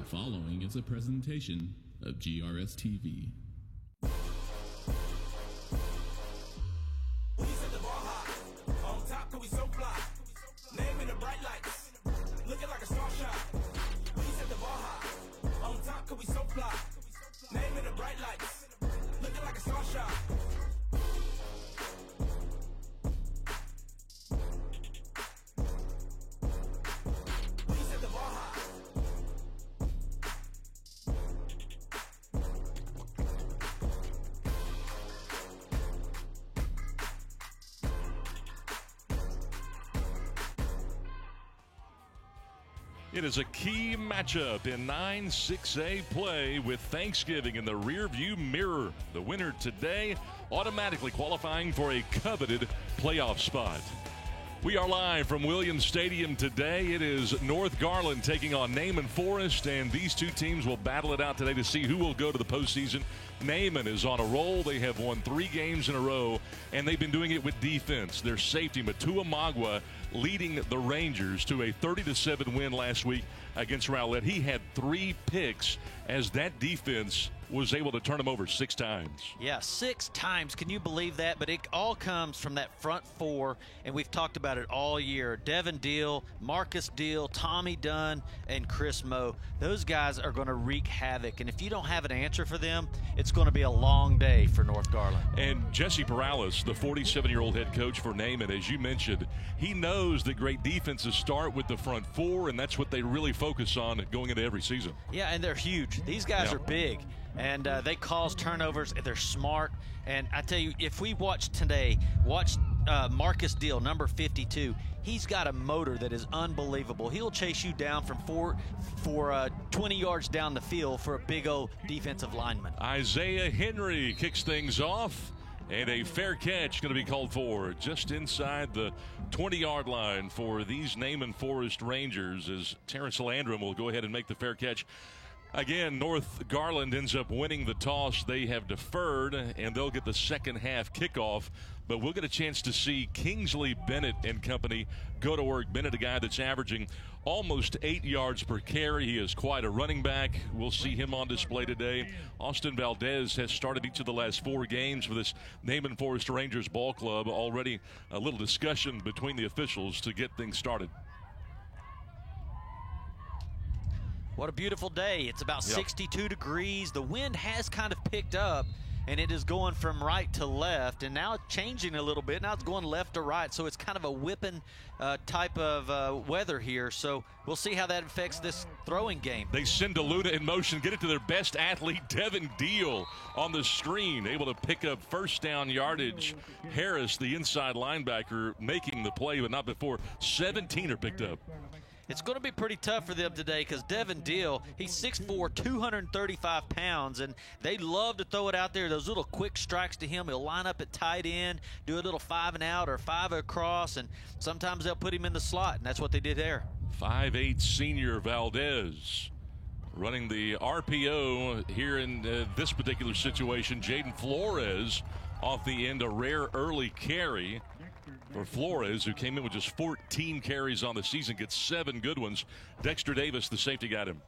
following is a presentation of GRS TV. We set the bar high. On top, 'cause we so fly. Name in the bright lights. Looking like a star shot. We set the bar high. On top, 'cause we so fly. Name in the bright lights. Looking like a star shot. It is a key matchup in 9-6A play with Thanksgiving in the rearview mirror. The winner today automatically qualifying for a coveted playoff spot. We are live from Williams Stadium today. It is North Garland taking on Naaman Forest, and these two teams will battle it out today to see who will go to the postseason. Naaman is on a roll. They have won 3 games in a row, and they've been doing it with defense. Their safety, Matua Magwa, leading the Rangers to a 30-7 win last week against Rowlett. He had 3 picks as that defense was able to turn them over 6 times. Yeah, 6 times. Can you believe that? But it all comes from that front 4, and we've talked about it all year. Devin Deal, Marcus Deal, Tommy Dunn, and Chris Moe. Those guys are going to wreak havoc, and if you don't have an answer for them, it's going to be a long day for North Garland. And Jesse Perales, the 47-year-old head coach for Naaman, as you mentioned, he knows that great defenses start with the front 4, and that's what they really focus on going into every season. Yeah, and they're huge. These guys are big. And they cause turnovers. They're smart. And I tell you, if we watch today, Marcus Deal, number 52. He's got a motor that is unbelievable. He'll chase you down from 20 yards down the field for a big old defensive lineman. Isaiah Henry kicks things off. And a fair catch going to be called for just inside the 20-yard line for these Naaman Forest Rangers as Terrence Landrum will go ahead and make the fair catch. Again, North Garland ends up winning the toss. They have deferred, and they'll get the second half kickoff. But we'll get a chance to see Kingsley Bennett and company go to work. Bennett, a guy that's averaging almost 8 yards per carry. He is quite a running back. We'll see him on display today. Austin Valdez has started each of the last 4 games for this Naaman Forest Rangers ball club. Already a little discussion between the officials to get things started. What a beautiful day. It's about 62 degrees. The wind has kind of picked up, and it is going from right to left, and now it's changing a little bit. Now it's going left to right, so it's kind of a whipping type of weather here. So we'll see how that affects this throwing game. They send DeLuna in motion, get it to their best athlete, Devin Deal, on the screen, able to pick up first down yardage. Harris, the inside linebacker, making the play, but not before 17 are picked up. It's going to be pretty tough for them today because Devin Deal, he's 6'4", 235 pounds, and they love to throw it out there. Those little quick strikes to him. He'll line up at tight end, do a little 5 and out or 5 across, and sometimes they'll put him in the slot, and that's what they did there. 5'8" senior Valdez running the RPO here in this particular situation. Jaden Flores off the end, a rare early carry for Flores, who came in with just 14 carries on the season, gets 7 good ones. Dexter Davis, the safety, got him.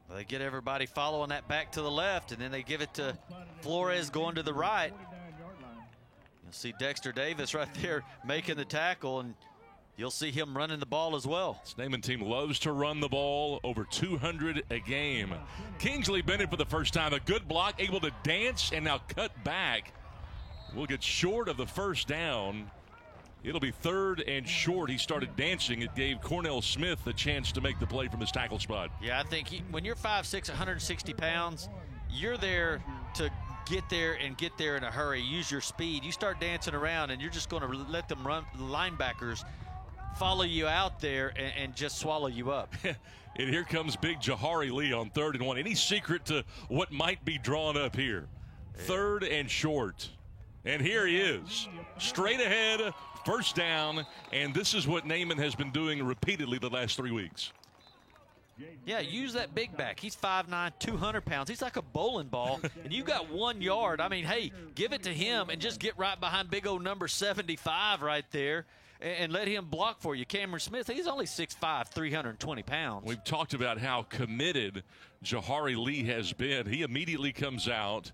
Well, they get everybody following that back to the left, and then they give it to Flores going to the right. You'll see Dexter Davis right there making the tackle, and you'll see him running the ball as well. This Naaman team loves to run the ball, over 200 a game. Kingsley Bennett for the first time, a good block, able to dance and now cut back. We'll get short of the first down. It'll be 3rd and short. He started dancing. It gave Cornell Smith the chance to make the play from his tackle spot. Yeah, I think when you're 5'6", 160 pounds, you're there to get there in a hurry. Use your speed. You start dancing around, and you're just going to let them run linebackers follow you out there and just swallow you up. And here comes big Jahari Lee on 3rd and 1. Any secret to what might be drawn up here? 3rd and short. And here he is, straight ahead, first down, and this is what Naaman has been doing repeatedly the last 3 weeks. Yeah, use that big back. He's 5'9", 200 pounds. He's like a bowling ball, and you got 1 yard. I mean, hey, give it to him and just get right behind big old number 75 right there and let him block for you. Cameron Smith, he's only 6'5", 320 pounds. We've talked about how committed Jahari Lee has been. He immediately comes out,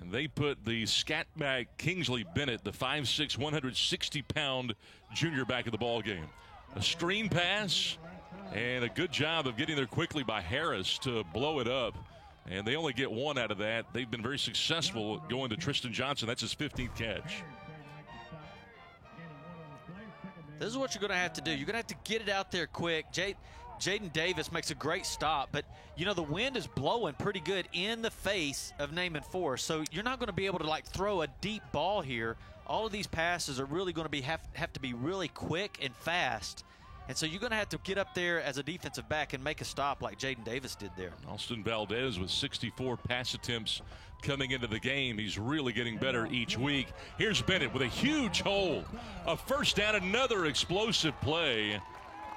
and they put the scat back Kingsley Bennett, the 5'6", 160-pound junior, back in the ball game. A screen pass and a good job of getting there quickly by Harris to blow it up. And they only get one out of that. They've been very successful going to Tristan Johnson. That's his 15th catch. This is what you're going to have to do. You're going to have to get it out there quick. Jaden Davis makes a great stop, but, you know, the wind is blowing pretty good in the face of Naaman Forrest, so you're not going to be able to, like, throw a deep ball here. All of these passes are really going to have to be really quick and fast. And so you're going to have to get up there as a defensive back and make a stop like Jaden Davis did there. Austin Valdez with 64 pass attempts coming into the game. He's really getting better each week. Here's Bennett with a huge hole. A first down, another explosive play.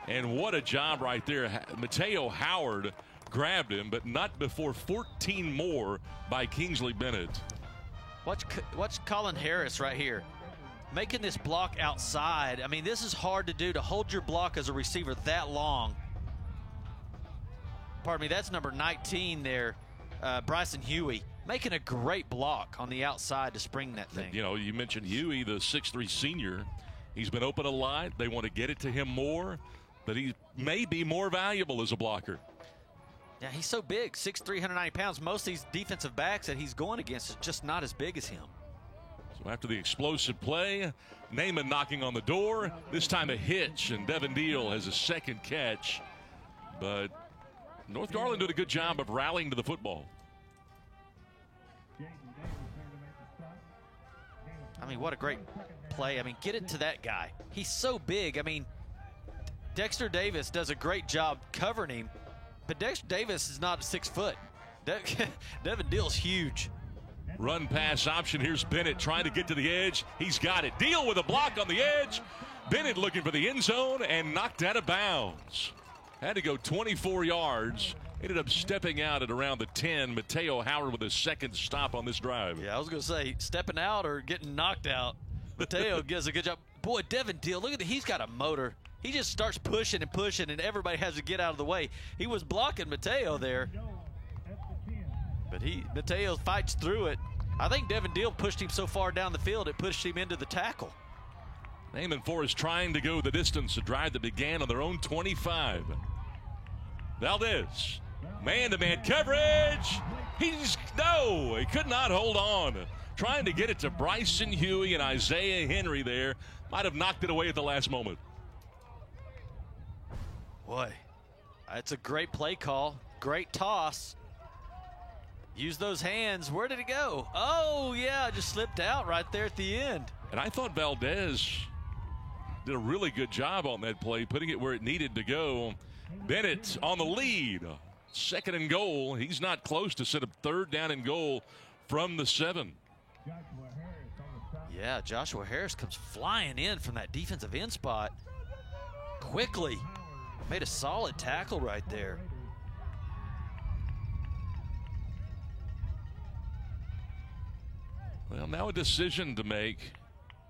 And what a job right there. Mateo Howard grabbed him, but not before 14 more by Kingsley Bennett. Watch Colin Harris right here, making this block outside. I mean, this is hard to do, to hold your block as a receiver that long. Pardon me, that's number 19 there, Bryson Huey, making a great block on the outside to spring that thing. You know, you mentioned Huey, the 6'3" senior. He's been open a lot. They want to get it to him more, but he may be more valuable as a blocker. Yeah, he's so big, 6'3", 390 pounds. Most of these defensive backs that he's going against is just not as big as him. So after the explosive play, Naaman knocking on the door. This time a hitch, and Devin Deal has a second catch. But North Garland did a good job of rallying to the football. I mean, what a great play. I mean, get it to that guy. He's so big. I mean, Dexter Davis does a great job covering him, but Dexter Davis is not 6 foot. Devin Deal's huge. Run pass option. Here's Bennett trying to get to the edge. He's got it. Deal with a block on the edge. Bennett looking for the end zone and knocked out of bounds. Had to go 24 yards. Ended up stepping out at around the 10. Mateo Howard with his second stop on this drive. Yeah, I was going to say, stepping out or getting knocked out. Mateo does a good job. Boy, Devin Deal, look at that. He's got a motor. He just starts pushing and pushing, and everybody has to get out of the way. He was blocking Mateo there, but Mateo fights through it. I think Devin Deal pushed him so far down the field it pushed him into the tackle. Naaman Forrest trying to go the distance, a drive that began on their own 25. Valdez, man-to-man coverage. He could not hold on. Trying to get it to Bryson Huey and Isaiah Henry there. Might have knocked it away at the last moment. Boy, that's a great play call. Great toss. Use those hands. Where did it go? Oh, yeah, just slipped out right there at the end. And I thought Valdez did a really good job on that play, putting it where it needed to go. Bennett on the lead. 2nd and goal. He's not close to set up 3rd down and goal from the 7. Yeah, Joshua Harris comes flying in from that defensive end spot quickly. Made a solid tackle right there. Well, now a decision to make.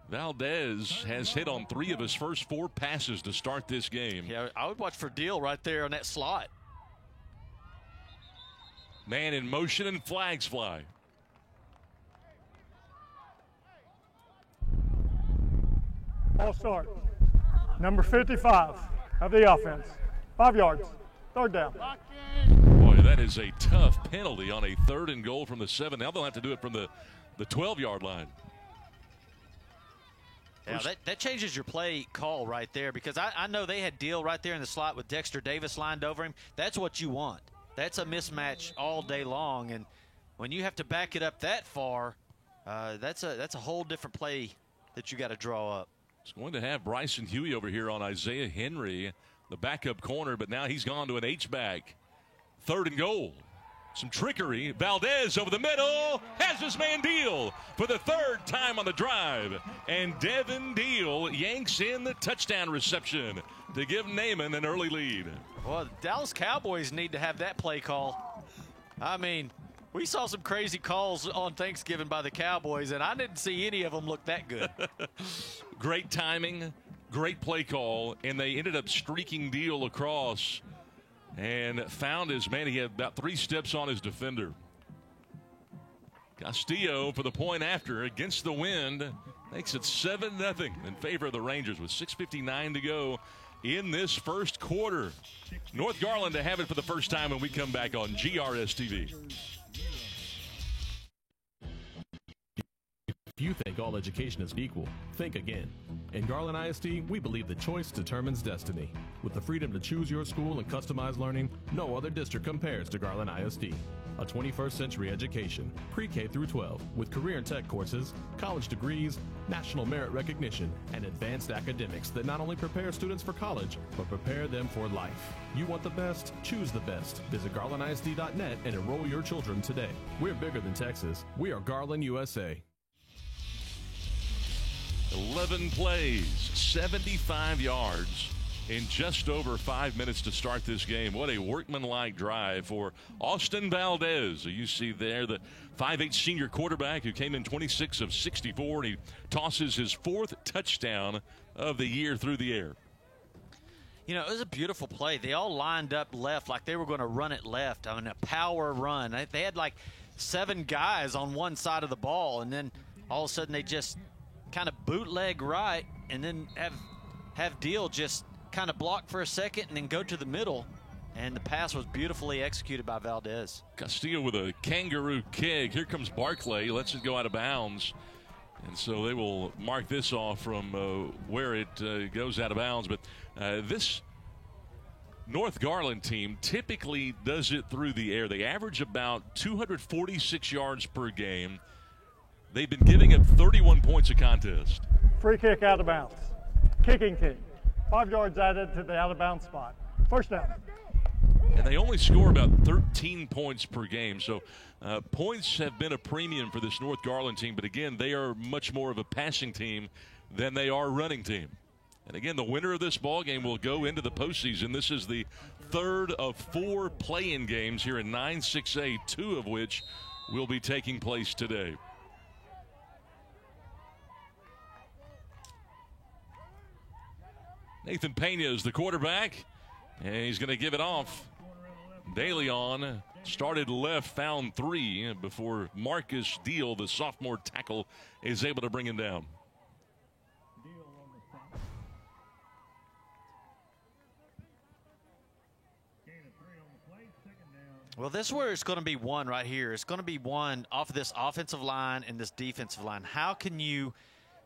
Valdez has hit on 3 of his first 4 passes to start this game. Yeah, I would watch for Deal right there on that slot. Man in motion and flags fly. Ball start. Number 55 of the offense. 5 yards. 3rd down. Boy, that is a tough penalty on a 3rd and goal from the 7. Now they'll have to do it from the 12-yard line. Yeah, that changes your play call right there, because I know they had Deal right there in the slot with Dexter Davis lined over him. That's what you want. That's a mismatch all day long, and when you have to back it up that far, that's a whole different play that you got to draw up. It's going to have Bryson Huey over here on Isaiah Henry, the backup corner, but now he's gone to an H-back. 3rd and goal. Some trickery. Valdez over the middle. Has his man Deal for the 3rd time on the drive. And Devin Deal yanks in the touchdown reception to give Naaman an early lead. Well, the Dallas Cowboys need to have that play call. I mean, we saw some crazy calls on Thanksgiving by the Cowboys, and I didn't see any of them look that good. Great timing. great play call, and they ended up streaking Deal across and found his man. He had about 3 steps on his defender. Castillo for the point after against the wind makes it 7-0 in favor of the Rangers with 6:59 to go in this first quarter. North Garland to have it for the first time when we come back on GRS TV. If you think all education is equal, think again. In Garland ISD, we believe that choice determines destiny. With the freedom to choose your school and customize learning, no other district compares to Garland ISD. A 21st century education, pre-K through 12, with career and tech courses, college degrees, national merit recognition, and advanced academics that not only prepare students for college, but prepare them for life. You want the best? Choose the best. Visit garlandisd.net and enroll your children today. We're bigger than Texas. We are Garland, USA. 11 plays, 75 yards in just over 5 minutes to start this game. What a workmanlike drive for Austin Valdez. You see there the 5'8" senior quarterback who came in 26 of 64, and he tosses his 4th touchdown of the year through the air. You know, it was a beautiful play. They all lined up left like they were going to run it left. I mean, a power run. They had like 7 guys on one side of the ball, and then all of a sudden they just kind of bootleg right, and then have Deal just kind of block for a second and then go to the middle, and the pass was beautifully executed by Valdez. Castillo with a kangaroo kick. Here comes Barclay, lets it go out of bounds, and so they will mark this off from where it goes out of bounds. But this North Garland team typically does it through the air. They average about 246 yards per game. They've been giving up 31 points a contest. Free kick out of bounds. Kicking team. 5 yards added to the out of bounds spot. First down. And they only score about 13 points per game. So points have been a premium for this North Garland team. But again, they are much more of a passing team than they are a running team. And again, the winner of this ball game will go into the postseason. This is the 3rd of 4 play-in games here in 9-6A, 2 of which will be taking place today. Nathan Pena is the quarterback, and he's going to give it off. DeLeon started left, found 3 before Marcus Deal, the sophomore tackle, is able to bring him down. Well, this is where it's going to be won right here. It's going to be won off of this offensive line and this defensive line. How can you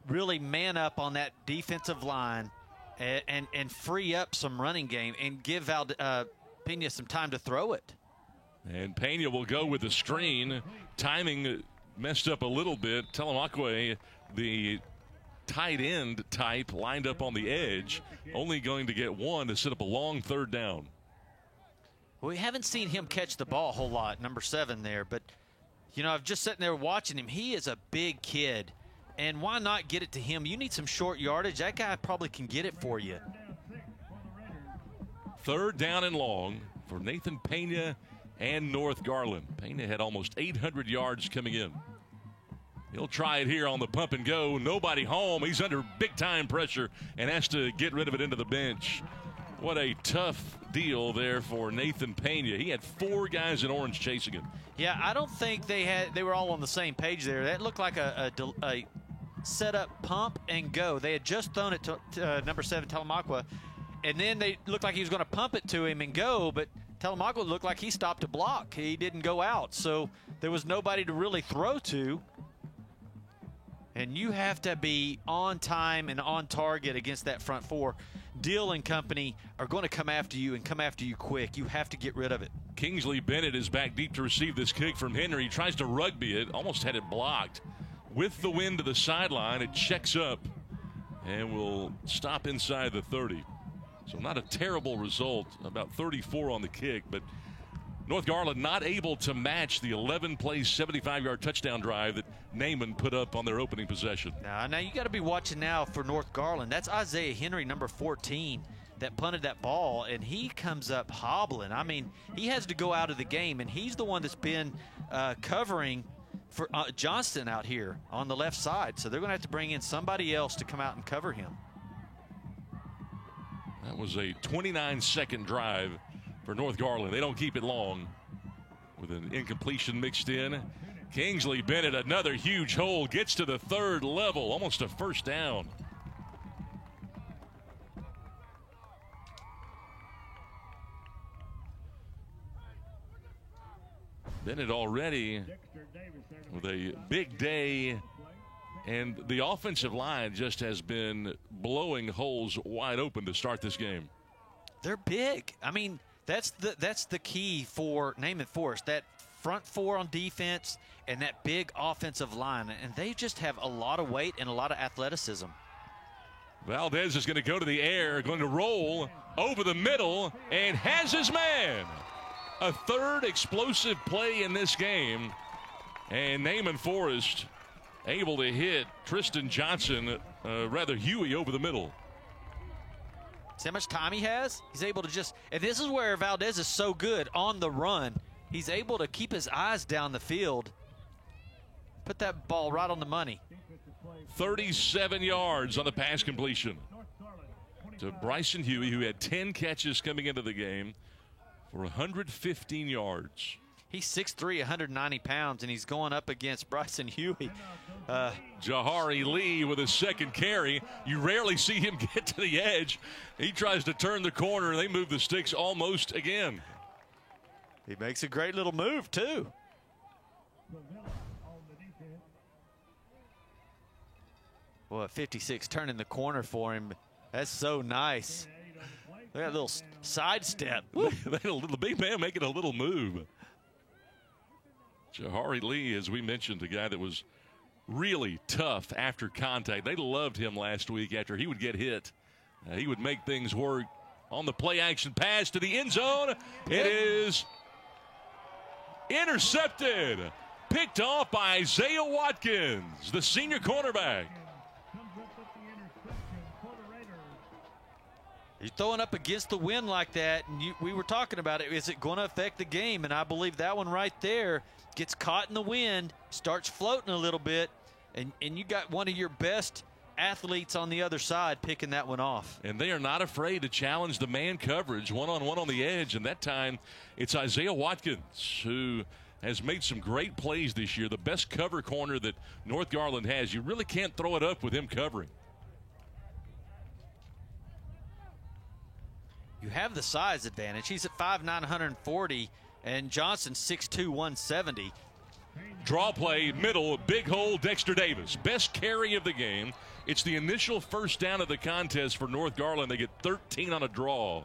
really man up on that defensive line and free up some running game and give Pena some time to throw it? And Pena will go with the screen. Timing messed up a little bit. Telemakwe, the tight end type, lined up on the edge, only going to get 1 to set up a long 3rd down. We haven't seen him catch the ball a whole lot, number 7 there, but, you know, I've just sitting there watching him. He is a big kid, and why not get it to him? You need some short yardage. That guy probably can get it for you. 3rd down and long for Nathan Pena and North Garland. Pena had almost 800 yards coming in. He'll try it here on the pump and go. Nobody home. He's under big-time pressure and has to get rid of it into the bench. What a tough deal there for Nathan Pena. He had 4 guys in orange chasing him. Yeah, I don't think they were all on the same page there. That looked like a set-up pump and go. They had just thrown it to number 7, Telemakwe, and then they looked like he was going to pump it to him and go, but Telemakwe looked like he stopped to block. He didn't go out, so there was nobody to really throw to. And you have to be on time and on target against that front 4. Deal and company are going to come after you and come after you quick. You have to get rid of it. Kingsley Bennett is back deep to receive this kick from Henry. He tries to rugby it, almost had it blocked. With the wind to the sideline, it checks up and will stop inside the 30. So not a terrible result, about 34 on the kick, but North Garland not able to match the 11-play, 75-yard touchdown drive that Naaman put up on their opening possession. Now you got to be watching now for North Garland. That's Isaiah Henry, number 14, that punted that ball, and he comes up hobbling. I mean, he has to go out of the game, and he's the one that's been covering for Johnston out here on the left side. So they're going to have to bring in somebody else to come out and cover him. That was a 29-second drive for North Garland. They don't keep it long with an incompletion mixed in. Kingsley Bennett, another huge hole, gets to the third level, almost a first down. Bennett already with a big day, and the offensive line just has been blowing holes wide open to start this game. They're big. I mean, that's the key for Naaman Forest, that front four on defense and that big offensive line, and they just have a lot of weight and a lot of athleticism. Valdez is going to go to the air, going to roll over the middle, and has his man. A third explosive play in this game, and Naaman Forest able to hit Tristan Johnson, Huey over the middle. See how much time he has? He's able to just, and this is where Valdez is so good on the run. He's able to keep his eyes down the field, put that ball right on the money. 37 yards on the pass completion to Bryson Huey, who had 10 catches coming into the game for 115 yards. He's 6'3", 190 pounds, and he's going up against Bryson Huey. Jahari Lee with a second carry. You rarely see him get to the edge. He tries to turn the corner, and they move the sticks almost again. He makes a great little move, too. Well, 56 turning the corner for him. That's so nice. Look at that little sidestep. The big man making a little move. Jahari Lee, as we mentioned, a guy that was really tough after contact. They loved him last week after he would get hit. He would make things work on the play action pass to the end zone. It is intercepted. Picked off by Isaiah Watkins, the senior cornerback. You're throwing up against the wind like that, and we were talking about it. Is it going to affect the game? And I believe that one right there gets caught in the wind, starts floating a little bit, and you got one of your best athletes on the other side picking that one off. And they are not afraid to challenge the man coverage one-on-one on the edge, and that time it's Isaiah Watkins who has made some great plays this year, the best cover corner that North Garland has. You really can't throw it up with him covering. You have the size advantage. He's at 5'9", 140, and Johnson 6'2", 170. Draw play, middle, big hole, Dexter Davis. Best carry of the game. It's the initial first down of the contest for North Garland. They get 13 on a draw.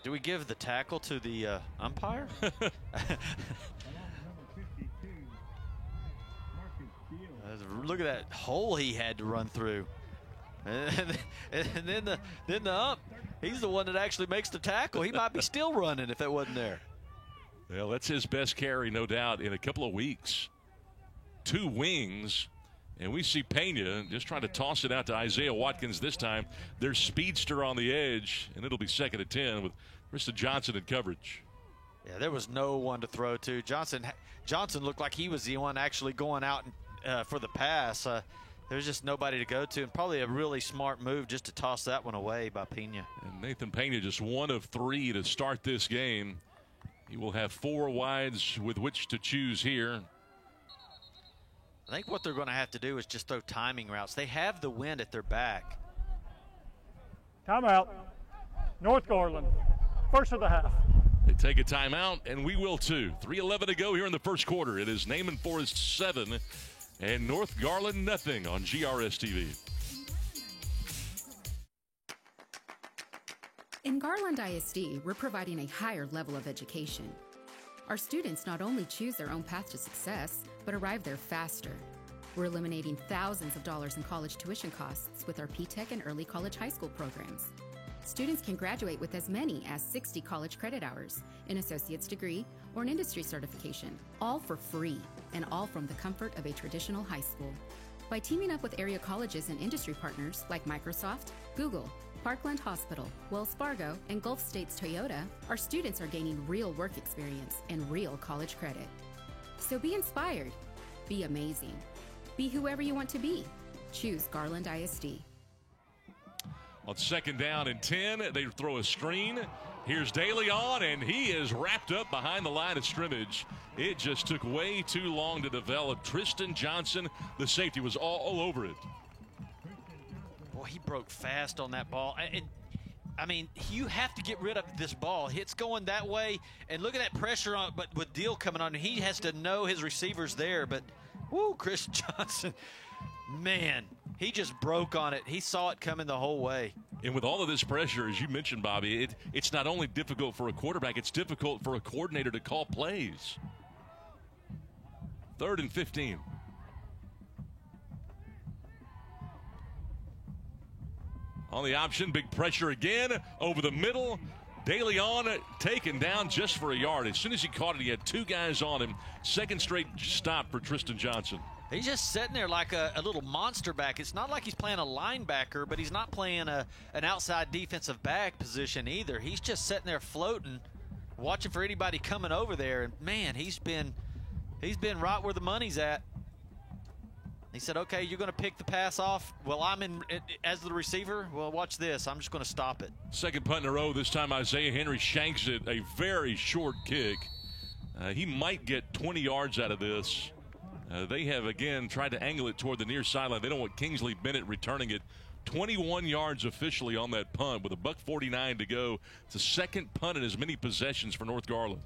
Do we give the tackle to the umpire? Look at that hole he had to run through. And then the ump, he's the one that actually makes the tackle. He might be still running if that wasn't there. Well, that's his best carry, no doubt, in a couple of weeks. 2 wings, and we see Pena just trying to toss it out to Isaiah Watkins this time. Their speedster on the edge, and it'll be 2nd and 10 with Krista Johnson in coverage. Yeah, there was no one to throw to. Johnson looked like he was the one actually going out for the pass. There's just nobody to go to, and probably a really smart move just to toss that one away by Pena. And Nathan Pena just 1 of 3 to start this game. He will have 4 wides with which to choose here. I think what they're going to have to do is just throw timing routes. They have the wind at their back. Timeout. North Garland, first of the half. They take a timeout, and we will too. 3:11 to go here in the first quarter. It is Naaman Forest 7 and North Garland nothing on GRS TV. In Garland ISD, we're providing a higher level of education. Our students not only choose their own path to success, but arrive there faster. We're eliminating thousands of dollars in college tuition costs with our P-TECH and early college high school programs. Students can graduate with as many as 60 college credit hours, an associate's degree, or an industry certification, all for free, and all from the comfort of a traditional high school. By teaming up with area colleges and industry partners like Microsoft, Google, Parkland Hospital, Wells Fargo, and Gulf States Toyota, our students are gaining real work experience and real college credit. So be inspired, be amazing, be whoever you want to be. Choose Garland ISD. On 2nd down and 10, they throw a screen. Here's DeLeon, and he is wrapped up behind the line of scrimmage. It just took way too long to develop. Tristan Johnson, the safety, was all over it. Boy, he broke fast on that ball. And I mean, you have to get rid of this ball. It's going that way, and look at that pressure on. But with Deal coming on, he has to know his receiver's there. But, woo, Chris Johnson, man, he just broke on it. He saw it coming the whole way. And with all of this pressure, as you mentioned, Bobby, it's not only difficult for a quarterback, it's difficult for a coordinator to call plays. 3rd and 15. On the option, big pressure again over the middle. DeLeon taken down just for a yard. As soon as he caught it, he had 2 guys on him. 2nd straight stop for Tristan Johnson. He's just sitting there like a little monster back. It's not like he's playing a linebacker, but he's not playing an outside defensive back position either. He's just sitting there floating, watching for anybody coming over there. And, man, he's been right where the money's at. He said, okay, you're going to pick the pass off. Well, I'm in as the receiver. Well, watch this. I'm just going to stop it. 2nd punt in a row. This time Isaiah Henry shanks it. A very short kick. He might get 20 yards out of this. They have, again, tried to angle it toward the near sideline. They don't want Kingsley Bennett returning it. 21 yards officially on that punt with $1:49 to go. It's the 2nd punt in as many possessions for North Garland.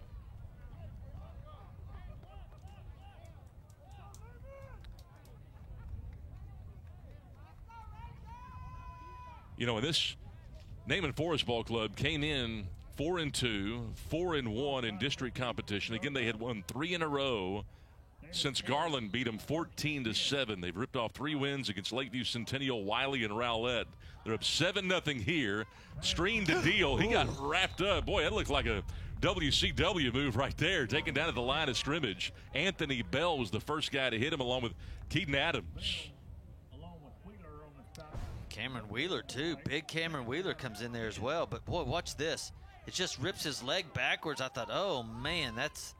You know, this Naaman Forest Ball Club came in 4-2, 4-1 in district competition. Again, they had won 3 in a row since Garland beat them 14-7. They've ripped off 3 wins against Lakeview, Centennial, Wiley, and Rowlett. They're up 7-0 here. Screen to Deal. He got wrapped up. Boy, that looked like a WCW move right there, taken down at the line of scrimmage. Anthony Bell was the first guy to hit him, along with Keaton Adams. Cameron Wheeler, too. Big Cameron Wheeler comes in there as well. But, boy, watch this. It just rips his leg backwards. I thought, oh, man, that's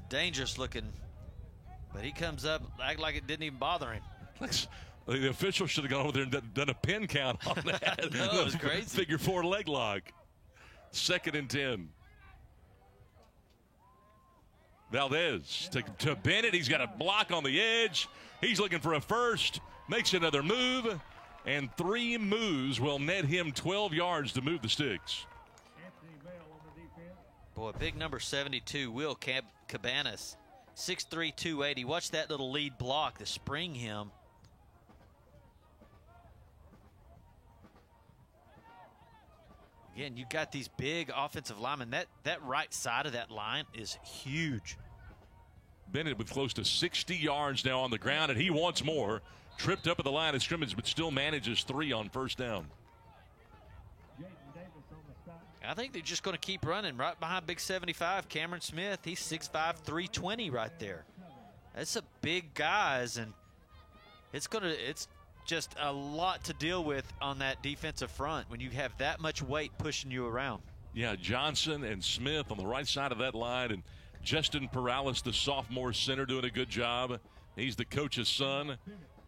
dangerous looking. But he comes up, act like it didn't even bother him. The official should have gone over there and done a pin count on that. No, it was crazy. Figure 4 leg lock. 2nd and 10. Valdez to Bennett. He's got a block on the edge. He's looking for a first. Makes another move. And 3 moves will net him 12 yards to move the sticks. Boy, big number 72, Will Cabanas, 6'3", 280. Watch that little lead block to spring him. Again, you got these big offensive linemen. That right side of that line is huge. Bennett with close to 60 yards now on the ground, and he wants more. Tripped up at the line of scrimmage, but still manages 3 on 1st down. I think they're just going to keep running right behind big 75, Cameron Smith. He's 6'5", 320 right there. That's a big guys, and it's just a lot to deal with on that defensive front when you have that much weight pushing you around. Yeah, Johnson and Smith on the right side of that line, and Justin Perales, the sophomore center, doing a good job. He's the coach's son.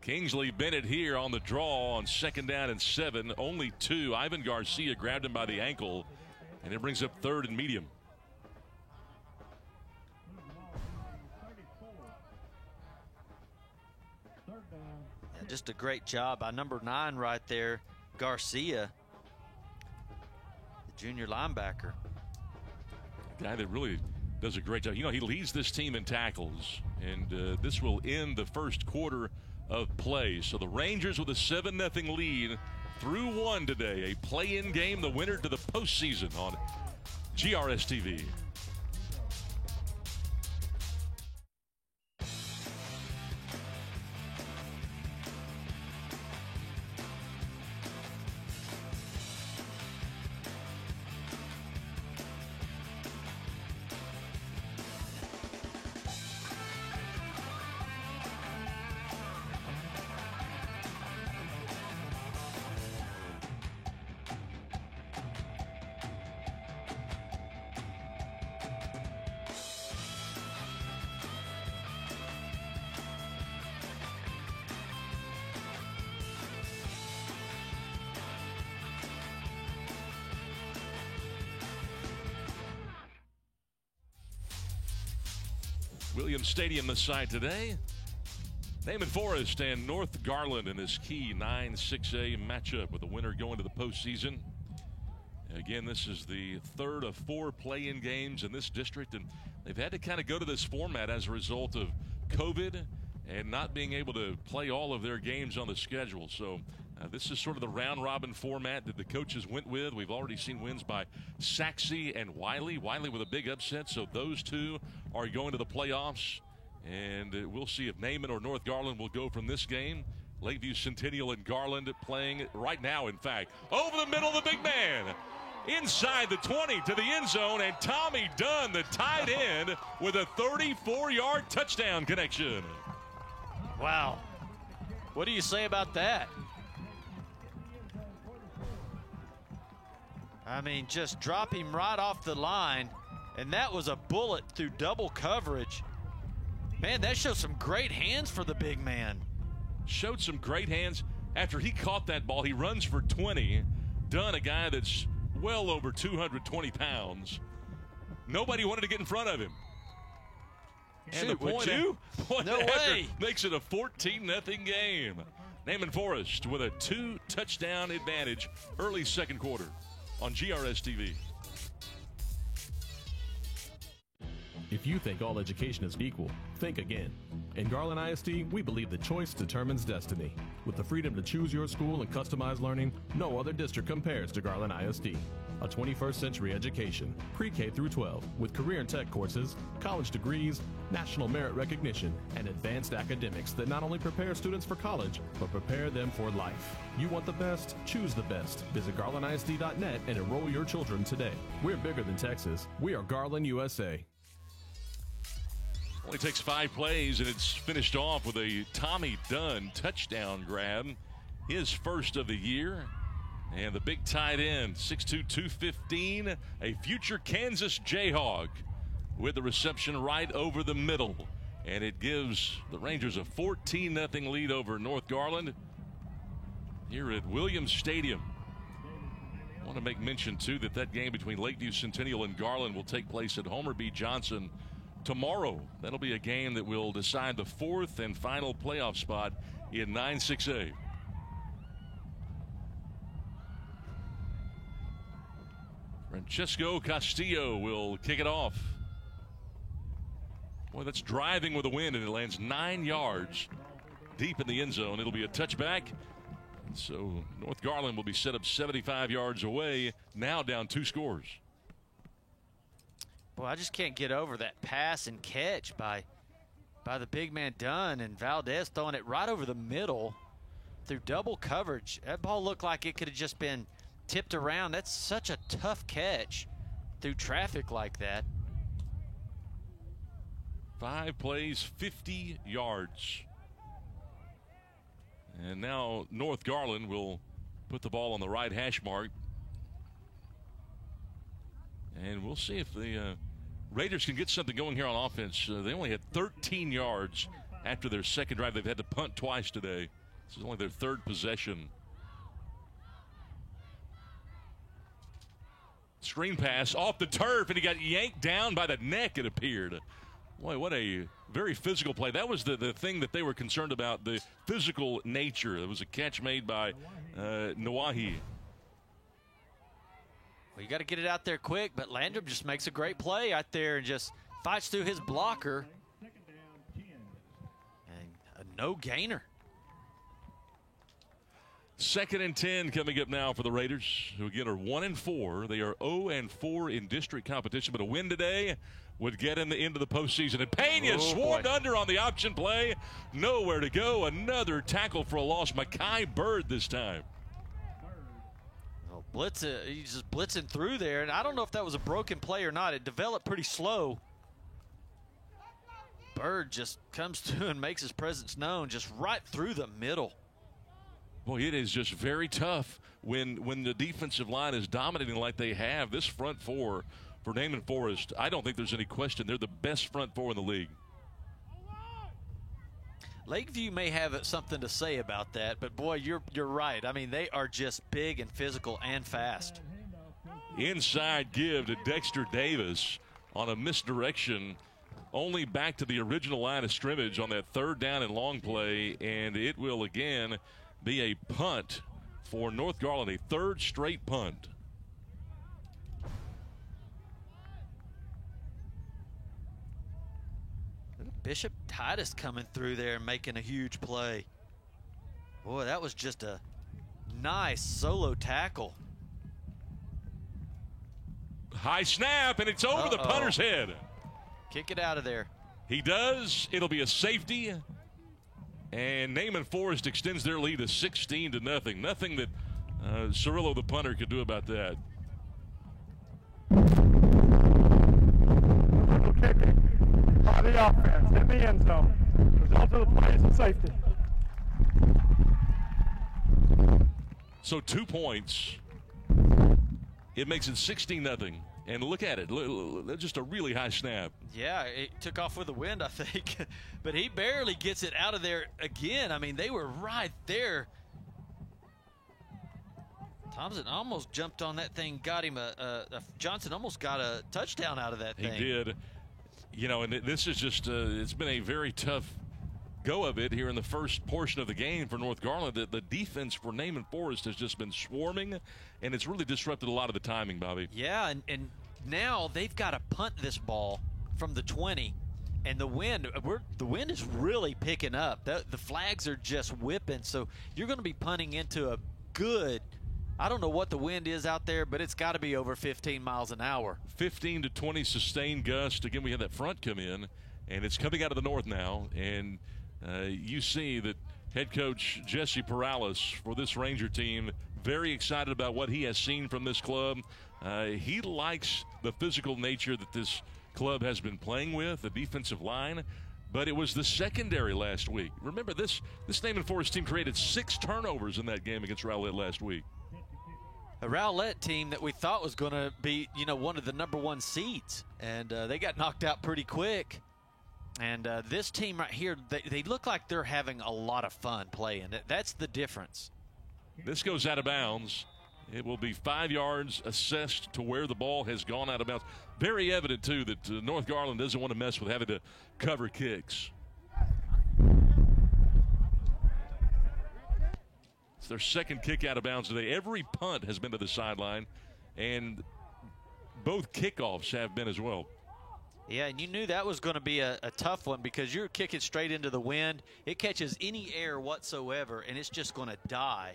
Kingsley Bennett here on the draw on 2nd down and 7. Only 2. Ivan Garcia grabbed him by the ankle, and it brings up 3rd and medium. Yeah, just a great job by number 9 right there, Garcia, the junior linebacker. A guy that really does a great job. You know, he leads this team in tackles, and this will end the first quarter of play. So the Rangers with a 7-0 lead through 1 today. A play-in game, the winner to the postseason on GRS TV. Williams Stadium this side today. Naaman Forest and North Garland in this key 9-6A matchup with the winner going to the postseason. Again, this is the third of 4 play-in games in this district, and they've had to kind of go to this format as a result of COVID and not being able to play all of their games on the schedule. So this is sort of the round-robin format that the coaches went with. We've already seen wins by Saxe and Wiley. Wiley with a big upset, so those two are going to the playoffs. And we'll see if Naaman or North Garland will go from this game. Lakeview Centennial and Garland playing right now, in fact. Over the middle, the big man. Inside the 20 to the end zone, and Tommy Dunn, the tight end, with a 34-yard touchdown connection. Wow. What do you say about that? I mean, just drop him right off the line, and that was a bullet through double coverage. Man, that shows some great hands for the big man. Showed some great hands. After he caught that ball, he runs for 20. Dunn, a guy that's well over 220 pounds. Nobody wanted to get in front of him. And the point No way. Makes it a 14-0 game. Naaman Forest with a 2-touchdown advantage early second quarter on GRS TV. If you think all education is equal, think again. In Garland ISD, we believe that choice determines destiny. With the freedom to choose your school and customize learning, no other district compares to Garland ISD. A 21st century education, pre-K through 12, with career and tech courses, college degrees, national merit recognition, and advanced academics that not only prepare students for college, but prepare them for life. You want the best? Choose the best. Visit garlandisd.net and enroll your children today. We're bigger than Texas. We are Garland, USA. Only takes 5 plays, and it's finished off with a Tommy Dunn touchdown grab, his first of the year. And the big tight end, 6'2", 215, a future Kansas Jayhawk with the reception right over the middle. And it gives the Rangers a 14-0 lead over North Garland here at Williams Stadium. I want to make mention, too, that game between Lakeview Centennial and Garland will take place at Homer B. Johnson tomorrow. That'll be a game that will decide the 4th and final playoff spot in 9-6A. Francesco Castillo will kick it off. Boy, that's driving with the wind, and it lands 9 yards deep in the end zone. It'll be a touchback. So North Garland will be set up 75 yards away, now down 2 scores. Boy, I just can't get over that pass and catch by the big man Dunn, and Valdez throwing it right over the middle through double coverage. That ball looked like it could have just been tipped around. That's such a tough catch through traffic like that. 5 plays, 50 yards. And now North Garland will put the ball on the right hash mark. And we'll see if the Raiders can get something going here on offense. They only had 13 yards after their second drive. They've had to punt twice today. This is only their 3rd possession. Screen pass off the turf, and he got yanked down by the neck, it appeared. Boy, what a very physical play. That was the thing that they were concerned about, the physical nature. It was a catch made by Nawahi. Well, you got to get it out there quick, but Landrum just makes a great play out there and just fights through his blocker. And a no-gainer. 2nd and 10 coming up now for the Raiders, who again are 1-4. They are 0-4 in district competition, but a win today would get them into the postseason. And Pena swarmed under on the option play. Nowhere to go. Another tackle for a loss. Makai Bird this time. He's just blitzing through there, and I don't know if that was a broken play or not. It developed pretty slow. Bird just comes through and makes his presence known, just right through the middle. Boy, it is just very tough when the defensive line is dominating like they have. This front four for Naaman Forest, I don't think there's any question. They're the best front four in the league. Lakeview may have something to say about that, but boy, you're right. I mean, they are just big and physical and fast. Inside give to Dexter Davis on a misdirection. only back to the original line of scrimmage on that 3rd down and long play, and it will again be a punt for North Garland, a 3rd straight punt. Bishop Titus coming through there and making a huge play. Boy, that was just a nice solo tackle. High snap, and it's over the punter's head. Kick it out of there. He does. It'll be a safety. And Naaman Forest extends their lead to 16-0. Nothing that Cirillo, the punter, could do about that. Kicking by the offense in the end zone. Result of the play is a safety. So 2 points. It makes it 16-0. And look at it. Just a really high snap. Yeah, it took off with the wind, I think. But he barely gets it out of there again. I mean, they were right there. Thompson almost jumped on that thing, got him Johnson almost got a touchdown out of that thing. He did. You know, and this is just, it's been a very tough go of it here in the first portion of the game for North Garland. The defense for Naaman Forest has just been swarming, and it's really disrupted a lot of the timing, Bobby. Yeah, and now they've got to punt this ball from the 20, and the wind is really picking up. The flags are just whipping, so you're going to be punting into a good, I don't know what the wind is out there, but it's got to be over 15 miles an hour. 15 to 20 sustained gust. Again, we had that front come in, and it's coming out of the north now, and you see that head coach Jesse Perales for this Ranger team very excited about what he has seen from this club. He likes the physical nature that this club has been playing with, the defensive line, but it was the secondary last week. Remember, this Naaman Forest team created 6 turnovers in that game against Rowlett last week. A Rowlett team that we thought was going to be, one of the #1 seeds, and they got knocked out pretty quick. And this team right here, they look like they're having a lot of fun playing. That's the difference. This goes out of bounds. It will be 5 yards assessed to where the ball has gone out of bounds. Very evident, too, that North Garland doesn't want to mess with having to cover kicks. It's their second kick out of bounds today. Every punt has been to the sideline, and both kickoffs have been as well. Yeah, and you knew that was going to be a tough one because you're kicking straight into the wind. It catches any air whatsoever, and it's just going to die.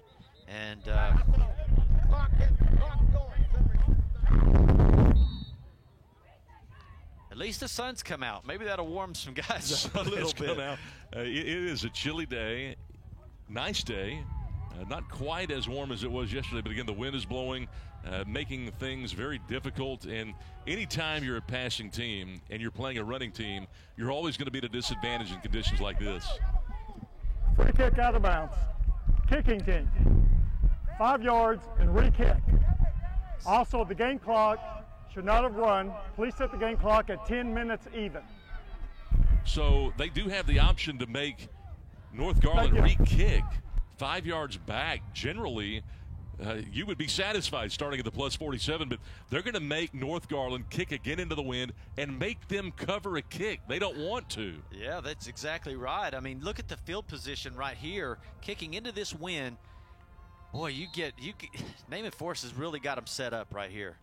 And at least the sun's come out. Maybe that'll warm some guys up a little bit. It is a chilly day, nice day. Not quite as warm as it was yesterday, but again, the wind is blowing, making things very difficult. And anytime you're a passing team and you're playing a running team, you're always going to be at a disadvantage in conditions like this. Free kick out of bounds. Kicking team. 5 yards and re-kick. Also, the game clock should not have run. Please set the game clock at 10 minutes even. So they do have the option to make North Garland re-kick 5 yards back. Generally, you would be satisfied starting at the plus 47, but they're going to make North Garland kick again into the wind and make them cover a kick. They don't want to. Yeah, that's exactly right. I mean, look at the field position right here. Kicking into this wind, boy, Naaman Forest has really got them set up right here.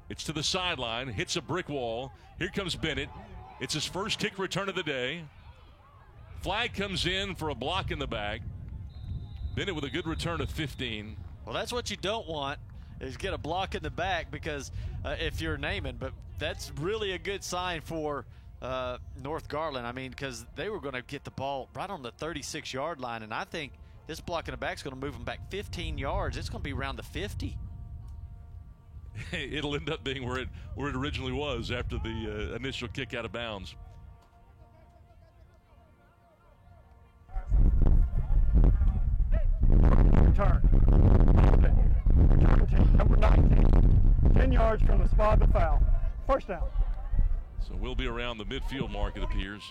It's to the sideline, hits a brick wall. Here comes Bennett. It's his first kick return of the day. Flag comes in for a block in the back. Bennett with a good return of 15. Well, that's what you don't want, is get a block in the back, because if you're Naaman, but that's really a good sign for North Garland. I mean, because they were going to get the ball right on the 36-yard line, and I think this block in the back is going to move them back 15 yards. It's going to be around the 50. It'll end up being where it originally was after the initial kick out of bounds. Return team, number 19. 10 yards from the spot of the foul. First down. So we'll be around the midfield mark, it appears.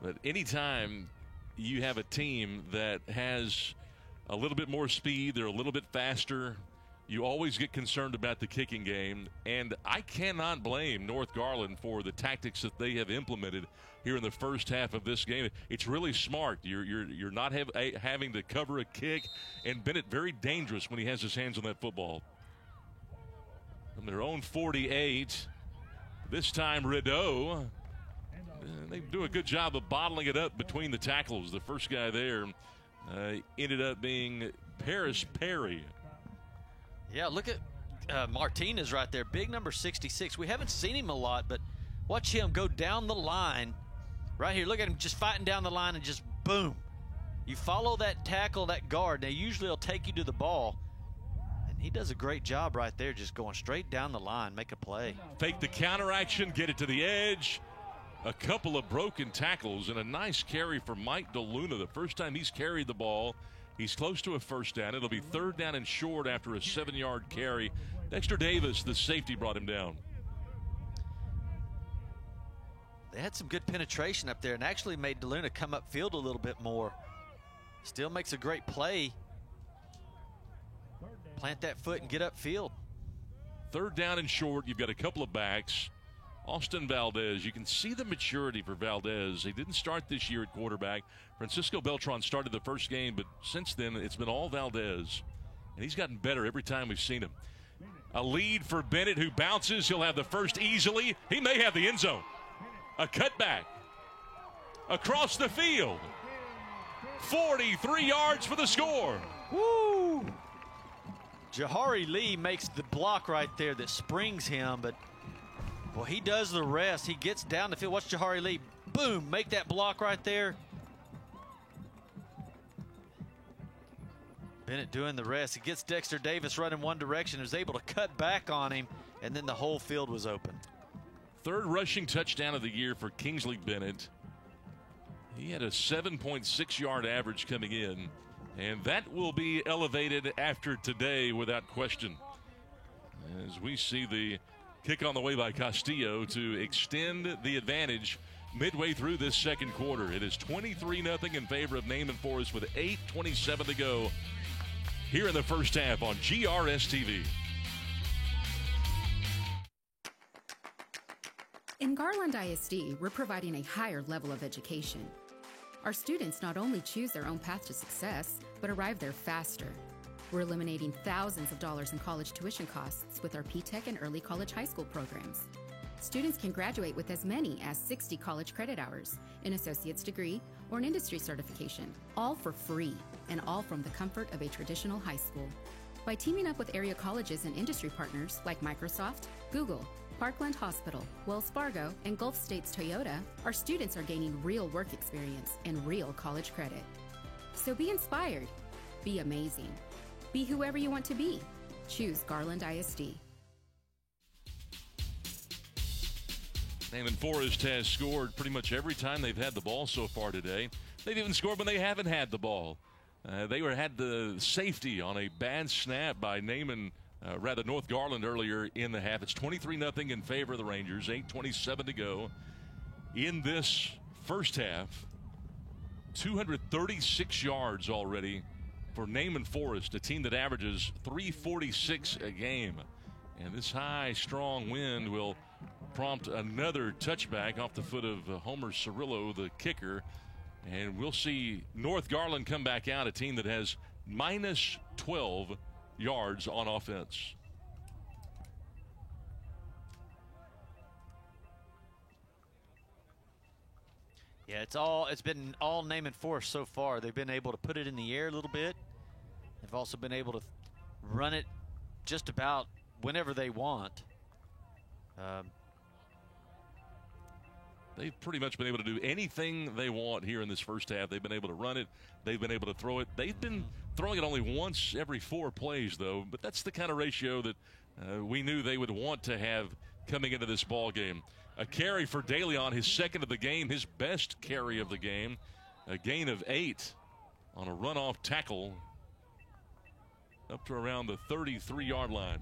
But anytime you have a team that has a little bit more speed, they're a little bit faster, you always get concerned about the kicking game, and I cannot blame North Garland for the tactics that they have implemented here in the first half of this game. It's really smart. You're not having to cover a kick, and Bennett very dangerous when he has his hands on that football. From their own 48, this time Rideau. They do a good job of bottling it up between the tackles. The first guy there ended up being Paris Perry. Yeah, look at Martinez right there, big number 66. We haven't seen him a lot, but watch him go down the line right here. Look at him just fighting down the line and just boom. You follow that tackle, that guard. Now, usually he'll take you to the ball, and he does a great job right there just going straight down the line, make a play. Fake the counter action, get it to the edge. A couple of broken tackles and a nice carry for Mike DeLuna. The first time he's carried the ball. He's close to a first down. It'll be 3rd down and short after a 7-yard carry. Dexter Davis, the safety, brought him down. They had some good penetration up there and actually made DeLuna come upfield a little bit more. Still makes a great play. Plant that foot and get upfield. 3rd down and short. You've got a couple of backs. Austin Valdez, you can see the maturity for Valdez. He didn't start this year at quarterback. Francisco Beltran started the first game, but since then it's been all Valdez. And he's gotten better every time we've seen him. A lead for Bennett, who bounces. He'll have the first easily. He may have the end zone. A cutback across the field. 43 yards for the score. Woo! Jahari Lee makes the block right there that springs him, but well, he does the rest. He gets down the field. Watch Jahari Lee. Boom, make that block right there. Bennett doing the rest. He gets Dexter Davis running one direction, was able to cut back on him, and then the whole field was open. 3rd rushing touchdown of the year for Kingsley Bennett. He had a 7.6-yard average coming in, and that will be elevated after today without question. As we see the kick on the way by Castillo to extend the advantage midway through this second quarter. It is 23-0 in favor of Naaman Forest with 8:27 to go here in the first half on GRS TV. In Garland ISD, we're providing a higher level of education. Our students not only choose their own path to success, but arrive there faster. We're eliminating thousands of dollars in college tuition costs with our P-TECH and early college high school programs. Students can graduate with as many as 60 college credit hours, an associate's degree, or an industry certification, all for free, and all from the comfort of a traditional high school. By teaming up with area colleges and industry partners like Microsoft, Google, Parkland Hospital, Wells Fargo, and Gulf States Toyota, our students are gaining real work experience and real college credit. So be inspired. Be amazing. Be whoever you want to be. Choose Garland ISD. Naaman Forest has scored pretty much every time they've had the ball so far today. They've even scored when they haven't had the ball. They had the safety on a bad snap by North Garland earlier in the half. It's 23-0 in favor of the Rangers. 8:27 to go in this first half. 236 yards already for Naaman Forest, a team that averages 346 a game. And this high, strong wind will prompt another touchback off the foot of Homer Cirillo, the kicker. And we'll see North Garland come back out, a team that has minus 12 yards on offense. Yeah, it's been all Naaman Forest so far. They've been able to put it in the air a little bit. They've also been able to run it just about whenever they want. They've pretty much been able to do anything they want here in this first half. They've been able to run it. They've been able to throw it. They've been throwing it only once every 4 plays, though. But that's the kind of ratio that we knew they would want to have coming into this ball game. A carry for DeLeon, his second of the game, his best carry of the game. A gain of 8 on a runoff tackle up to around the 33-yard line.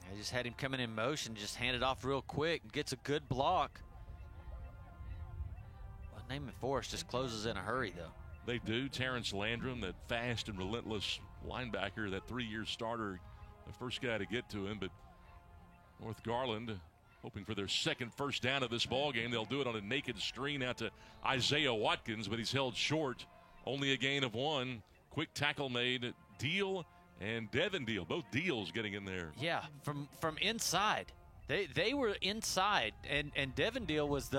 I just had him coming in motion, just hand it off real quick and gets a good block. Well, Naaman Forest just closes in a hurry, though. They do. Terrence Landrum, that fast and relentless linebacker, that 3-year starter, the first guy to get to him. But North Garland hoping for their second first down of this ball game. They'll do it on a naked screen out to Isaiah Watkins, but he's held short. Only a gain of 1. Quick tackle made. Deal and Devin Deal, both Deals getting in there. Yeah, from inside. They were inside, and Devin Deal was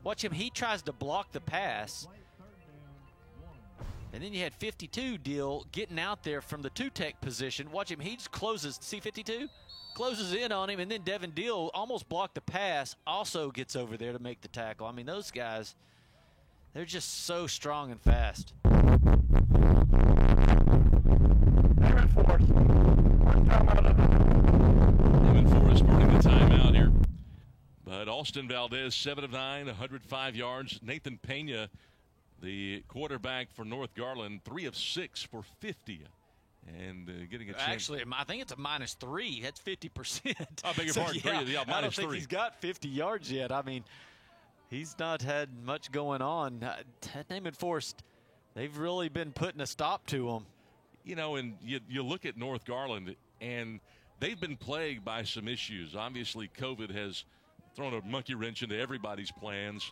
watch him, he tries to block the pass. And then you had 52 Deal getting out there from the two-tech position. Watch him, he just closes, see 52? Closes in on him, and then Devin Deal almost blocked the pass, also gets over there to make the tackle. I mean, those guys, they're just so strong and fast. Naaman Forest. Naaman Forest burning the timeout here. But Austin Valdez, 7 of 9, 105 yards. Nathan Pena, the quarterback for North Garland, 3 of 6 for 50. And getting a chance. Actually, I think it's a -3. That's 50%. I beg your pardon. Yeah, I don't think -3. he's got 50 yards yet. I mean, he's not had much going on. Naaman Forest, they've really been putting a stop to him. You know, and you look at North Garland, and they've been plagued by some issues. Obviously, COVID has thrown a monkey wrench into everybody's plans.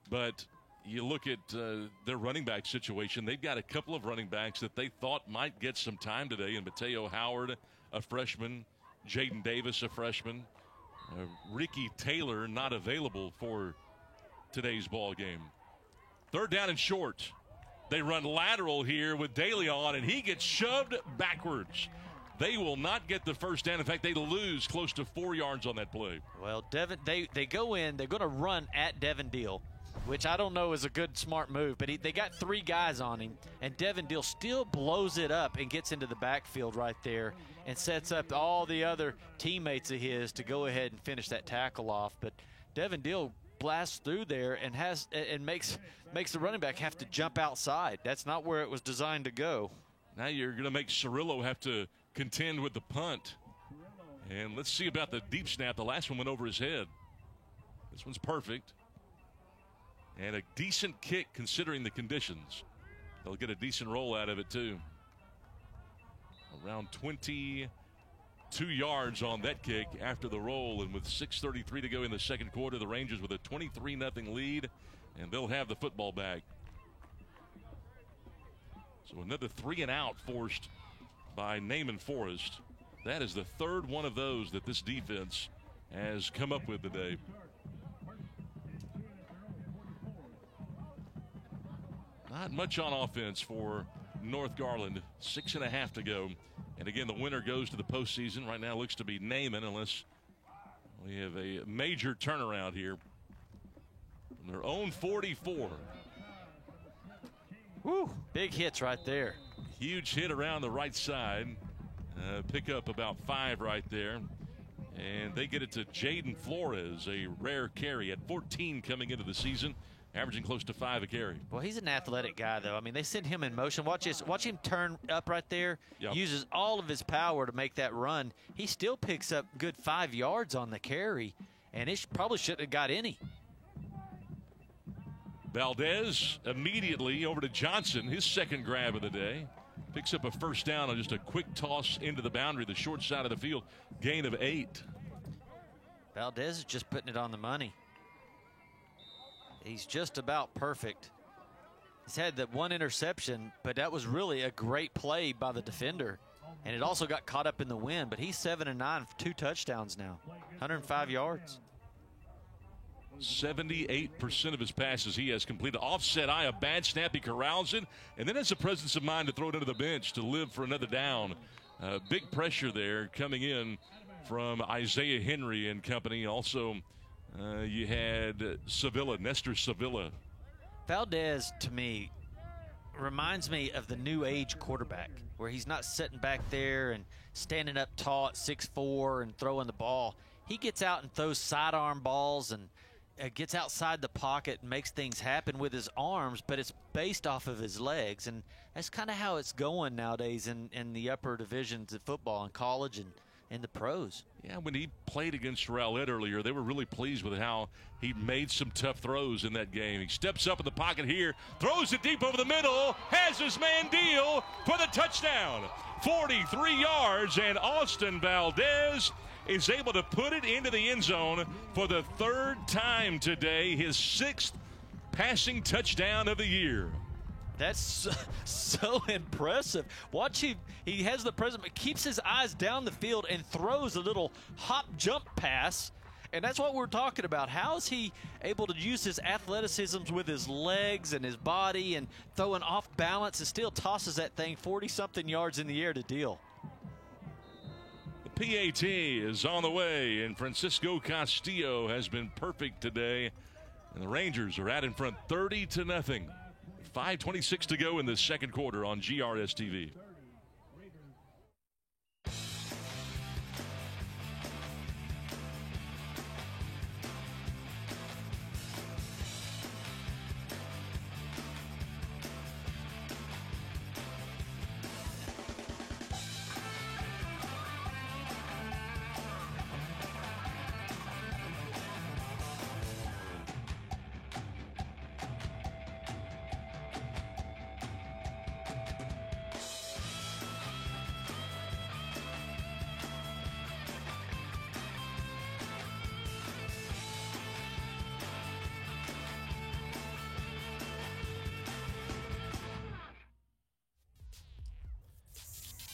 But you look at their running back situation. They've got a couple of running backs that they thought might get some time today. And Mateo Howard, a freshman. Jaden Davis, a freshman. Ricky Taylor not available for today's ball game. 3rd down and short. They run lateral here with DeLeon, and he gets shoved backwards. They will not get the first down. In fact, they lose close to 4 yards on that play. Well, Devin, they go in. They're going to run at Devin Deal, which I don't know is a good, smart move. But they got 3 guys on him, and Devin Deal still blows it up and gets into the backfield right there and sets up all the other teammates of his to go ahead and finish that tackle off. But Devin Deal blasts through there and makes the running back have to jump outside. That's not where it was designed to go. Now you're going to make Cirillo have to contend with the punt. And let's see about the deep snap. The last one went over his head. This one's perfect. And a decent kick considering the conditions. They'll get a decent roll out of it too. Around 22 yards on that kick after the roll, and with 6:33 to go in the second quarter, the Rangers with a 23-0 lead, and they'll have the football back. So another 3 and out forced by Naaman Forest. That is the 3rd one of those that this defense has come up with today. Not much on offense for North Garland. 6.5 to go. And again, the winner goes to the postseason. Right now looks to be Naaman, unless we have a major turnaround here. From their own 44. Woo, big hits right there. Huge hit around the right side. Pick up about 5 right there. And they get it to Jaden Flores, a rare carry at 14 coming into the season, averaging close to 5 a carry. Well, he's an athletic guy, though. I mean, they send him in motion. Watch him turn up right there. Yep. Uses all of his power to make that run. He still picks up good 5 yards on the carry, and it probably shouldn't have got any. Valdez immediately over to Johnson, his second grab of the day. Picks up a first down on just a quick toss into the boundary, the short side of the field. Gain of 8. Valdez is just putting it on the money. He's just about perfect. He's had that 1 interception, but that was really a great play by the defender. And it also got caught up in the wind, but he's 7 of 9 for 2 touchdowns now. 105 yards. 78% of his passes he has completed. Offset eye, a bad snap, he corrals it, and then has the presence of mind to throw it into the bench to live for another down. Big pressure there coming in from Isaiah Henry and company. Also, you had Sevilla, Nestor Sevilla. Valdez, to me, reminds me of the new age quarterback, where he's not sitting back there and standing up tall at 6'4" and throwing the ball. He gets out and throws sidearm balls and gets outside the pocket and makes things happen with his arms, but it's based off of his legs. And that's kind of how it's going nowadays in the upper divisions of football in college and in the pros. Yeah, when he played against Rowlett earlier, they were really pleased with how he made some tough throws in that game. He steps up in the pocket here, throws it deep over the middle, has his man deal for the touchdown. 43 yards, and Austin Valdez is able to put it into the end zone for the third time today, his 6th passing touchdown of the year. That's so impressive. Watch him. He has the present, but keeps his eyes down the field and throws a little hop jump pass. And that's what we're talking about. How is he able to use his athleticisms with his legs and his body and throwing off balance and still tosses that thing 40-something yards in the air to deal? The PAT is on the way, and Francisco Castillo has been perfect today. And the Rangers are out in front 30-0. 5:26 to go in the second quarter on GRS TV.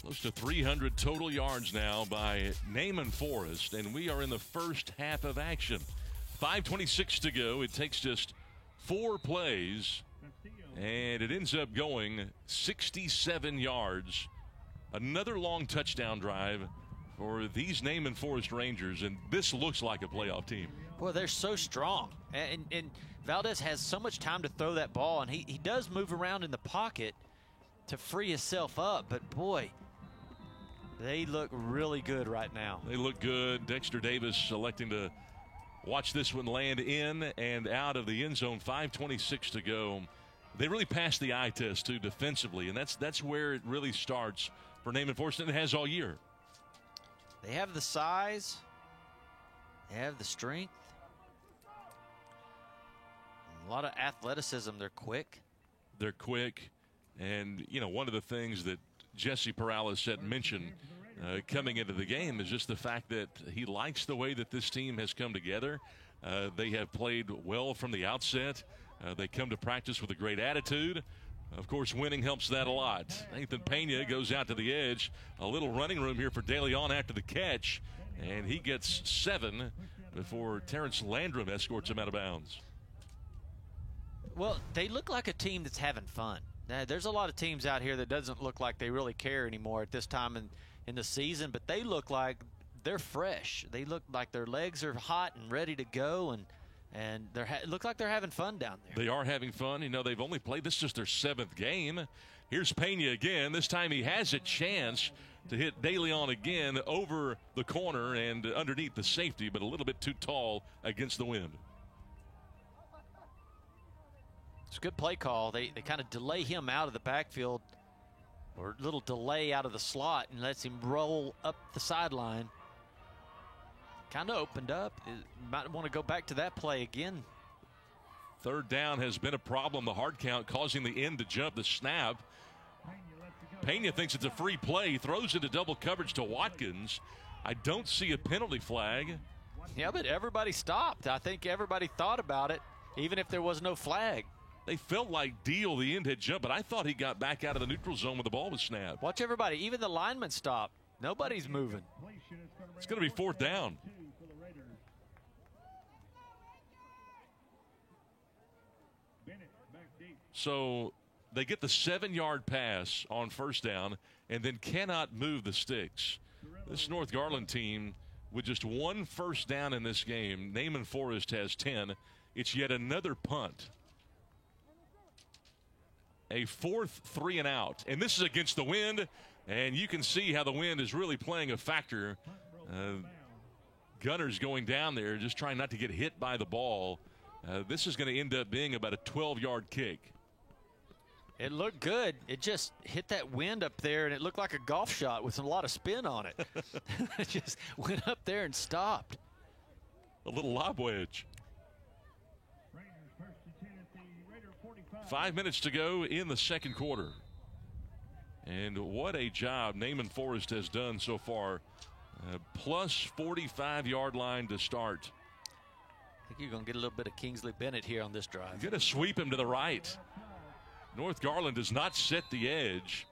Close to 300 total yards now by Naaman Forrest, and we are in the first half of action. 5:26 to go. It takes just 4 plays, and it ends up going 67 yards. Another long touchdown drive for these Naaman Forrest Rangers, and this looks like a playoff team. Boy, they're so strong. And Valdez has so much time to throw that ball, and he does move around in the pocket to free himself up, but boy, they look really good right now. They look good. Dexter Davis electing to watch this one land in and out of the end zone. 5:26 to go. They really passed the eye test too defensively, and that's where it really starts for Naaman Forrest, and it has all year. They have the size. They have the strength. A lot of athleticism. They're quick. They're quick. And, you know, one of the things that Jesse Perales had mentioned coming into the game is just the fact that he likes the way that this team has come together. They have played well from the outset. They come to practice with a great attitude. Of course, winning helps that a lot. Nathan Pena goes out to the edge. A little running room here for De Leon after the catch. And he gets 7 before Terrence Landrum escorts him out of bounds. Well, they look like a team that's having fun. There's a lot of teams out here that doesn't look like they really care anymore at this time in the season, but they look like they're fresh. They look like their legs are hot and ready to go, and they look like they're having fun down there. They are having fun. You know, they've only played, this is just their 7th game. Here's Pena again. This time he has a chance to hit De Leon again over the corner and underneath the safety, but a little bit too tall against the wind. It's a good play call. They kind of delay him out of the backfield, or a little delay out of the slot, and lets him roll up the sideline. Kind of opened up. Might want to go back to that play again. 3rd down has been a problem. The hard count causing the end to jump the snap. Pena thinks it's a free play. Throws into double coverage to Watkins. I don't see a penalty flag. Yeah, but everybody stopped. I think everybody thought about it, even if there was no flag. They felt like Deal, the end, had jumped, but I thought he got back out of the neutral zone when the ball was snapped. Watch everybody. Even the linemen stopped. Nobody's moving. It's going to be 4th down. So they get the 7-yard pass on 1st down and then cannot move the sticks. This North Garland team with just 1 first down in this game. Naaman Forrest has 10. It's yet another punt. A 4th 3 and out. And this is against the wind, and you can see how the wind is really playing a factor. Gunners going down there, just trying not to get hit by the ball. This is going to end up being about a 12-yard kick. It looked good. It just hit that wind up there, and it looked like a golf shot with a lot of spin on it. It just went up there and stopped. A little lob wedge. 5 minutes to go in the second quarter. And what a job Naaman Forrest has done so far. Plus 45-yard line to start. I think you're going to get a little bit of Kingsley Bennett here on this drive. Going to sweep him to the right. North Garland does not set the edge.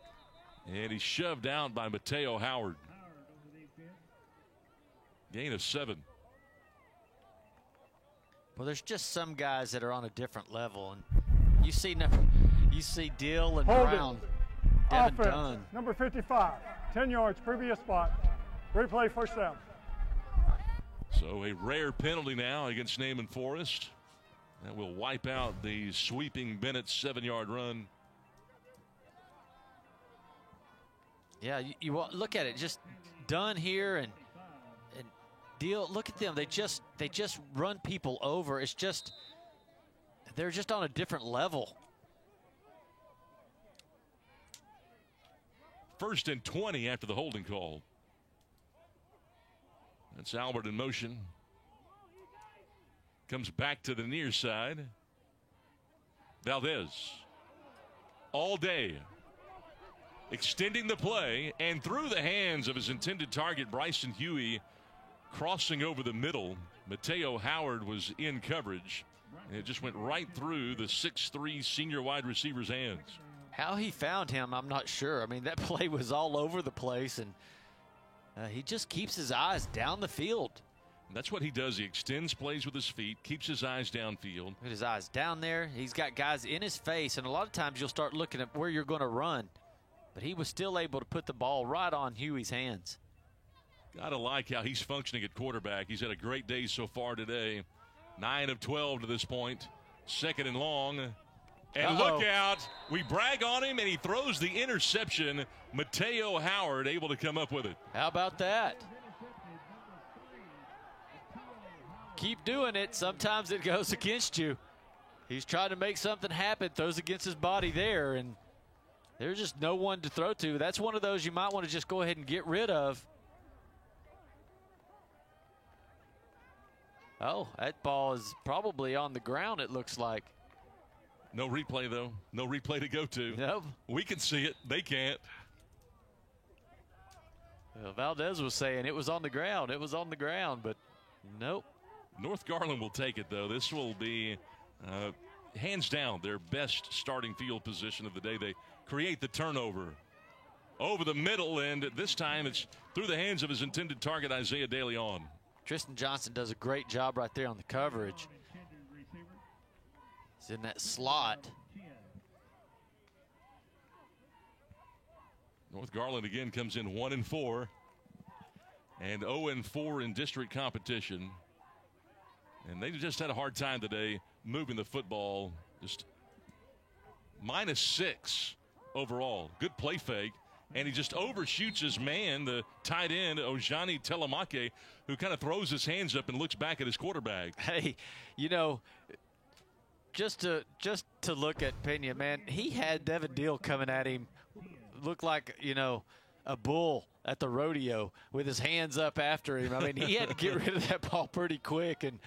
And he's shoved out by Mateo Howard. Gain of 7. Well, there's just some guys that are on a different level. And you see Dill and Brown. Devin Offense, Dunn. number 55, 10 yards, previous spot. Replay first down. So a rare penalty now against Naaman Forrest. That will wipe out the sweeping Bennett 7-yard run. Yeah, you look at it, just Dunn here and Deal. Look at them. They just run people over. It's just they're just on a different level. 1st and 20 after the holding call. That's Albert in motion. Comes back to the near side. Valdez. All day. Extending the play and through the hands of his intended target, Bryson Huey, crossing over the middle. Mateo Howard was in coverage. And it just went right through the 6'3" senior wide receiver's hands. How he found him, I'm not sure. I mean, that play was all over the place, and he just keeps his eyes down the field. That's what he does. He extends plays with his feet, keeps his eyes downfield. With his eyes down there, he's got guys in his face, and a lot of times you'll start looking at where you're going to run. But he was still able to put the ball right on Huey's hands. Gotta like how he's functioning at quarterback. He's had a great day so far today. 9 of 12 to this point. 2nd and long. And look out. We brag on him, and he throws the interception. Mateo Howard able to come up with it. How about that? Keep doing it. Sometimes it goes against you. He's trying to make something happen, throws against his body there, and there's just no one to throw to. That's one of those you might want to just go ahead and get rid of. Oh, that ball is probably on the ground, it looks like. No replay, though. No replay to go to. Nope. We can see it. They can't. Well, Valdez was saying it was on the ground. It was on the ground, but nope. North Garland will take it, though. This will be, hands down, their best starting field position of the day. They create the turnover over the middle, and this time it's through the hands of his intended target, Isaiah DeLeon. Tristan Johnson does a great job right there on the coverage. He's in that slot. North Garland again comes in 1-4 and 0-4 in district competition. And they just had a hard time today moving the football. Just -6 overall. Good play fake. And he just overshoots his man, the tight end, Ojani Telemake, who kind of throws his hands up and looks back at his quarterback. Hey, you know, just to look at Pena, man, he had Devin Deal coming at him. Looked like, you know, a bull at the rodeo with his hands up after him. I mean, he had to get rid of that ball pretty quick. And,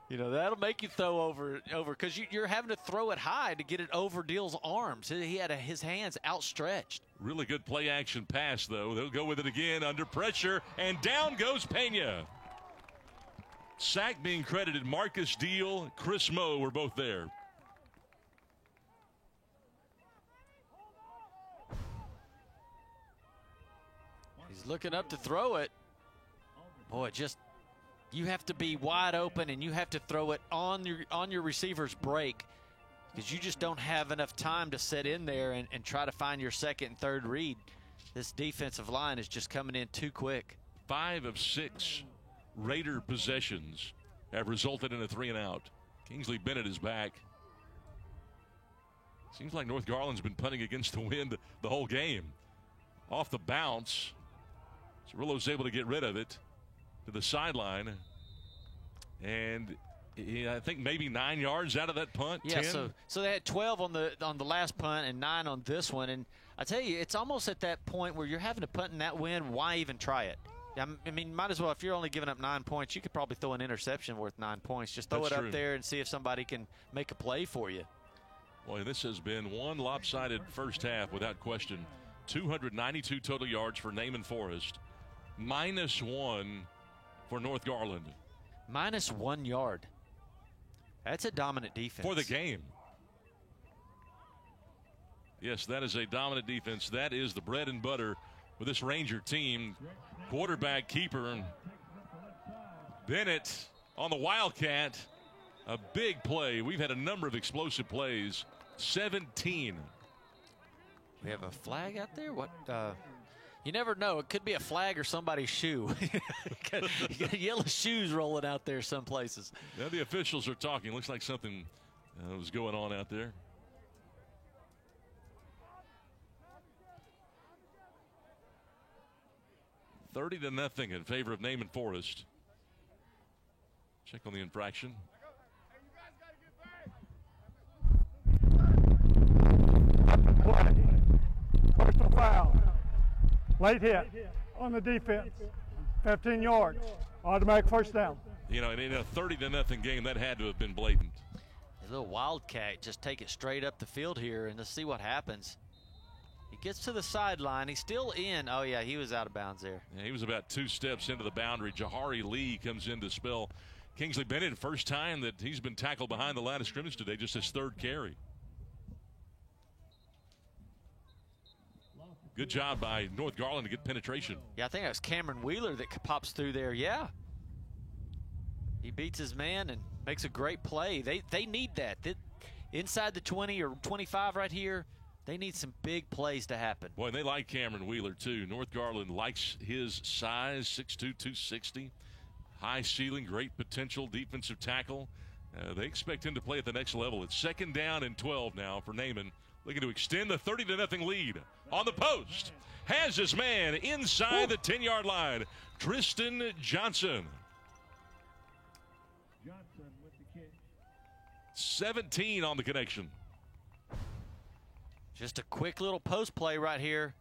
you know, that'll make you throw over because you're having to throw it high to get it over Deal's arms. He had his hands outstretched. Really good play action pass, though. They'll go with it again under pressure, and down goes Pena. Sack being credited. Marcus Deal, Chris Moe were both there. He's looking up to throw it. Boy, just you have to be wide open, and you have to throw it on your receiver's break because you just don't have enough time to sit in there and try to find your second and third read. This defensive line is just coming in too quick. 5 of 6 Raider possessions have resulted in a 3-and-out. Kingsley Bennett is back. Seems like North Garland's been punting against the wind the whole game. Off the bounce, Cirillo's able to get rid of it to the sideline. And I think maybe 9 yards out of that punt. Yeah, 10. so they had 12 on the last punt and 9 on this one. And I tell you, it's almost at that point where you're having to punt in that wind. Why even try it? I mean, might as well. If you're only giving up 9 points, you could probably throw an interception worth 9 points. Just throw it up there and see if somebody can make a play for you. Boy, this has been one lopsided first half without question. 292 total yards for Naaman Forest. -1 for North Garland. -1 yard. That's a dominant defense. For the game. Yes, that is a dominant defense. That is the bread and butter with this Ranger team. Quarterback keeper Bennett on the Wildcat. A big play. We've had a number of explosive plays. 17. We have a flag out there? What? You never know. It could be a flag or somebody's shoe. You got yellow shoes rolling out there some places. Now the officials are talking. Looks like something was going on out there. $30-0 in favor of Naaman Forest. Check on the infraction. Personal foul. Late hit on the defense. 15 yards. Automatic first down. You know, in a 30-0 game, that had to have been blatant. A little Wildcat, just take it straight up the field here and let's see what happens. He gets to the sideline. He's still in. Oh, yeah, he was out of bounds there. Yeah, he was about 2 steps into the boundary. Jahari Lee comes in to spell Kingsley Bennett. First time that he's been tackled behind the line of scrimmage today, just his 3rd carry. Good job by North Garland to get penetration. Yeah, I think that was Cameron Wheeler that pops through there. Yeah. He beats his man and makes a great play. They need that. Inside the 20 or 25 right here, they need some big plays to happen. Boy, and they like Cameron Wheeler, too. North Garland likes his size, 6'2", 260. High ceiling, great potential, defensive tackle. They expect him to play at the next level. It's 2nd down and 12 now for Naaman. Looking to extend the 30-0 lead. On the post, has his man inside the 10-yard line. Tristan Johnson. 17 on the connection. Just a quick little post play right here.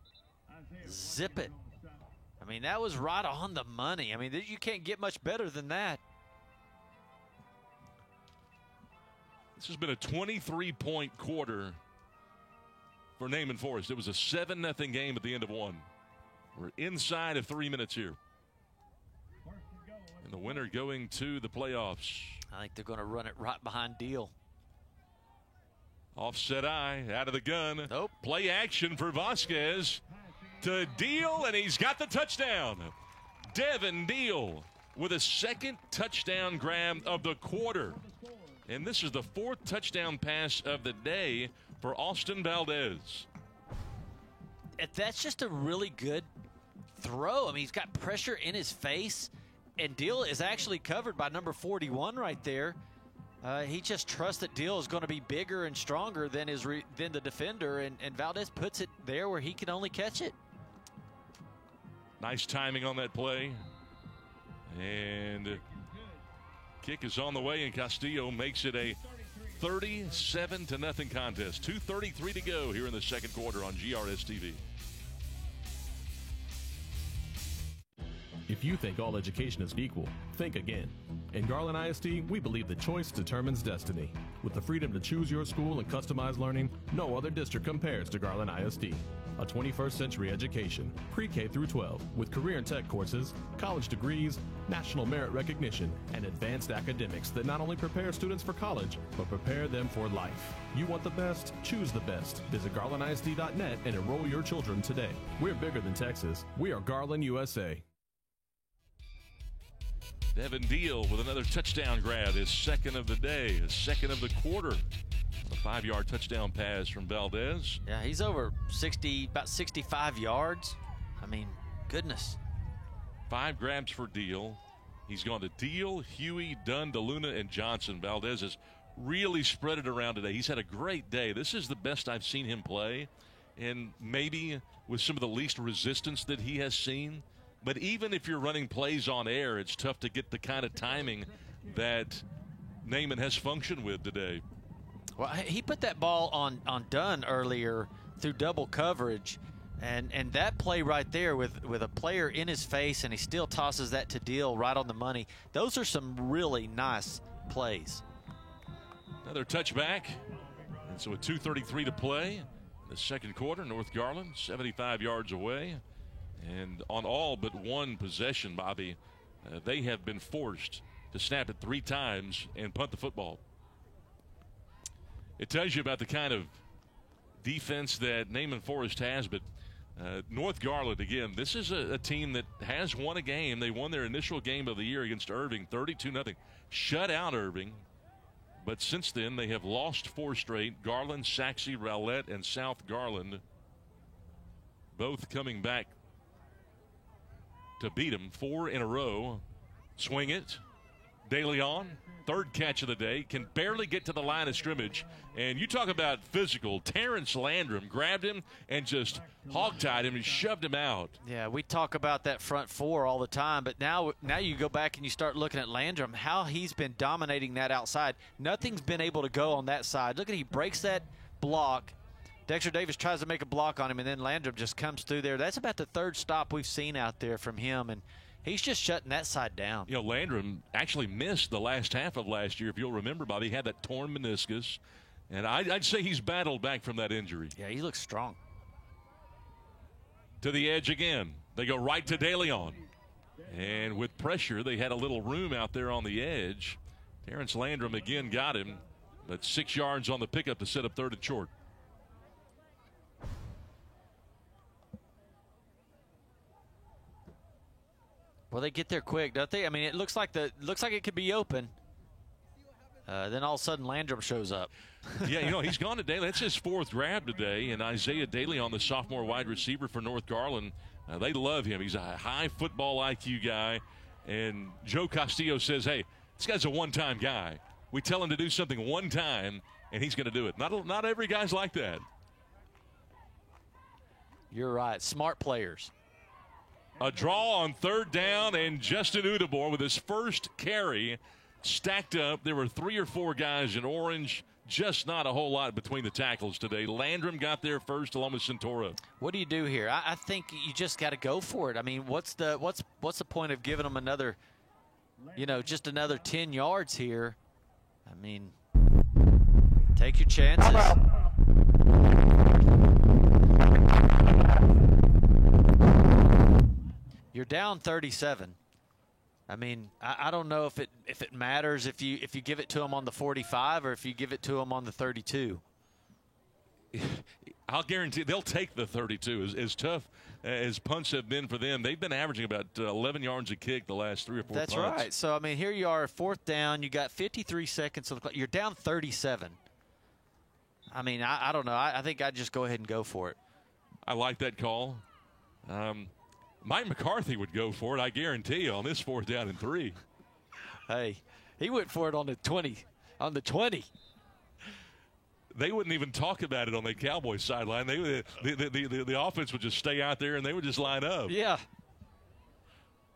Zip it. I mean, that was right on the money. I mean, you can't get much better than that. This has been a 23-point quarter for Naaman Forest. It was a 7-0 game at the end of 1. We're inside of 3 minutes here. And the winner going to the playoffs. I think they're going to run it right behind Deal. Offset eye, out of the gun. Nope. Play action for Vasquez to Deal, and he's got the touchdown. Devin Deal with a 2nd touchdown grab of the quarter. And this is the 4th touchdown pass of the day for Austin Valdez. That's just a really good throw. I mean, he's got pressure in his face, and Deal is actually covered by number 41 right there. He just trusts that Deal is going to be bigger and stronger than the defender, and Valdez puts it there where he can only catch it. Nice timing on that play. And kick is on the way, and Castillo makes it a 37-0 contest. 2:33 to go here in the 2nd quarter on GRS TV. If you think all education is equal, think again. In Garland ISD, we believe that choice determines destiny. With the freedom to choose your school and customize learning, no other district compares to Garland ISD. A 21st century education, pre-K through 12, with career and tech courses, college degrees, national merit recognition, and advanced academics that not only prepare students for college, but prepare them for life. You want the best? Choose the best. Visit garlandisd.net and enroll your children today. We're bigger than Texas. We are Garland, USA. Devin Deal with another touchdown grab, his 2nd of the day, his 2nd of the quarter. A 5-yard touchdown pass from Valdez. Yeah, he's over about 65 yards. I mean, goodness. 5 grabs for Deal. He's gone to Deal, Huey, Dunn, DeLuna, and Johnson. Valdez has really spread it around today. He's had a great day. This is the best I've seen him play, and maybe with some of the least resistance that he has seen. But even if you're running plays on air, it's tough to get the kind of timing that Naaman has functioned with today. Well, he put that ball on Dunn earlier through double coverage, and that play right there with a player in his face, and he still tosses that to Deal right on the money. Those are some really nice plays. Another touchback. And so with 2:33 to play in the second quarter, North Garland 75 yards away. And on all but one possession, Bobby, they have been forced to snap it 3 times and punt the football. It tells you about the kind of defense that Naaman Forest has, but North Garland, again, this is a team that has won a game. They won their initial game of the year against Irving, 32-0. Shut out Irving. But since then, they have lost 4 straight. Garland, Saxe, Rowlett, and South Garland both coming back to beat them 4 in a row. Swing it. De Leon, 3rd catch of the day, can barely get to the line of scrimmage. And you talk about physical. Terrence Landrum grabbed him and just hogtied him and shoved him out. Yeah, we talk about that front 4 all the time, but now you go back and you start looking at Landrum, how he's been dominating that outside. Nothing's been able to go on that side. Look at, he breaks that block. Dexter Davis tries to make a block on him, and then Landrum just comes through there. That's about the 3rd stop we've seen out there from him, and he's just shutting that side down. You know, Landrum actually missed the last half of last year. If you'll remember, Bobby, he had that torn meniscus. And I'd say he's battled back from that injury. Yeah, he looks strong. To the edge again. They go right to De Leon. And with pressure, they had a little room out there on the edge. Terrence Landrum again got him, but 6 yards on the pickup to set up 3rd and short. Well, they get there quick, don't they? I mean, it looks like it could be open. Then all of a sudden, Landrum shows up. Yeah, you know, he's gone today. That's his 4th grab today. And Isaiah Daly on the sophomore wide receiver for North Garland. They love him. He's a high football IQ guy. And Joe Castillo says, hey, this guy's a one-time guy. We tell him to do something one time, and he's going to do it. Not every guy's like that. You're right. Smart players. A draw on 3rd down, and Justin Udabor with his first carry stacked up. There were 3 or 4 guys in orange. Just not a whole lot between the tackles today. Landrum got there first along with Centura. What do you do here? I think you just got to go for it. I mean, what's the point of giving them another, just another 10 yards here? I mean, take your chances. You're down 37. I mean, I don't know if it matters if you give it to them on the 45 or if you give it to them on the 32. I'll guarantee they'll take the 32. As tough as punts have been for them, they've been averaging about 11 yards a kick the last 3 or 4 That's punts. right. So, I mean, here you are, 4th down. You got 53 seconds on the clock. You're down 37. I mean, I don't know. I think I'd just go ahead and go for it. I like that call. Mike McCarthy would go for it, I guarantee you, on this 4th down and 3. Hey, he went for it on the 20. On the 20. They wouldn't even talk about it on the Cowboys sideline. The offense would just stay out there and they would just line up. Yeah.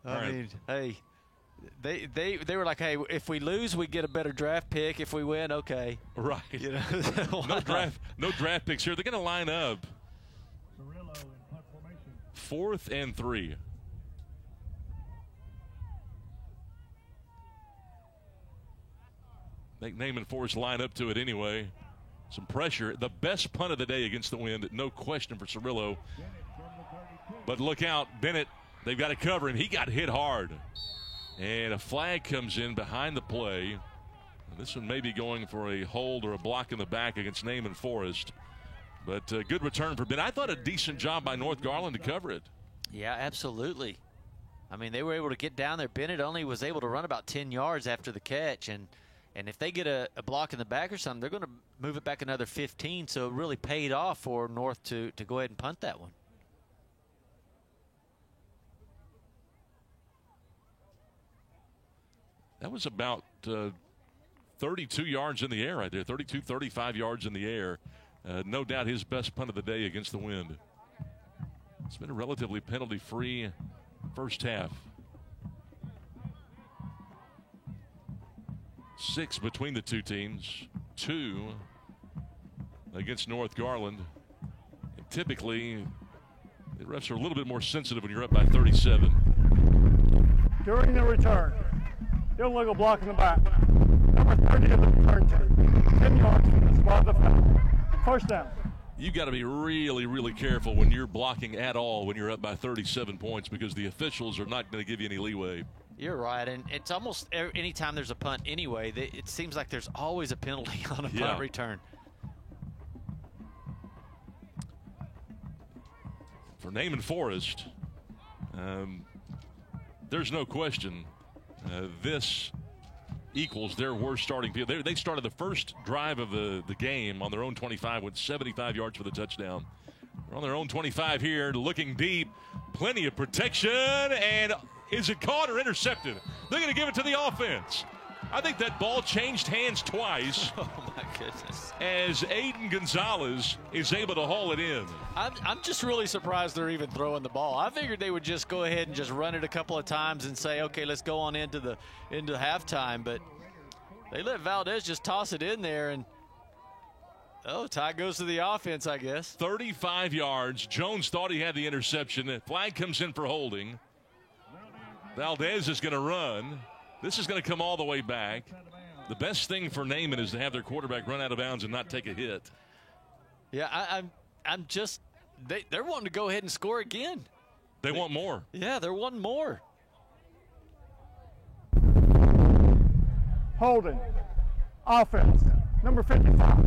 I mean, hey, they were like, hey, if we lose, we get a better draft pick. If we win, okay. Right. No draft picks here. They're going to line up. 4th and 3. I think Naaman Forest line up to it anyway. Some pressure. The best punt of the day against the wind, no question for Cirillo. But look out, Bennett. They've got to cover him. He got hit hard. And a flag comes in behind the play. And this one may be going for a hold or a block in the back against Naaman Forest. But good return for Bennett. I thought a decent job by North Garland to cover it. Yeah, absolutely. I mean, they were able to get down there. Bennett only was able to run about 10 yards after the catch. And if they get a block in the back or something, they're going to move it back another 15. So it really paid off for North to go ahead and punt that one. That was about 32 yards in the air right there, 32, 35 yards in the air. No doubt his best punt of the day against the wind. It's been a relatively penalty-free first half. 6 between the two teams, 2 against North Garland. And typically, the refs are a little bit more sensitive when you're up by 37. During the return, illegal block in the back. Number 30 of the return team. 10 yards from the spot of the foul. First down. You got to be really, really careful when you're blocking at all when you're up by 37 points because the officials are not going to give you any leeway. You're right, and it's almost any time there's a punt anyway, it seems like there's always a penalty on a punt return. For Naaman Forest, there's no question this equals their worst starting field. They started the first drive of the game on their own 25 with 75 yards for the touchdown. They're on their own 25 here, looking deep. Plenty of protection, and is it caught or intercepted? They're going to give it to the offense. I think that ball changed hands twice. Oh, my goodness. As Aiden Gonzalez is able to haul it in. I'm just really surprised they're even throwing the ball. I figured they would just go ahead and just run it a couple of times and say, okay, let's go on into halftime. But they let Valdez just toss it in there, and tie goes to the offense, I guess. 35 yards. Jones thought he had the interception. The flag comes in for holding. Valdez is going to run. This is going to come all the way back. The best thing for Naaman is to have their quarterback run out of bounds and not take a hit. Yeah, I'm just they're wanting to go ahead and score again. They want more. Yeah, they're wanting more. Holding. Offense. Number 55.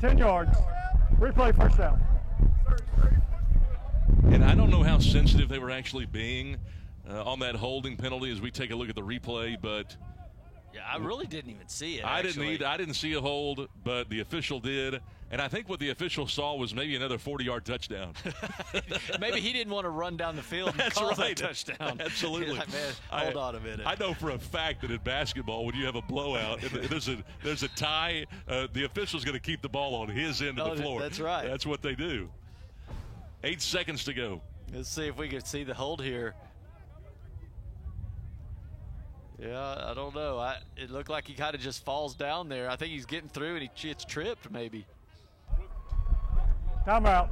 10 yards. Replay first down. And I don't know how sensitive they were actually being on that holding penalty as we take a look at the replay, but yeah, I really didn't even see it. I didn't see a hold, but the official did. And I think what the official saw was maybe another 40-yard touchdown. Maybe he didn't want to run down the field and call that touchdown. Absolutely. Like, man, hold on a minute. I know for a fact that in basketball, when you have a blowout, there's a tie, the official's going to keep the ball on his end of the floor. That's right. That's what they do. 8 seconds to go. Let's see if we can see the hold here. Yeah, I don't know. It looked like he kind of just falls down there. I think he's getting through and he gets tripped maybe. Timeout.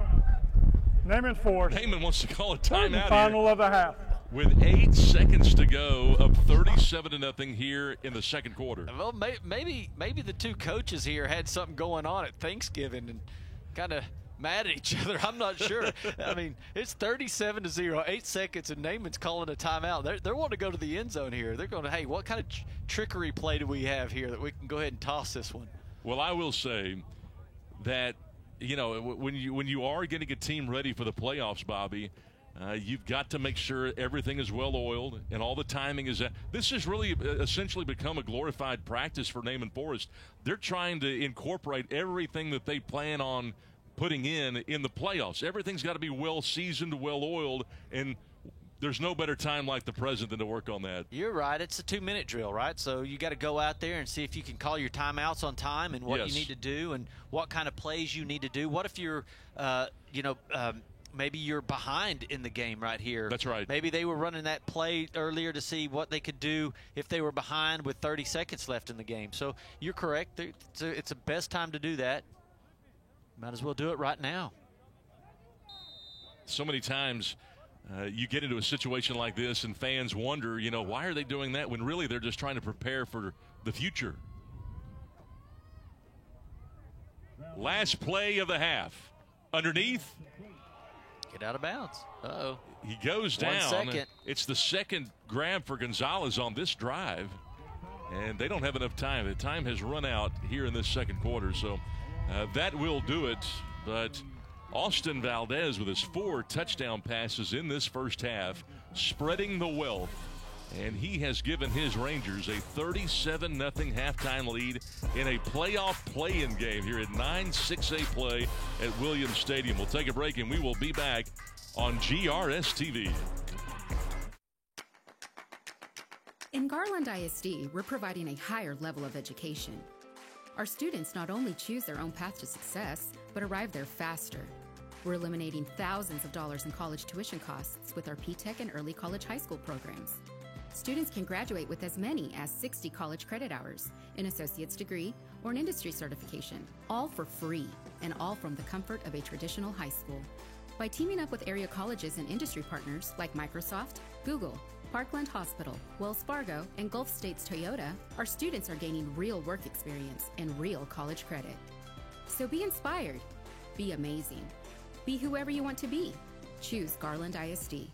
Naaman Forest. Naaman wants to call a timeout final here. Of the half. With 8 seconds to go, up 37-0 here in the second quarter. Well, maybe the two coaches here had something going on at Thanksgiving and kind of mad at each other. I'm not sure. I mean, it's 37-0, 8 seconds, and Naaman's calling a timeout. They're wanting to go to the end zone here. They're going to, hey, what kind of trickery play do we have here that we can go ahead and toss this one? Well, I will say that, you know, when you are getting a team ready for the playoffs, Bobby, you've got to make sure everything is well-oiled and all the timing is – this has really essentially become a glorified practice for Naaman Forest. They're trying to incorporate everything that they plan on putting in the playoffs. Everything's got to be well-seasoned, well-oiled, and there's no better time like the present than to work on that. You're right. It's a 2-minute drill, right? So you got to go out there and see if you can call your timeouts on time and what you need to do and what kind of plays you need to do. What if you're, maybe you're behind in the game right here. That's right. Maybe they were running that play earlier to see what they could do if they were behind with 30 seconds left in the game. So you're correct. It's the best time to do that. Might as well do it right now. So many times you get into a situation like this and fans wonder, you know, why are they doing that when really they're just trying to prepare for the future. Last play of the half. Underneath. Get out of bounds. Uh-oh. He goes down. 1 second. It's the second grab for Gonzalez on this drive. And they don't have enough time. The time has run out here in this second quarter. So that will do it. But Austin Valdez with his 4 touchdown passes in this first half, spreading the wealth. And he has given his Rangers a 37-0 halftime lead in a playoff play-in game here at 9-6A play at Williams Stadium. We'll take a break and we will be back on GRS TV. In Garland ISD, we're providing a higher level of education. Our students not only choose their own path to success, but arrive there faster. We're eliminating thousands of dollars in college tuition costs with our P-TECH and early college high school programs. Students can graduate with as many as 60 college credit hours, an associate's degree, or an industry certification, all for free, and all from the comfort of a traditional high school. By teaming up with area colleges and industry partners like Microsoft, Google, Parkland Hospital, Wells Fargo, and Gulf States Toyota, our students are gaining real work experience and real college credit. So be inspired, be amazing, be whoever you want to be. Choose Garland ISD.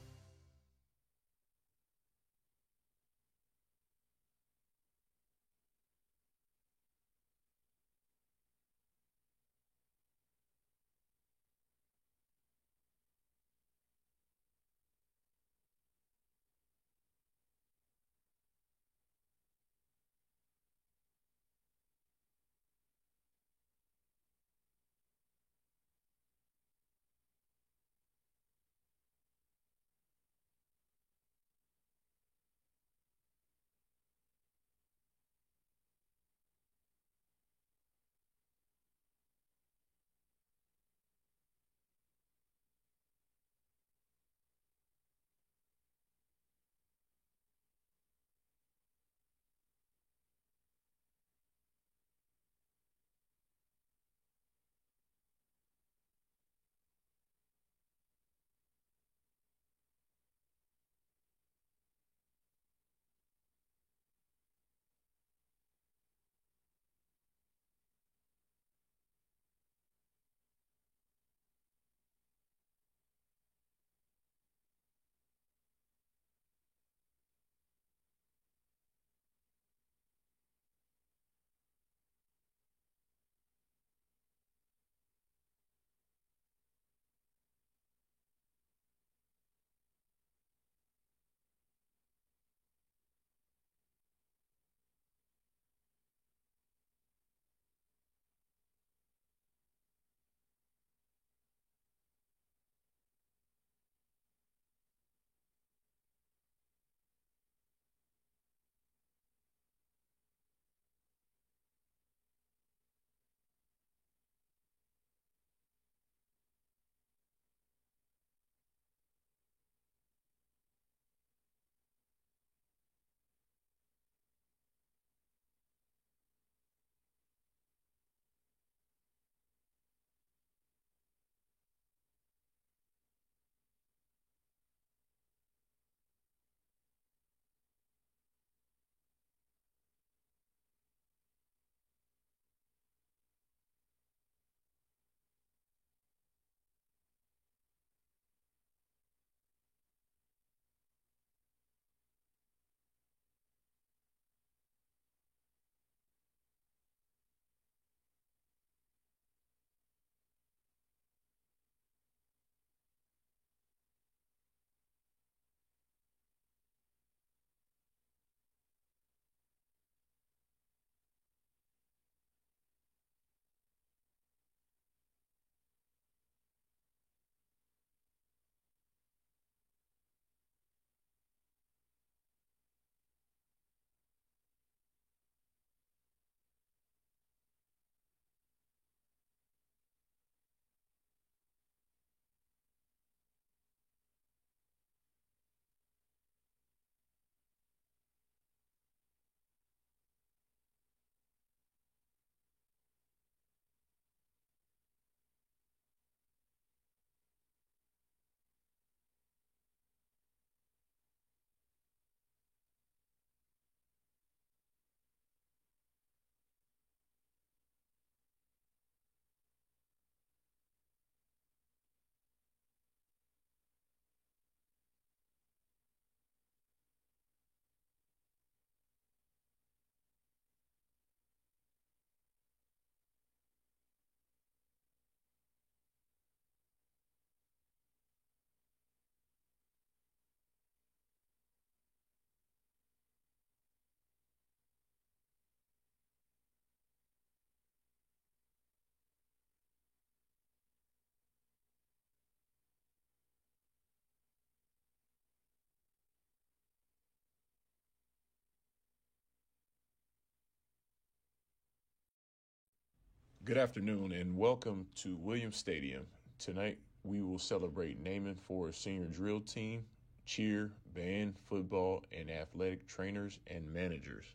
Good afternoon and welcome to Williams Stadium. Tonight we will celebrate naming for a senior drill team cheer, band, football, and athletic trainers and managers.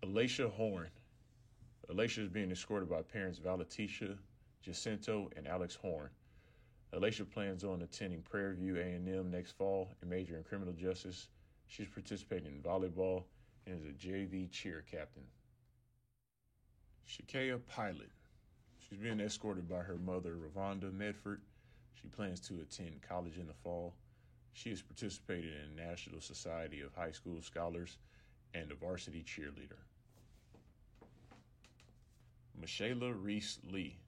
Alacia Horn. Alacia is being escorted by parents Valatisha, Jacinto, and Alex Horn. Alacia plans on attending Prairie View A&M next fall and majoring in criminal justice. She's participating in volleyball and is a JV cheer captain. Shakea Pilot. She's being escorted by her mother, Ravonda Medford. She plans to attend college in the fall. She has participated in National Society of High School Scholars and a varsity cheerleader. Michaela Reese Lee.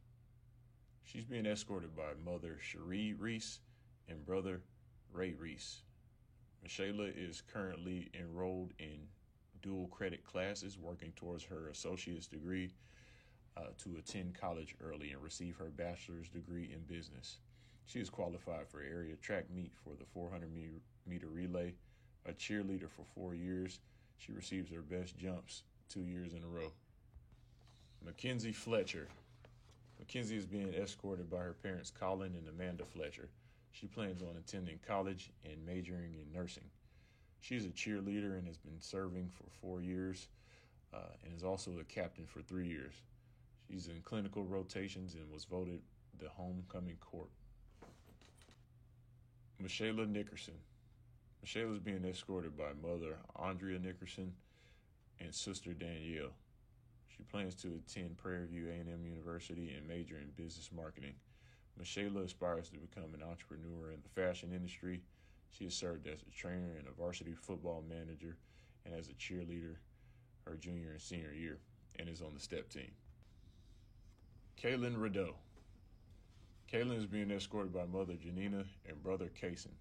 She's being escorted by mother Cherie Reese and brother Ray Reese. Michaela is currently enrolled in dual credit classes, working towards her associate's degree to attend college early and receive her bachelor's degree in business. She is qualified for area track meet for the 400-meter relay, a cheerleader for 4 years. She receives her best jumps 2 years in a row. Mackenzie Fletcher. Mackenzie is being escorted by her parents, Colin and Amanda Fletcher. She plans on attending college and majoring in nursing. She's a cheerleader and has been serving for 4 years and is also a captain for 3 years. She's in clinical rotations and was voted the homecoming court. Michaela Nickerson. Michaela is being escorted by mother Andrea Nickerson and sister Danielle. She plans to attend Prairie View A&M University and major in business marketing. Michaela aspires to become an entrepreneur in the fashion industry. She has served as a trainer and a varsity football manager and as a cheerleader her junior and senior year and is on the step team. Kaylin Rideau. Kaylin is being escorted by mother Janina and brother Kaysen.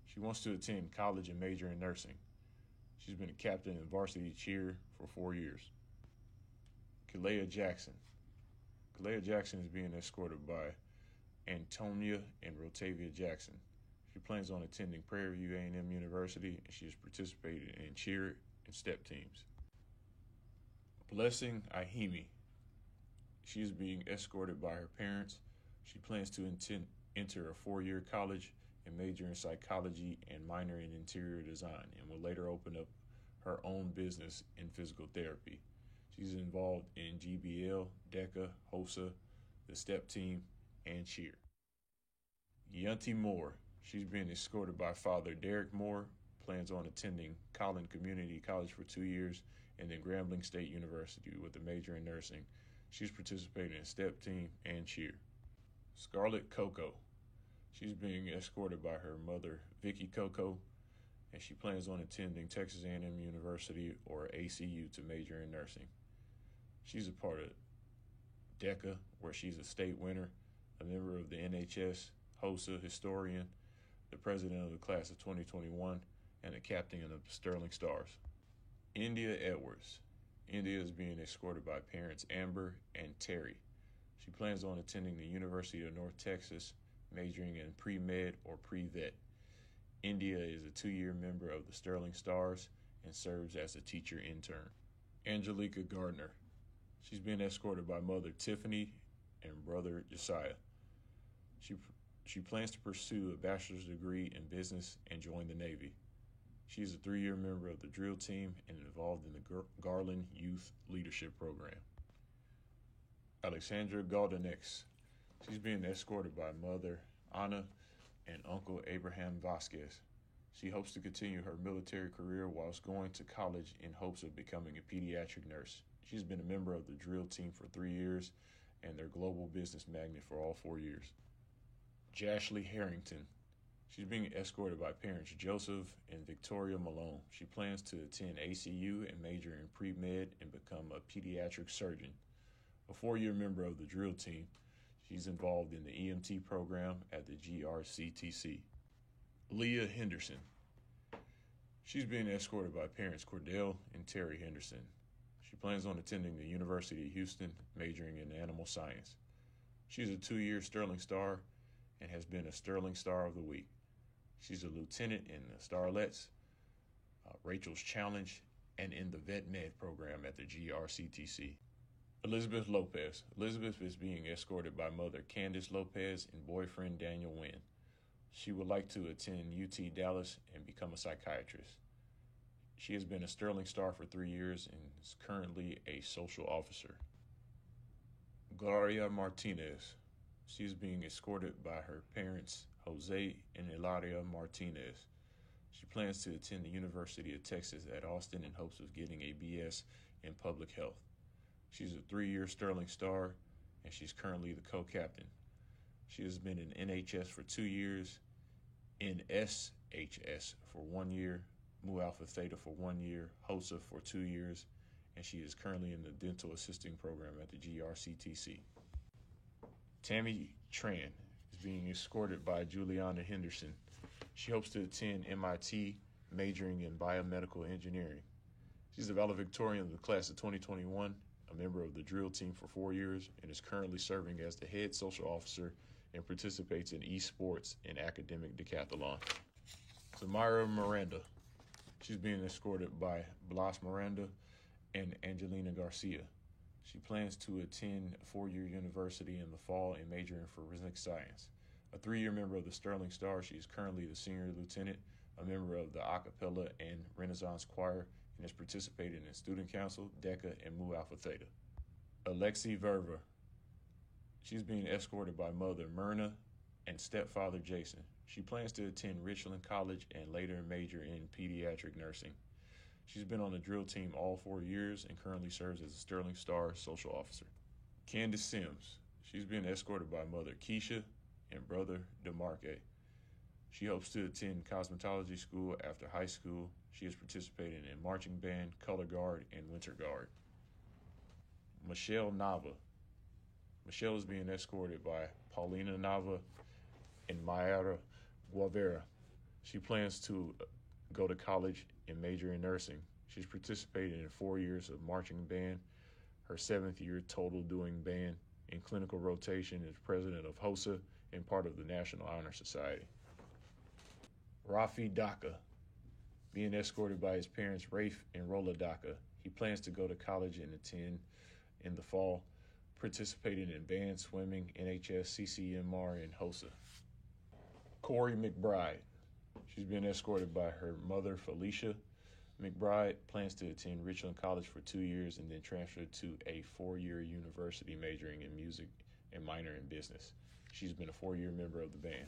She wants to attend college and major in nursing. She's been a captain in varsity cheer for 4 years. Kalea Jackson. Kalea Jackson is being escorted by Antonia and Rotavia Jackson. She plans on attending Prairie View A&M University and she has participated in cheer and step teams. Blessing Ahimi. She is being escorted by her parents. She plans to enter a 4-year college and major in psychology and minor in interior design and will later open up her own business in physical therapy. She's involved in GBL, DECA, HOSA, the STEP team, and cheer. Yunti Moore. She's being escorted by father Derek Moore, plans on attending Collin Community College for 2 years, and then Grambling State University with a major in nursing. She's participated in STEP team and cheer. Scarlett Coco. She's being escorted by her mother, Vicky Coco, and she plans on attending Texas A&M University or ACU to major in nursing. She's a part of DECA, where she's a state winner, a member of the NHS, HOSA historian, the president of the class of 2021, and a captain of the Sterling Stars. India Edwards. India is being escorted by parents Amber and Terry. She plans on attending the University of North Texas, majoring in pre-med or pre-vet. India is a 2-year member of the Sterling Stars and serves as a teacher intern. Angelica Gardner. She's been escorted by mother Tiffany and brother Josiah. She plans to pursue a bachelor's degree in business and join the Navy. She's a 3-year member of the drill team and involved in the Garland Youth Leadership Program. Alexandra Galdanex. She's being escorted by mother Anna and uncle Abraham Vasquez. She hopes to continue her military career whilst going to college in hopes of becoming a pediatric nurse. She's been a member of the drill team for 3 years and their global business magnet for all 4 years. Jashley Harrington. She's being escorted by parents Joseph and Victoria Malone. She plans to attend ACU and major in pre-med and become a pediatric surgeon. A 4-year member of the drill team, she's involved in the EMT program at the GRCTC. Leah Henderson. She's being escorted by parents Cordell and Terry Henderson. She plans on attending the University of Houston, majoring in animal science. She's a 2-year Sterling Star and has been a Sterling Star of the Week. She's a lieutenant in the Starlets, Rachel's Challenge, and in the Vet Med program at the GRCTC. Elizabeth Lopez. Elizabeth is being escorted by mother Candace Lopez and boyfriend Daniel Wynn. She would like to attend UT Dallas and become a psychiatrist. She has been a Sterling Star for 3 years and is currently a social officer. Gloria Martinez. She is being escorted by her parents, Jose and Hilaria Martinez. She plans to attend the University of Texas at Austin in hopes of getting a BS in public health. She's a 3-year Sterling Star, and she's currently the co-captain. She has been in NHS for 2 years, in SHS for 1 year, Mu Alpha Theta for 1 year, HOSA for 2 years, and she is currently in the dental assisting program at the GRCTC. Tammy Tran is being escorted by Juliana Henderson. She hopes to attend MIT, majoring in biomedical engineering. She's the valedictorian of the class of 2021, a member of the drill team for 4 years, and is currently serving as the head social officer and participates in esports and academic decathlon. Samira Miranda. She's being escorted by Blas Miranda and Angelina Garcia. She plans to attend a 4-year university in the fall and major in forensic science. A 3-year member of the Sterling Star, she is currently the senior lieutenant, a member of the a cappella and Renaissance choir, and has participated in student council, DECA, and Mu Alpha Theta. Alexi Verva. She's being escorted by mother Myrna and stepfather Jason. She plans to attend Richland College and later major in pediatric nursing. She's been on the drill team all 4 years and currently serves as a Sterling Star social officer. Candace Sims. She's being escorted by mother Keisha and brother DeMarque. She hopes to attend cosmetology school after high school. She is participating in marching band, color guard, and winter guard. Michelle Nava. Michelle is being escorted by Paulina Nava and Mayara Guevara. She plans to go to college and major in nursing. She's participated in 4 years of marching band, her 7th year total doing band, in clinical rotation as president of HOSA and part of the National Honor Society. Rafi Daka, being escorted by his parents Rafe and Rola Daka. He plans to go to college and attend in the fall, participating in band, swimming, NHS, CCMR, and HOSA. Corey McBride. She's been escorted by her mother, Felicia McBride, plans to attend Richland College for 2 years and then transfer to a 4-year university majoring in music and minor in business. She's been a 4-year member of the band.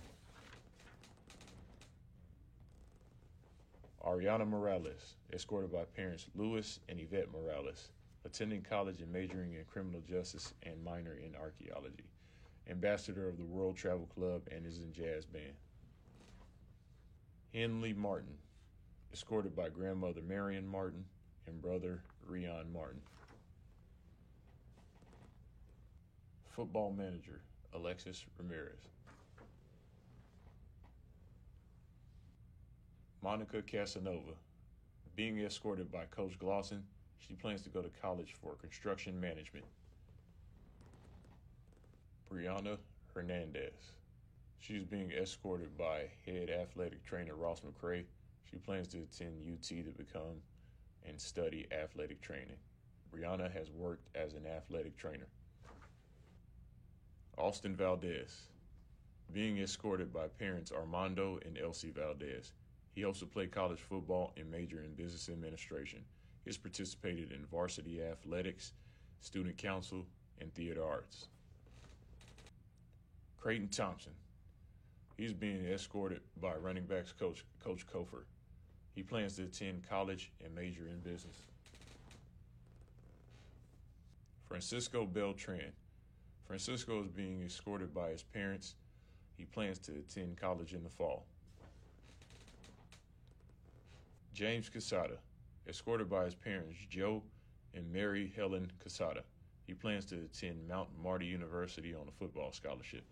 Ariana Morales, escorted by parents Louis and Yvette Morales, attending college and majoring in criminal justice and minor in archaeology. Ambassador of the World Travel Club and is in jazz band. Henley Martin, escorted by grandmother Marion Martin and brother Rion Martin. Football manager Alexis Ramirez. Monica Casanova, being escorted by Coach Glosson, she plans to go to college for construction management. Brianna Hernandez. She's being escorted by head athletic trainer Ross McCray. She plans to attend UT to become and study athletic training. Brianna has worked as an athletic trainer. Austin Valdez, being escorted by parents Armando and Elsie Valdez. He hopes to play college football and major in business administration. He has participated in varsity athletics, student council, and theater arts. Creighton Thompson. He's being escorted by running backs coach Kofer. He plans to attend college and major in business. Francisco Beltran. Francisco is being escorted by his parents. He plans to attend college in the fall. James Casada, escorted by his parents Joe and Mary Helen Casada. He plans to attend Mount Marty University on a football scholarship.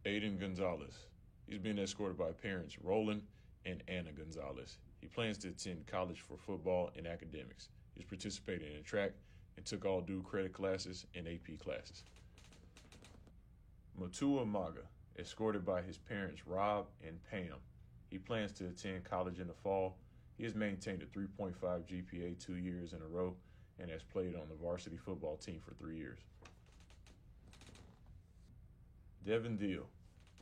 Aiden Gonzalez. He's being escorted by parents Roland and Anna Gonzalez. He plans to attend college for football and academics. He's participated in track and took all due credit classes and AP classes. Matua Maga, escorted by his parents Rob and Pam. He plans to attend college in the fall. He has maintained a 3.5 GPA 2 years in a row and has played on the varsity football team for 3 years. Devin Deal,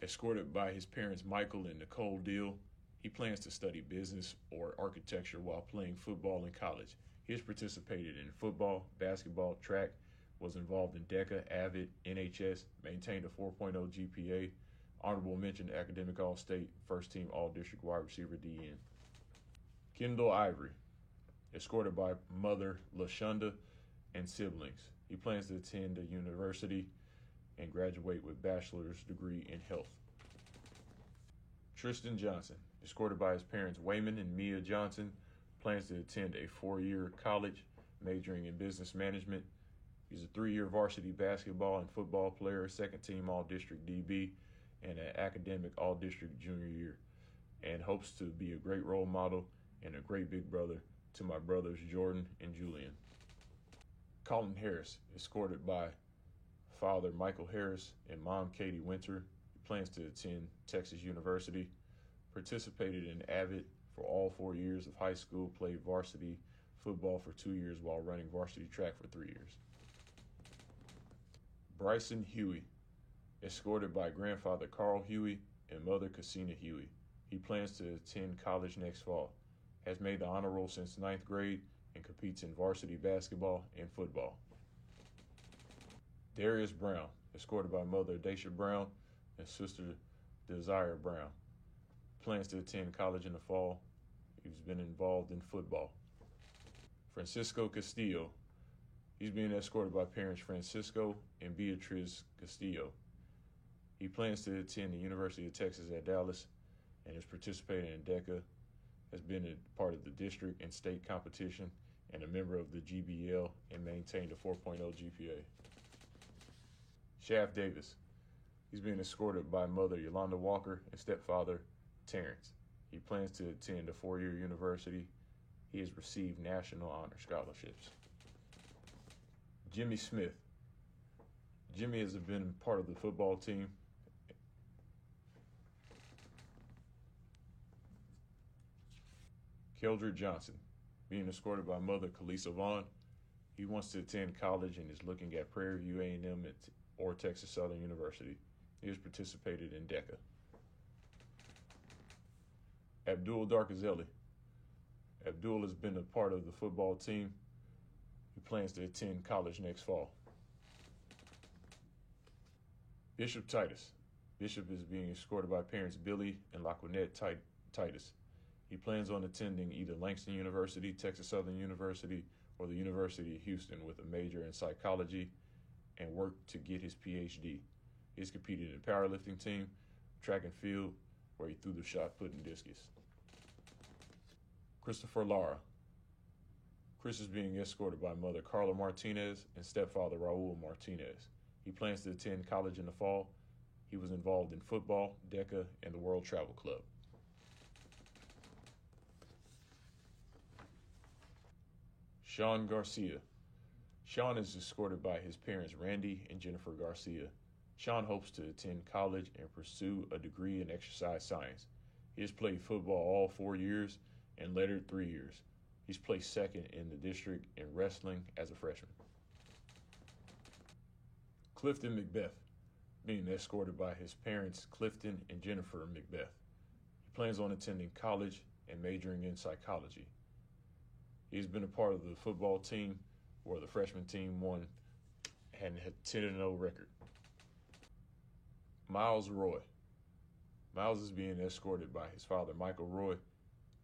escorted by his parents Michael and Nicole Deal, he plans to study business or architecture while playing football in college. He has participated in football, basketball, track, was involved in DECA, AVID, NHS, maintained a 4.0 GPA, honorable mention academic all-state, first team all-district wide receiver DN. Kendall Ivory, escorted by mother LaShonda and siblings. He plans to attend a university and graduate with bachelor's degree in health. Tristan Johnson, escorted by his parents Wayman and Mia Johnson, plans to attend a 4-year college majoring in business management. He's a 3-year varsity basketball and football player, second team all-district DB, and an academic all-district junior year, and hopes to be a great role model and a great big brother to my brothers Jordan and Julian. Colin Harris, escorted by father Michael Harris and mom Katie Winter, plans to attend Texas University, participated in AVID for all 4 years of high school, played varsity football for 2 years while running varsity track for 3 years. Bryson Huey, escorted by grandfather Carl Huey and mother Cassina Huey. He plans to attend college next fall, has made the honor roll since 9th grade, and competes in varsity basketball and football. Darius Brown, escorted by mother Daisha Brown and sister Desire Brown. Plans to attend college in the fall. He's been involved in football. Francisco Castillo. He's being escorted by parents Francisco and Beatriz Castillo. He plans to attend the University of Texas at Dallas and is participating in DECA, has been a part of the district and state competition, and a member of the GBL, and maintained a 4.0 GPA. Shaft Davis. He's being escorted by mother Yolanda Walker and stepfather Terrence. He plans to attend a 4-year university. He has received national honor scholarships. Jimmy Smith. Jimmy has been part of the football team. Keldrick Johnson, being escorted by mother Kalisa Vaughn. He wants to attend college and is looking at Prairie View A&M or Texas Southern University. He has participated in DECA. Abdul Darkazelli. Abdul has been a part of the football team. He plans to attend college next fall. Bishop Titus. Bishop is being escorted by parents Billy and Laquinette Titus. He plans on attending either Langston University, Texas Southern University, or the University of Houston with a major in psychology and work to get his PhD. He's competed in the powerlifting team, track and field, where he threw the shot put and discus. Christopher Lara. Chris is being escorted by mother Carla Martinez and stepfather Raul Martinez. He plans to attend college in the fall. He was involved in football, DECA, and the World Travel Club. Sean Garcia. Sean is escorted by his parents Randy and Jennifer Garcia. Sean hopes to attend college and pursue a degree in exercise science. He has played football all 4 years and lettered 3 years. He's placed second in the district in wrestling as a freshman. Clifton McBeth, being escorted by his parents Clifton and Jennifer McBeth. He plans on attending college and majoring in psychology. He's been a part of the football team where the freshman team won and had a 10-0 record. Miles Roy. Miles is being escorted by his father, Michael Roy.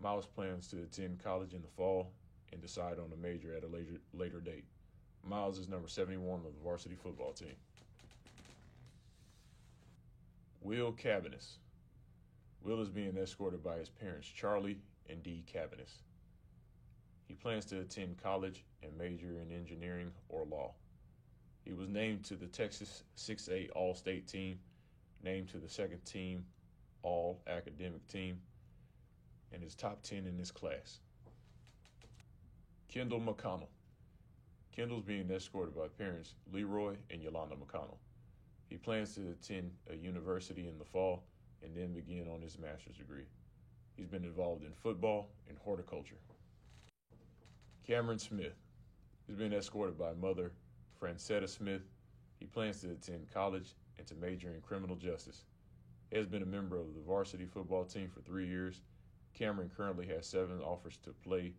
Miles plans to attend college in the fall and decide on a major at a later date. Miles is number 71 of the varsity football team. Will Cabanis. Will is being escorted by his parents, Charlie and Dee Cabanis. He plans to attend college and major in engineering or law. He was named to the Texas 6A All-State team, named to the second team All-Academic team, and is top 10 in his class. Kendall McConnell. Kendall's being escorted by parents Leroy and Yolanda McConnell. He plans to attend a university in the fall and then begin on his master's degree. He's been involved in football and horticulture. Cameron Smith. He's been escorted by mother, Francetta Smith. He plans to attend college and to major in criminal justice. He has been a member of the varsity football team for 3 years. Cameron currently has 7 offers to play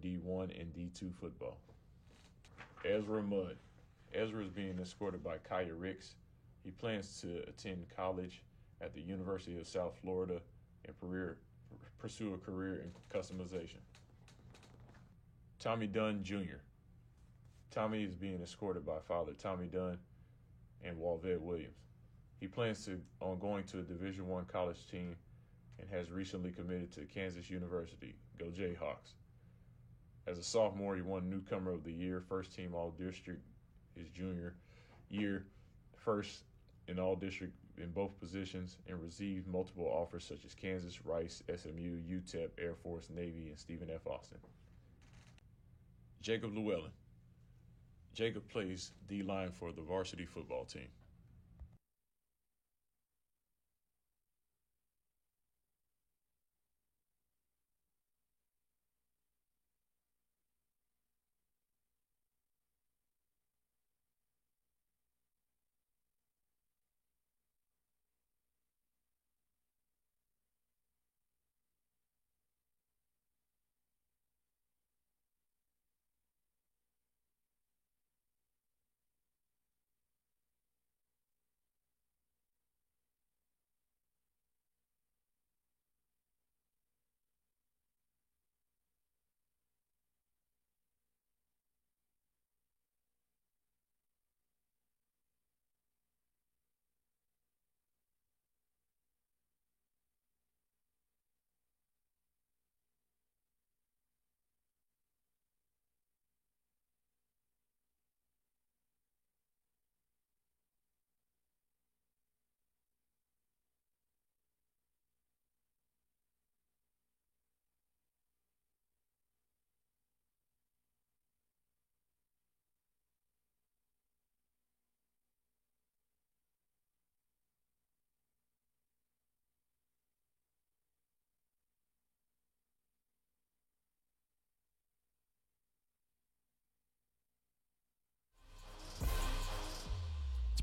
D1 and D2 football. Ezra Mudd. Ezra is being escorted by Kaya Ricks. He plans to attend college at the University of South Florida and pursue a career in customization. Tommy Dunn Jr. Tommy is being escorted by father Tommy Dunn and Walved Williams. He plans on going to a Division I college team and has recently committed to Kansas University. Go Jayhawks. As a sophomore, he won Newcomer of the Year, first team All-District his junior year, first in All-District in both positions, and received multiple offers such as Kansas, Rice, SMU, UTEP, Air Force, Navy, and Stephen F. Austin. Jacob Llewellyn. Jacob plays D-line for the varsity football team.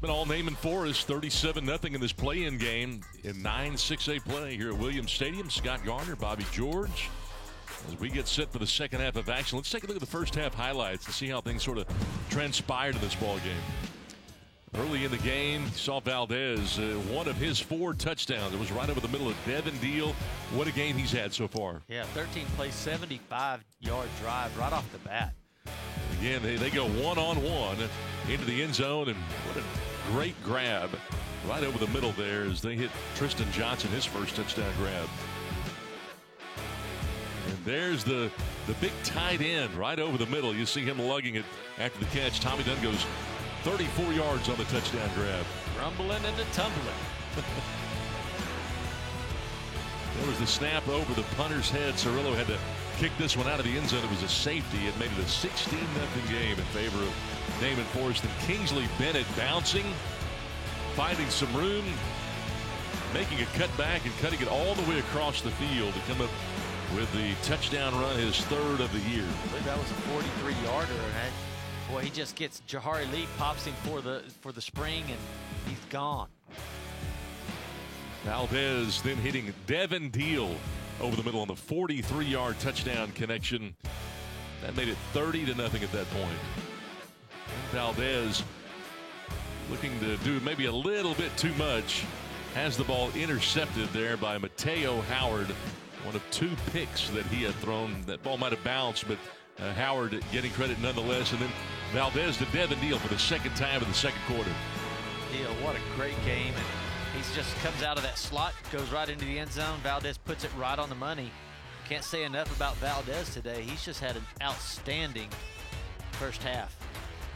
Been all Naaman Forest, 37-0 in this play-in game in 9-6A play here at Williams Stadium. Scott Garner, Bobby George. As we get set for the second half of action, let's take a look at the first half highlights and see how things sort of transpired in this ball game. Early in the game, saw Valdez, one of his 4 touchdowns. It was right over the middle of Devin Deal. What a game he's had so far. Yeah, 13 plays, 75-yard drive right off the bat. Again, they go one-on-one into the end zone, and what a great grab right over the middle there as they hit Tristan Johnson, his first touchdown grab. And there's the big tight end right over the middle. You see him lugging it after the catch. Tommy Dunn goes 34 yards on the touchdown grab. Rumbling and tumbling. There was the snap over the punter's head. Cirillo had to kick this one out of the end zone. It was a safety. It made it a 16-0 game in favor of Naaman Forest. And Kingsley Bennett bouncing, finding some room, making a cutback and cutting it all the way across the field to come up with the touchdown run, his 3rd of the year. I believe that was a 43-yarder. And boy, he just gets Jahari Lee, pops him for the spring, and he's gone. Valdez then hitting Devin Deal over the middle on the 43-yard touchdown connection. That made it 30-0 at that point. Valdez looking to do maybe a little bit too much. Has the ball intercepted there by Mateo Howard. One of 2 picks that he had thrown. That ball might have bounced, but Howard getting credit nonetheless. And then Valdez to Devin Deal for the 2nd time in the 2nd quarter. Deal, what a great game. And he just comes out of that slot, goes right into the end zone. Valdez puts it right on the money. Can't say enough about Valdez today. He's just had an outstanding first half.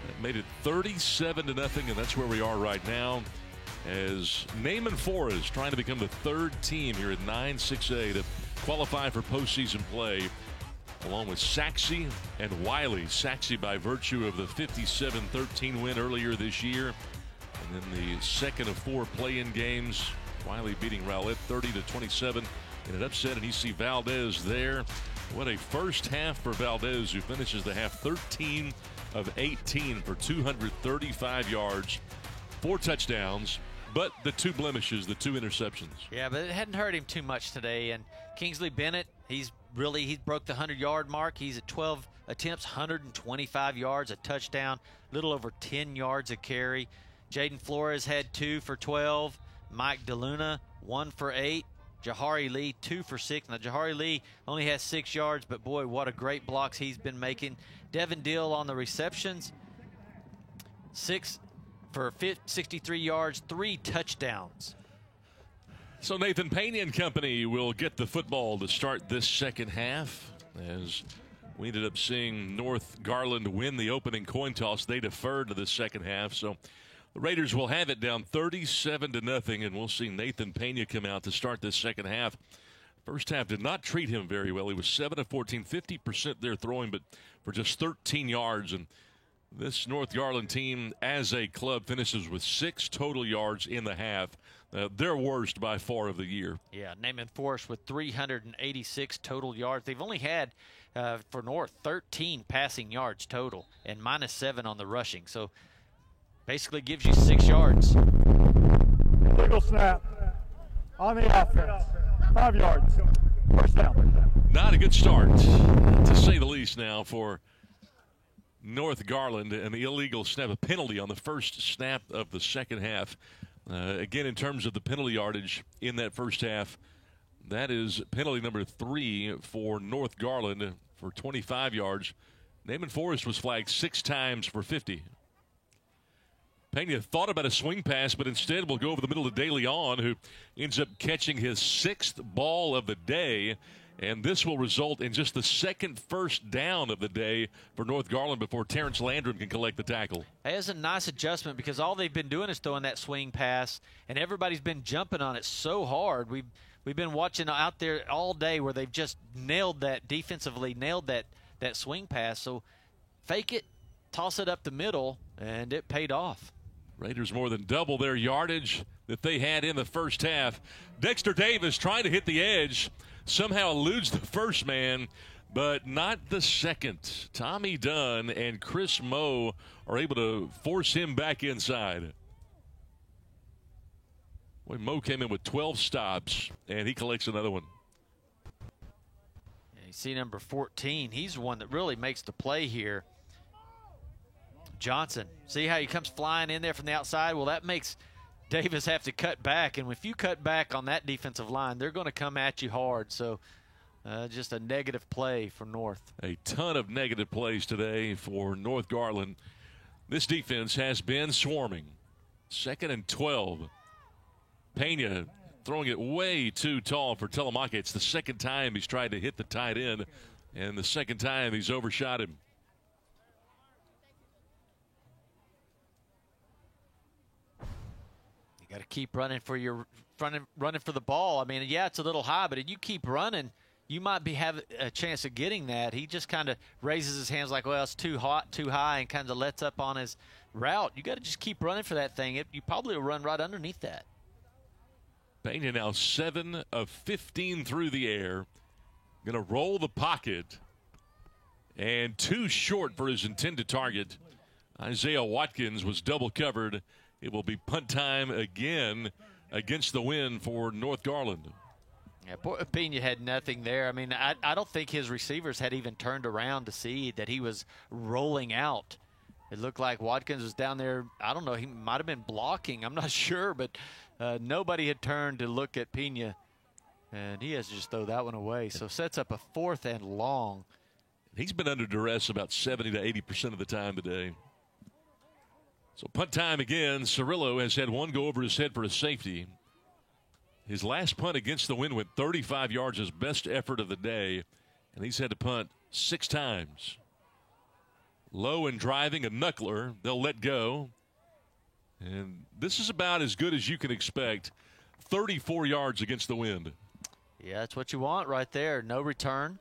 It made it 37-0, and that's where we are right now as Naaman Forest trying to become the 3rd team here at 9-6A to qualify for postseason play, along with Sachse and Wiley. Sachse by virtue of the 57-13 win earlier this year. And then the 2nd of 4 play-in games, Wiley beating Rowlett 30-27 in an upset. And you see Valdez there What a first half for Valdez, who finishes the half 13 of 18 for 235 yards, 4 touchdowns, but the 2 blemishes, the 2 interceptions. Yeah, but it hadn't hurt him too much today. And Kingsley Bennett, he broke the 100-yard mark. He's at 12 attempts, 125 yards, a touchdown, a little over 10 yards a carry. Jaden Flores had 2 for 12. Mike DeLuna, 1 for 8. Jahari Lee, 2 for 6. Now, Jahari Lee only has 6 yards, but boy, what a great blocks he's been making. Devin Dill on the receptions, 6 for 63 yards, 3 touchdowns. So Nathan Pena and company will get the football to start this second half, as we ended up seeing North Garland win the opening coin toss. They deferred to the second half, so the Raiders will have it down 37-0, and we'll see Nathan Pena come out to start this second half. First half did not treat him very well. He was 7 of 14, 50% there throwing, but for just 13 yards. And this North Garland team, as a club, finishes with 6 total yards in the half. Their worst by far of the year. Yeah, Naaman Forest with 386 total yards. They've only had, for North, 13 passing yards total and -7 on the rushing. So basically gives you 6 yards. Illegal snap on the offense. 5 yards. First down. Not a good start, to say the least, now for North Garland, and the illegal snap, a penalty on the first snap of the second half. Again, in terms of the penalty yardage in that first half, that is penalty number 3 for North Garland for 25 yards. Naaman Forest was flagged 6 times for 50. Pena thought about a swing pass, but instead will go over the middle to De Leon, who ends up catching his 6th ball of the day. And this will result in just the second first down of the day for North Garland before Terrence Landrum can collect the tackle. That is a nice adjustment, because all they've been doing is throwing that swing pass, and everybody's been jumping on it so hard. We've been watching out there all day where they've just nailed that defensively, nailed that swing pass. So fake it, toss it up the middle, and it paid off. Raiders more than double their yardage that they had in the first half. Dexter Davis trying to hit the edge, somehow eludes the first man, but not the second. Tommy Dunn and Chris Moe are able to force him back inside. Boy, Moe came in with 12 stops, and he collects another one. You see number 14. He's the one that really makes the play here. Johnson. See how he comes flying in there from the outside? Well, that makes Davis have to cut back, and if you cut back on that defensive line, they're going to come at you hard. So just a negative play for North. A ton of negative plays today for North Garland. This defense has been swarming. 2nd and 12. Pena throwing it way too tall for Telemaka. It's the second time he's tried to hit the tight end, and the second time he's overshot him. Got to keep running for running for the ball. I mean, yeah, it's a little high, but if you keep running, you might have a chance of getting that. He just kind of raises his hands like, well, it's too hot, too high, and kind of lets up on his route. You got to just keep running for that thing. You probably will run right underneath that. Pena now 7 of 15 through the air. Going to roll the pocket, and too short for his intended target. Isaiah Watkins was double covered. It will be punt time again against the wind for North Garland. Yeah, Pena had nothing there. I mean, I don't think his receivers had even turned around to see that he was rolling out. It looked like Watkins was down there. I don't know. He might have been blocking. I'm not sure, but nobody had turned to look at Pena, and he has to just throw that one away. So sets up a 4th and long. He's been under duress about 70 to 80% of the time today. So punt time again. Cirillo has had one go over his head for a safety. His last punt against the wind went 35 yards, his best effort of the day, and he's had to punt 6 times. Low and driving, a knuckler. They'll let go. And this is about as good as you can expect. 34 yards against the wind. Yeah, that's what you want right there. No return.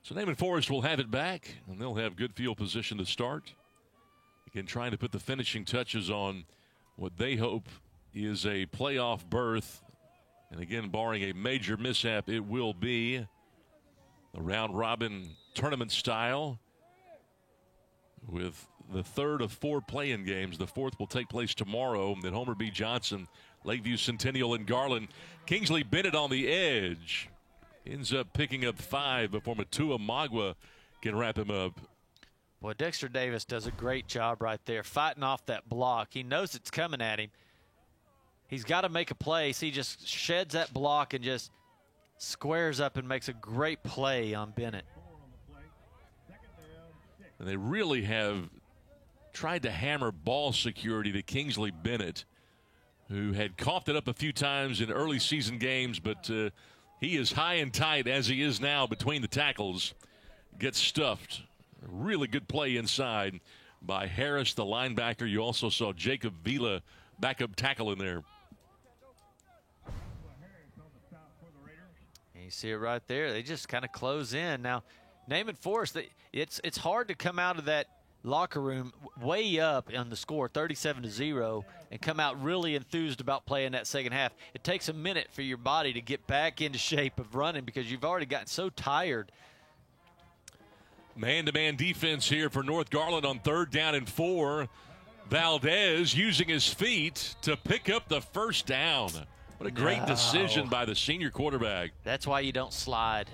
So Naaman Forest will have it back, and they'll have good field position to start. Again, trying to put the finishing touches on what they hope is a playoff berth. And again, barring a major mishap, it will be a round-robin tournament style with the third of 4 play-in games. The fourth will take place tomorrow at Homer B. Johnson, Lakeview Centennial, and Garland. Kingsley Bennett on the edge ends up picking up 5 before Matua Magwa can wrap him up. Well, Dexter Davis does a great job right there, fighting off that block. He knows it's coming at him. He's got to make a play. So he just sheds that block and just squares up and makes a great play on Bennett. And they really have tried to hammer ball security to Kingsley Bennett, who had coughed it up a few times in early season games, but he is high and tight as he is now between the tackles. Gets stuffed. A really good play inside by Harris, the linebacker. You also saw Jacob Vila, backup tackle in there. And you see it right there. They just kind of close in. Now, Naaman Forest, it's hard to come out of that locker room way up on the score, 37-0, and come out really enthused about playing that second half. It takes a minute for your body to get back into shape of running because you've already gotten so tired. Man-to-man defense here for North Garland on 3rd down and 4. Valdez using his feet to pick up the first down. What a great decision by the senior quarterback. That's why you don't slide.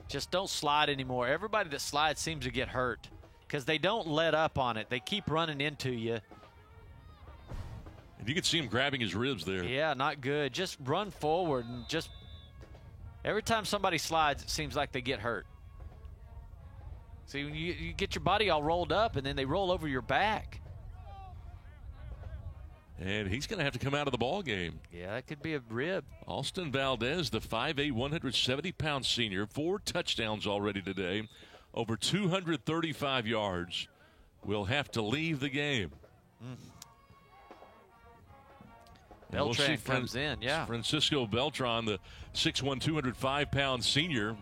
Just don't slide anymore. Everybody that slides seems to get hurt because they don't let up on it. They keep running into you. And you could see him grabbing his ribs there. Yeah, not good. Just run forward and just every time somebody slides, it seems like they get hurt. See, when you get your body all rolled up and then they roll over your back. And he's going to have to come out of the ball game. Yeah, that could be a rib. Austin Valdez, the 5'8", 170-pound senior, 4 touchdowns already today, over 235 yards, will have to leave the game. Beltran comes in, yeah. Francisco Beltran, the 6'1", 205-pound senior.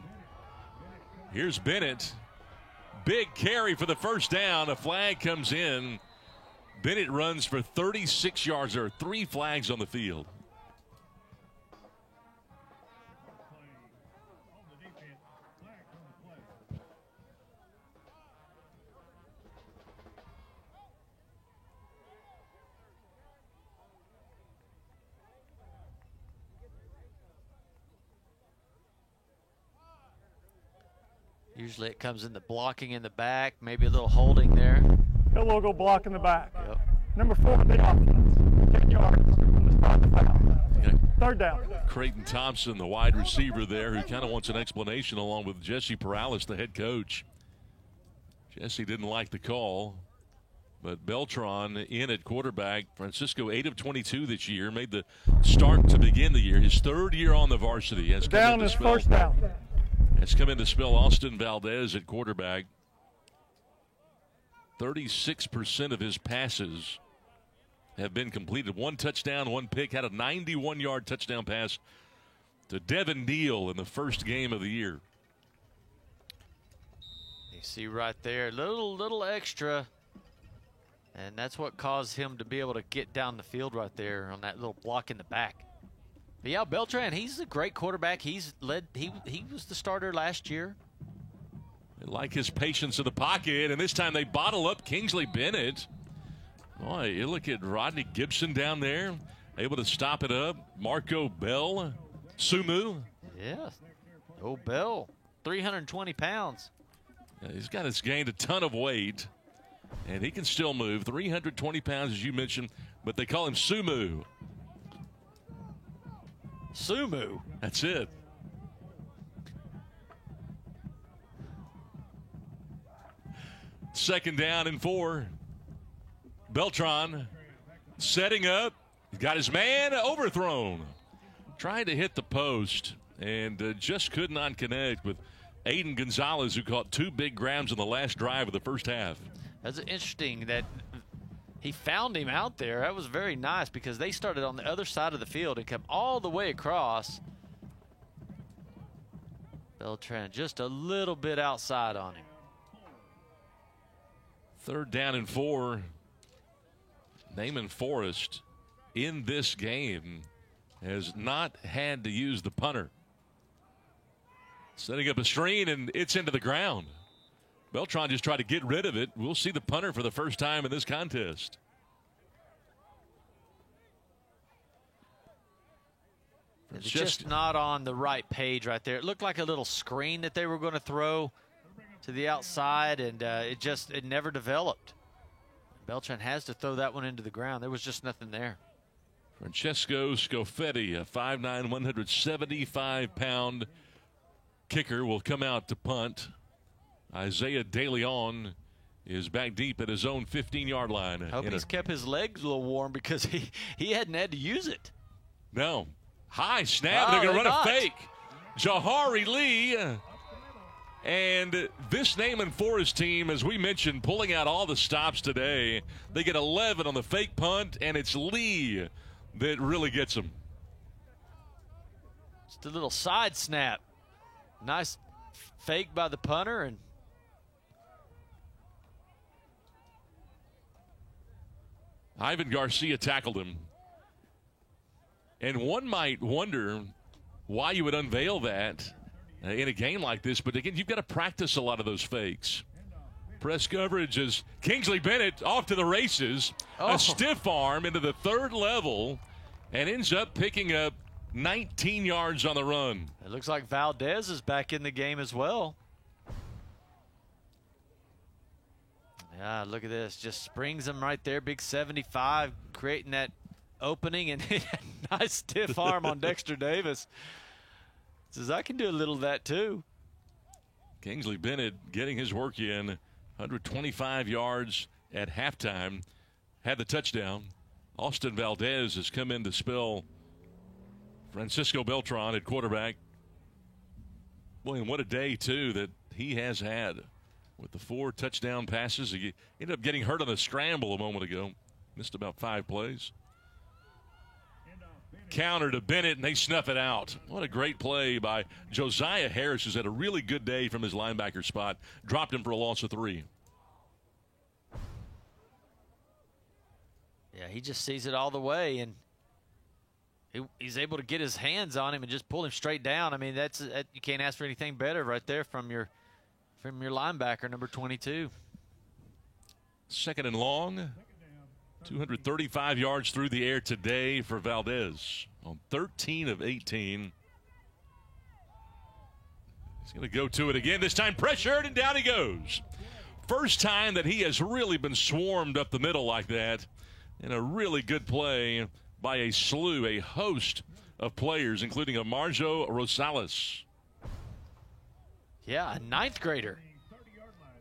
Here's Bennett. Big carry for the first down. A flag comes in. Bennett runs for 36 yards. There are 3 flags on the field. Usually it comes in the blocking in the back, maybe a little holding there. The logo block in the back. Yep. Number 4 on the offense. 10 yards from the spot to foul. Okay. 3rd down. Creighton Thompson, the wide receiver there, who kind of wants an explanation along with Jesse Perales, the head coach. Jesse didn't like the call, but Beltran in at quarterback. Francisco 8 of 22 this year, made the start to begin the year. His 3rd year on the varsity. Has Down is first down. Has come in to spell Austin Valdez at quarterback. 36% of his passes have been completed. 1 touchdown, 1 pick. Had a 91-yard touchdown pass to Devin Neal in the first game of the year. You see right there, little extra. And that's what caused him to be able to get down the field right there on that little block in the back. But yeah, Beltran, he's a great quarterback. He was the starter last year. They like his patience in the pocket, and this time they bottle up Kingsley Bennett. Boy, you look at Rodney Gibson down there, able to stop it up. Marco Bell, Sumu. Yeah, oh, Bell, 320 pounds. Yeah, he's gained a ton of weight, and he can still move. 320 pounds, as you mentioned, but they call him Sumu. Sumu. That's it. Second down and 4. Beltran setting up. He's got his man overthrown. Trying to hit the post and just could not connect with Aiden Gonzalez, who caught 2 big grabs in the last drive of the first half. That's interesting that he found him out there. That was very nice because they started on the other side of the field and come all the way across. Beltran just a little bit outside on him. 3rd down and 4. Naaman Forest in this game has not had to use the punter. Setting up a screen, and it's into the ground. Beltran just tried to get rid of it. We'll see the punter for the first time in this contest. It's just not on the right page right there. It looked like a little screen that they were going to throw to the outside, and it never developed. Beltran has to throw that one into the ground. There was just nothing there. Francesco Scofetti, a 5'9", 175-pound kicker, will come out to punt. Isaiah DeLeon is back deep at his own 15-yard line. I hope he's kept his legs a little warm because he hadn't had to use it. No. High snap. They're going to run a fake. Jahari Lee. And this Naaman Forest team, as we mentioned, pulling out all the stops today. They get 11 on the fake punt, and it's Lee that really gets them. Just a little side snap. Nice fake by the punter, and Ivan Garcia tackled him. And one might wonder why you would unveil that in a game like this. But again, you've got to practice a lot of those fakes. Press coverage is Kingsley Bennett off to the races. A stiff arm into the 3rd level and ends up picking up 19 yards on the run. It looks like Valdez is back in the game as well. Yeah, look at this. Just springs him right there. Big 75, creating that opening, and nice stiff arm on Dexter Davis. Says, I can do a little of that too. Kingsley Bennett getting his work in. 125 yards at halftime. Had the touchdown. Austin Valdez has come in to spell Francisco Beltran at quarterback. Boy, and what a day, too, that he has had with the 4 touchdown passes. He ended up getting hurt on the scramble a moment ago. Missed about 5 plays. Counter to Bennett, and they snuff it out. What a great play by Josiah Harris, who's had a really good day from his linebacker spot. Dropped him for a loss of 3. Yeah, he just sees it all the way, and he's able to get his hands on him and just pull him straight down. I mean, you can't ask for anything better right there from your linebacker, number 22. 2nd and long. 235 yards through the air today for Valdez on 13 of 18. He's going to go to it again. This time pressured, and down he goes. First time that he has really been swarmed up the middle like that. And a really good play by a host of players, including a Marjo Rosales. Yeah, a 9th grader.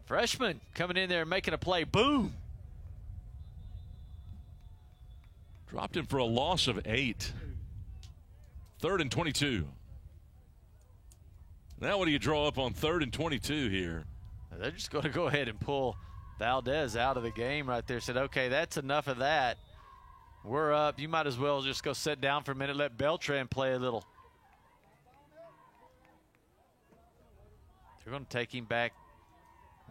Freshman coming in there and making a play. Boom. Dropped him for a loss of 8. 3rd and 22. Now what do you draw up on 3rd and 22 here? They're just going to go ahead and pull Valdez out of the game right there. Said, okay, that's enough of that. We're up. You might as well just go sit down for a minute, let Beltran play a little. They're going to take him back.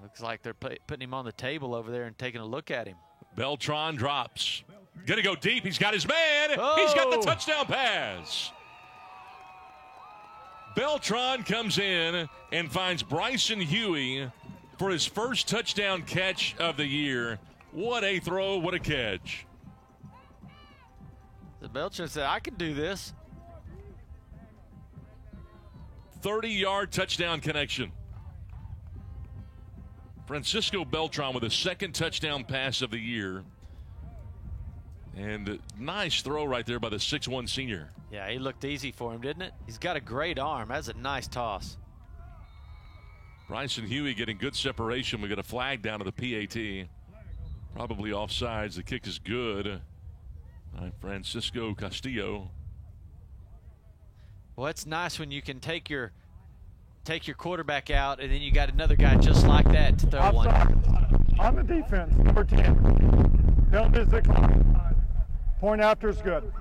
Looks like they're putting him on the table over there and taking a look at him. Beltran drops. Going to go deep. He's got his man. Oh. He's got the touchdown pass. Beltran comes in and finds Bryson Huey for his first touchdown catch of the year. What a throw. What a catch. The Beltran said, I can do this. 30-yard touchdown connection. Francisco Beltran with his 2nd touchdown pass of the year. And a nice throw right there by the 6'1 senior. Yeah, he looked easy for him, didn't it? He's got a great arm. That's a nice toss. Bryson Huey getting good separation. We got a flag down to the PAT. Probably offsides. The kick is good by Francisco Castillo. Well, it's nice when you can take your quarterback out, and then you got another guy just like that to throw one. On the defense, number 10. Penalty is declined. Point after is good.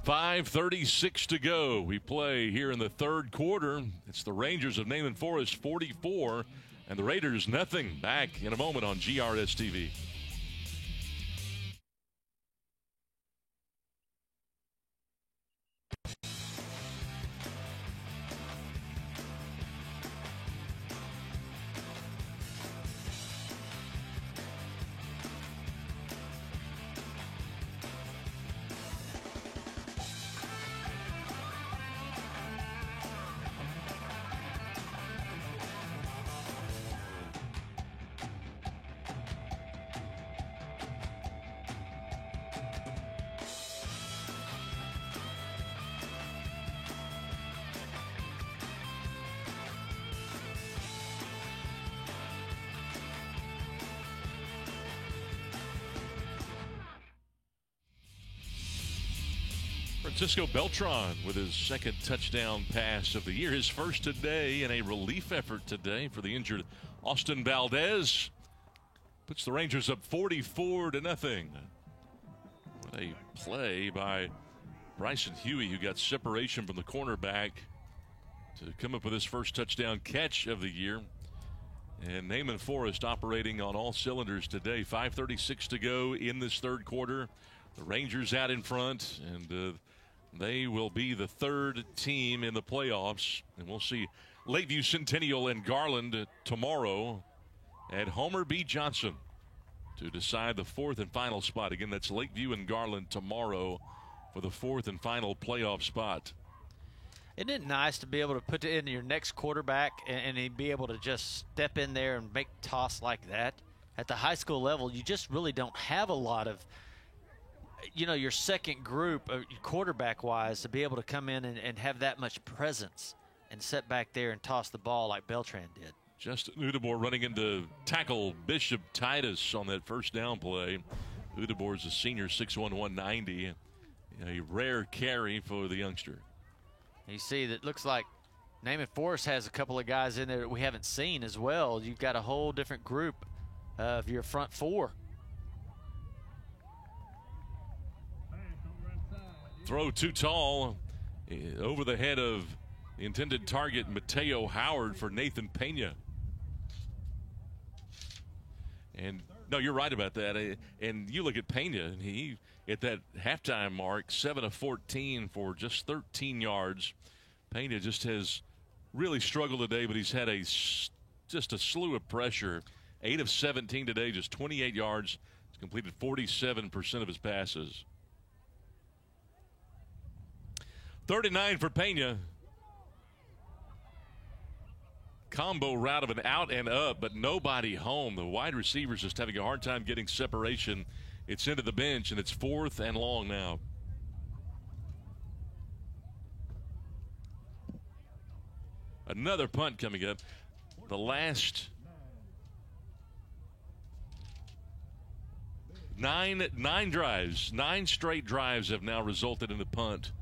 5:36 to go. We play here in the 3rd quarter. It's the Rangers of Naaman Forest 44 And the Raiders, nothing. Back in a moment on GRS TV. Francisco Beltran with his second touchdown pass of the year. His first today in a relief effort today for the injured Austin Valdez. Puts the Rangers up 44-0. What a play by Bryson Huey, who got separation from the cornerback to come up with his first touchdown catch of the year. And Naaman Forrest operating on all cylinders today. 5:36 to go in this third quarter. The Rangers out in front, and they will be the third team in the playoffs. And we'll see Lakeview Centennial and Garland tomorrow at Homer B. Johnson to decide the fourth and final spot. Again, that's Lakeview and Garland tomorrow for the fourth and final playoff spot. Isn't it nice to be able to put in your next quarterback and be able to just step in there and make toss like that? At the high school level, you just really don't have a lot of, your second group, quarterback-wise, to be able to come in and have that much presence and sit back there and toss the ball like Beltran did. Justin Udebor running into tackle Bishop Titus on that first down play. Udebor's a senior, 6'1", 190. A rare carry for the youngster. You see that looks like Naaman Forrest has a couple of guys in there that we haven't seen as well. You've got a whole different group of your front four. Throw too tall over the head of the intended target, Mateo Howard, for Nathan Pena. And no, you're right about that. And you look at Pena, and he, at that halftime mark, 7 of 14 for just 13 yards. Pena just has really struggled today, but he's had just a slew of pressure. 8 of 17 today, just 28 yards. He's completed 47% of his passes. 39 for Pena. Combo route of an out and up, but nobody home. The wide receivers just having a hard time getting separation. It's into the bench, and it's 4th and long now. Another punt coming up. The last nine drives, 9 straight drives have now resulted in a punt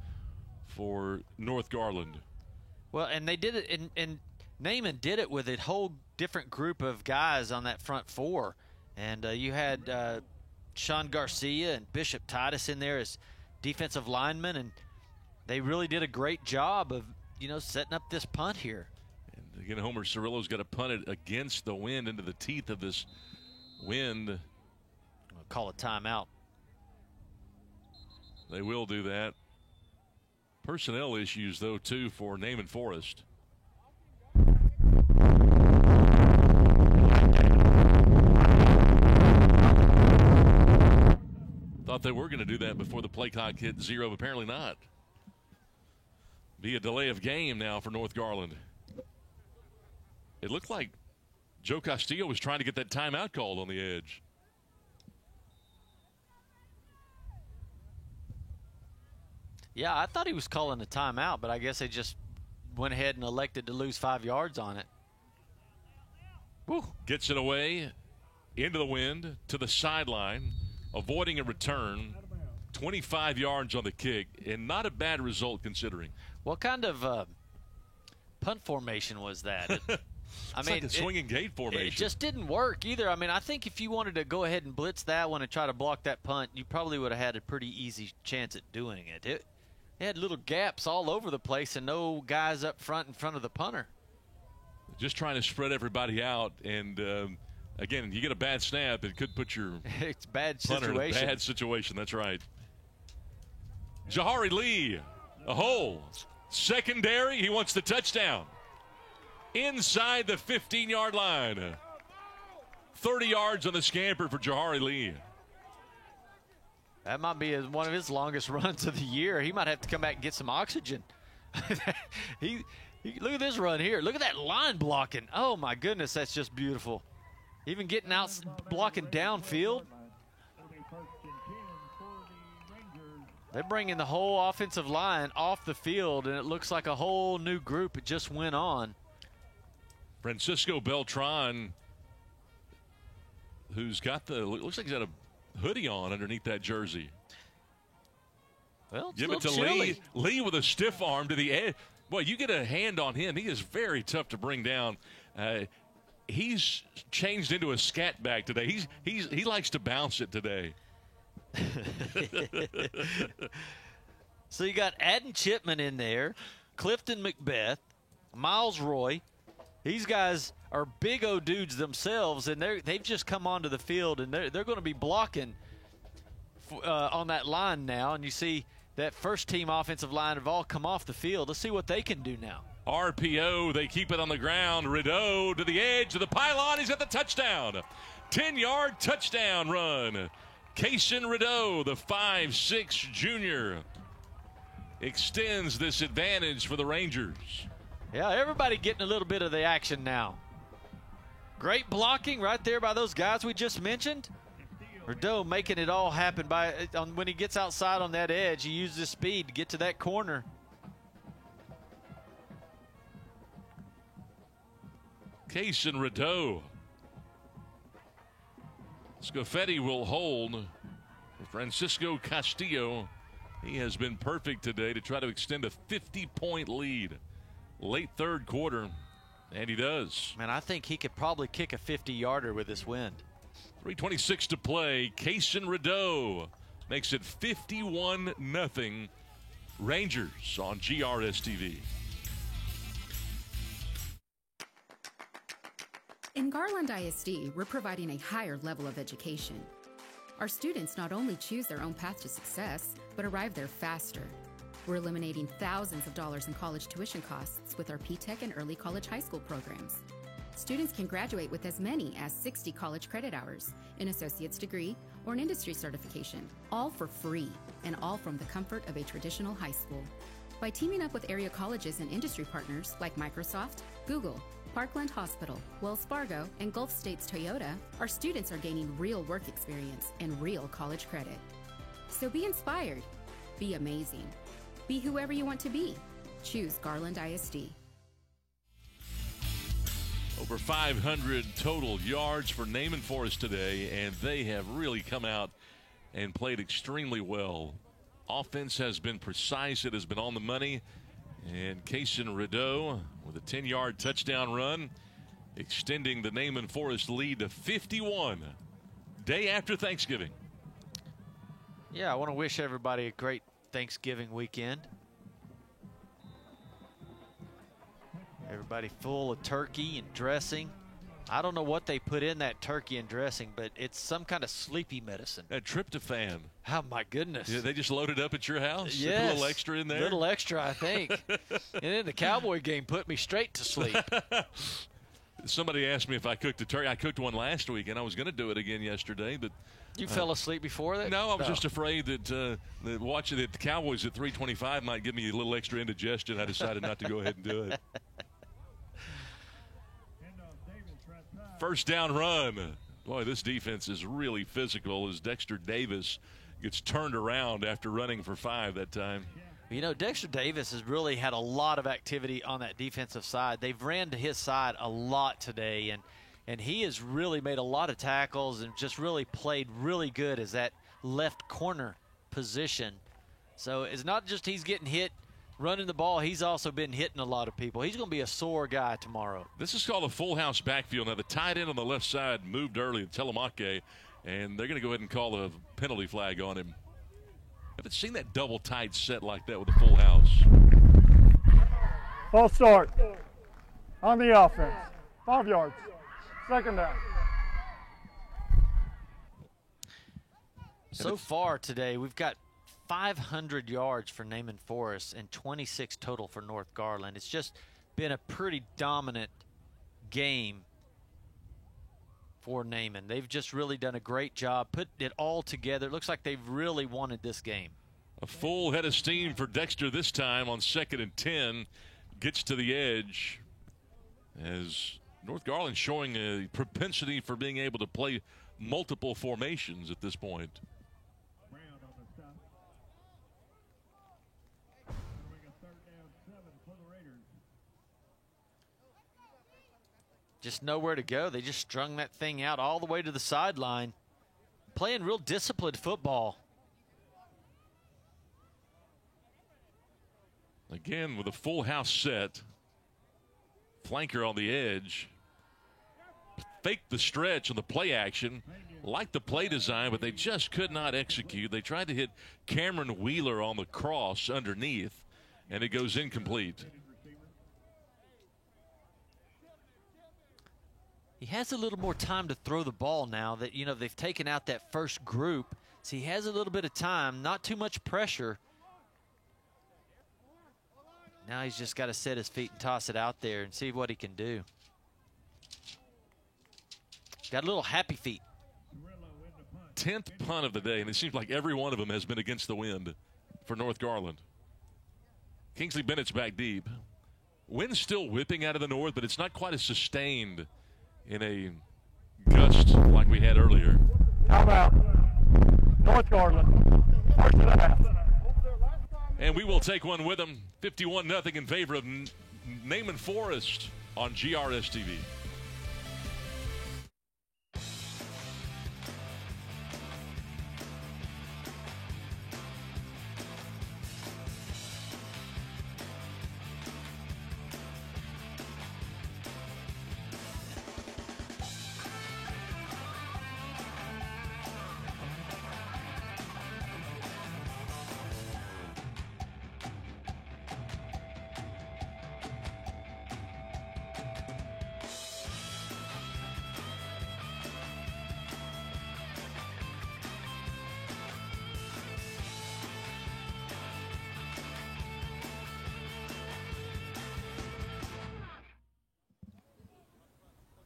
for North Garland. Well, and they did it, and Naaman did it with a whole different group of guys on that front four. And you had Sean Garcia and Bishop Titus in there as defensive linemen, and they really did a great job of, setting up this punt here. And again, Homer Cirillo's got to punt it against the wind, into the teeth of this wind. I'll call a timeout. They will do that. Personnel issues, though, too, for Naaman Forrest. Thought they were going to do that before the play clock hit 0. Apparently not. Be a delay of game now for North Garland. It looked like Joe Castillo was trying to get that timeout called on the edge. Yeah, I thought he was calling a timeout, but I guess they just went ahead and elected to lose 5 yards on it. Woo. Gets it away into the wind to the sideline, avoiding a return. 25 yards on the kick, and not a bad result considering. What kind of punt formation was that? Like a swinging gate formation. It just didn't work either. I mean, I think if you wanted to go ahead and blitz that one and try to block that punt, you probably would have had a pretty easy chance at doing it. It had little gaps all over the place and no guys up front in front of the punter. The just trying to spread everybody out. And, again, you get a bad snap, it could put your it's bad punter in a situation. bad situation. That's right. Jahari Lee, a hole. Secondary, he wants the touchdown. Inside the 15-yard line. 30 yards on the scamper for Jahari Lee. That might be one of his longest runs of the year. He might have to come back and get some oxygen. Look at this run here. Look at that line blocking. Oh, my goodness, that's just beautiful. Even getting out, blocking downfield. They're bringing the whole offensive line off the field, and it looks like a whole new group. It just went on. Francisco Beltran, who's got looks like he's got a hoodie on underneath that jersey. Well, it's give it to chilly. Lee with a stiff arm to the edge. Boy, you get a hand on him. He is very tough to bring down. He's changed into a scat back today. He likes to bounce it today. So you got Adden Chipman in there, Clifton Macbeth, Miles Roy. These guys are big old dudes themselves, and they've just come onto the field, and they're going to be blocking on that line now. And you see that first team offensive line have all come off the field. Let's see what they can do now. RPO, they keep it on the ground. Rideau to the edge of the pylon. He's got the touchdown. 10-yard touchdown run. Kaysen Rideau, the 5'6" junior, extends this advantage for the Rangers. Yeah, everybody getting a little bit of the action now. Great blocking right there by those guys we just mentioned. Rideau making it all happen when he gets outside on that edge. He uses his speed to get to that corner. Kaysen Rideau. Scafetti will hold. Francisco Castillo, he has been perfect today to try to extend a 50-point lead. Late third quarter, and he does. Man, I think he could probably kick a 50-yarder with this wind. 3:26 to play. Kaysen Rideau makes it 51-0 Rangers on GRS-TV. In Garland ISD, we're providing a higher level of education. Our students not only choose their own path to success, but arrive there faster. We're eliminating thousands of dollars in college tuition costs with our P-TECH and early college high school programs. Students can graduate with as many as 60 college credit hours, an associate's degree, or an industry certification, all for free, and all from the comfort of a traditional high school. By teaming up with area colleges and industry partners like Microsoft, Google, Parkland Hospital, Wells Fargo, and Gulf States Toyota, our students are gaining real work experience and real college credit. So be inspired, be amazing, be whoever you want to be. Choose Garland ISD. Over 500 total yards for Naaman Forest today, and they have really come out and played extremely well. Offense has been precise. It has been on the money. And Kaysen Rideau with a 10-yard touchdown run, extending the Naaman Forest lead to 51, day after Thanksgiving. Yeah, I want to wish everybody a great Thanksgiving weekend. Everybody full of turkey and dressing. I don't know what they put in that turkey and dressing, but it's some kind of sleepy medicine. That tryptophan. Oh, my goodness. Yeah, they just loaded up at your house? Yes. A little extra in there? A little extra, I think. And then the Cowboy game put me straight to sleep. Somebody asked me if I cooked a turkey. I cooked one last week, and I was going to do it again yesterday, but you fell asleep before that? No, I was just afraid that watching the Cowboys at 3:25 might give me a little extra indigestion. I decided not to go ahead and do it. First down run. Boy, this defense is really physical as Dexter Davis gets turned around after running for 5 that time. You know, Dexter Davis has really had a lot of activity on that defensive side. They've ran to his side a lot today, and he has really made a lot of tackles and just really played really good as that left corner position. So it's not just he's getting hit running the ball, he's also been hitting a lot of people. He's going to be a sore guy tomorrow. This is called a full house backfield. Now, the tight end on the left side moved early, Telemake, and they're going to go ahead and call a penalty flag on him. I haven't seen that double tight set like that with a full house. False start. On the offense. 5 yards. Second down. So far today, we've got 500 yards for Naaman Forest and 26 total for North Garland. It's just been a pretty dominant game for Naaman. They've just really done a great job putting it all together. It looks like they've really wanted this game. A full head of steam for Dexter this time on 2nd and 10. Gets to the edge as North Garland showing a propensity for being able to play multiple formations at this point. Just nowhere to go. They just strung that thing out all the way to the sideline. Playing real disciplined football. Again, with a full house set. Flanker on the edge. Faked the stretch on the play action. Liked the play design, but they just could not execute. They tried to hit Cameron Wheeler on the cross underneath, and it goes incomplete. He has a little more time to throw the ball now that, you know, they've taken out that first group. So he has a little bit of time, not too much pressure. Now he's just got to set his feet and toss it out there and see what he can do. Got a little happy feet. 10th punt of the day, and it seems like every one of them has been against the wind for North Garland. Kingsley Bennett's back deep. Wind's still whipping out of the north, but it's not quite as sustained in a gust like we had earlier. How about North Garland? First and a half. And we will take one with them. 51-0 in favor of Naaman Forest on GRS TV.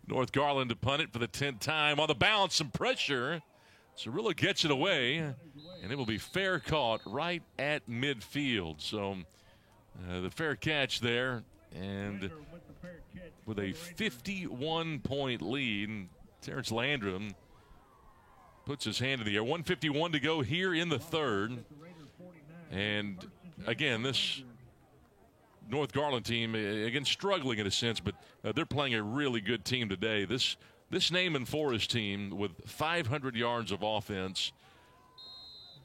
North Garland to punt it for the 10th time. On the bounce, some pressure. Cirillo gets it away, and it will be fair caught right at midfield. So the fair catch there, and with a 51-point lead, Terrence Landrum puts his hand in the air. 1:51 to go here in the third. And again, this North Garland team, again, struggling in a sense, but they're playing a really good team today. This Naaman Forest team with 500 yards of offense,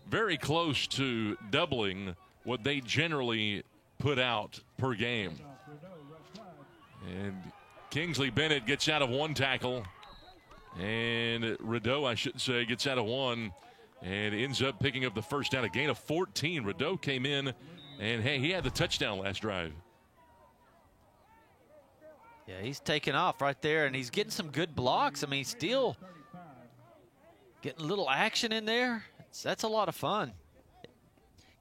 very close to doubling what they generally put out per game. And Kingsley Bennett gets out of one tackle, and Rideau, I should say, gets out of one and ends up picking up the first down, a gain of 14. Rideau came in, and, hey, he had the touchdown last drive. Yeah, he's taking off right there, and he's getting some good blocks. I mean, he's still getting a little action in there. That's a lot of fun.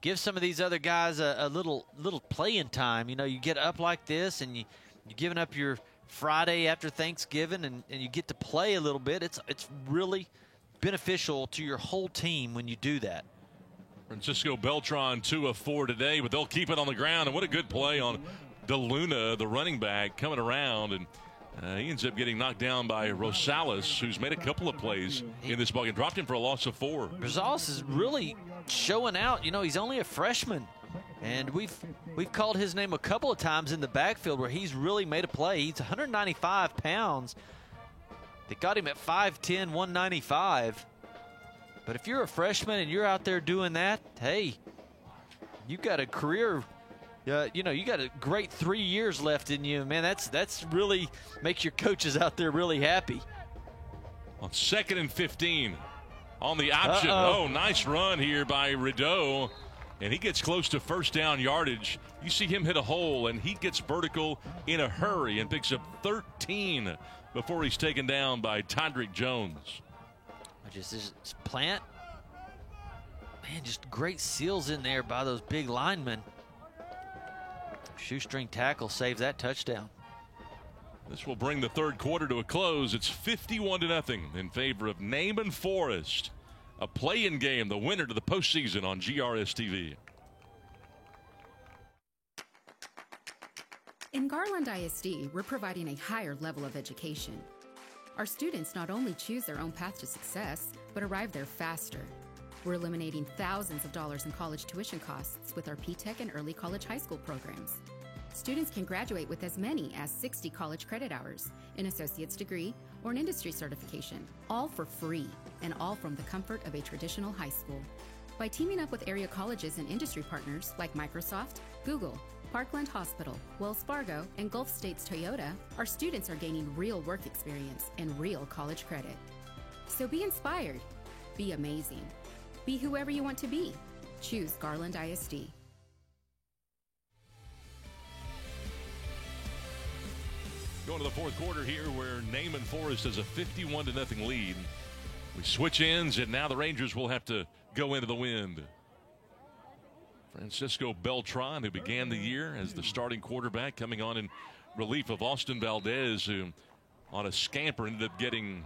Give some of these other guys a little playing time. You know, you get up like this, and you're giving up your Friday after Thanksgiving, and you get to play a little bit. It's really beneficial to your whole team when you do that. Francisco Beltran 2 of 4 today, but they'll keep it on the ground. And what a good play on DeLuna, the running back, coming around, and he ends up getting knocked down by Rosales, who's made a couple of plays in this ball game. Dropped him for a loss of 4. Rosales is really showing out. You know, he's only a freshman, and we've called his name a couple of times in the backfield where he's really made a play. He's 195 pounds. They got him at 5'10", 195. But if you're a freshman and you're out there doing that, hey, you got a career. You know, you got a great 3 years left in you, man. That's really makes your coaches out there really happy. On 2nd and 15, on the option. Oh, nice run here by Rideau, and he gets close to first down yardage. You see him hit a hole, and he gets vertical in a hurry and picks up 13 before he's taken down by Todrick Jones. Just Plant. Man, just great seals in there by those big linemen. Shoestring tackle saves that touchdown. This will bring the third quarter to a close. It's 51-0 in favor of Naaman Forest. A play-in game, the winner to the postseason on GRS TV. In Garland ISD, we're providing a higher level of education. Our students not only choose their own path to success, but arrive there faster. We're eliminating thousands of dollars in college tuition costs with our P-TECH and early college high school programs. Students can graduate with as many as 60 college credit hours, an associate's degree, or an industry certification, all for free, and all from the comfort of a traditional high school. By teaming up with area colleges and industry partners like Microsoft, Google, Parkland Hospital, Wells Fargo, and Gulf States Toyota, our students are gaining real work experience and real college credit. So be inspired, be amazing, be whoever you want to be. Choose Garland ISD. Going to the fourth quarter here where Naaman Forest has a 51-0 lead. We switch ends, and now the Rangers will have to go into the wind. Francisco Beltran, who began the year as the starting quarterback, coming on in relief of Austin Valdez, who on a scamper ended up getting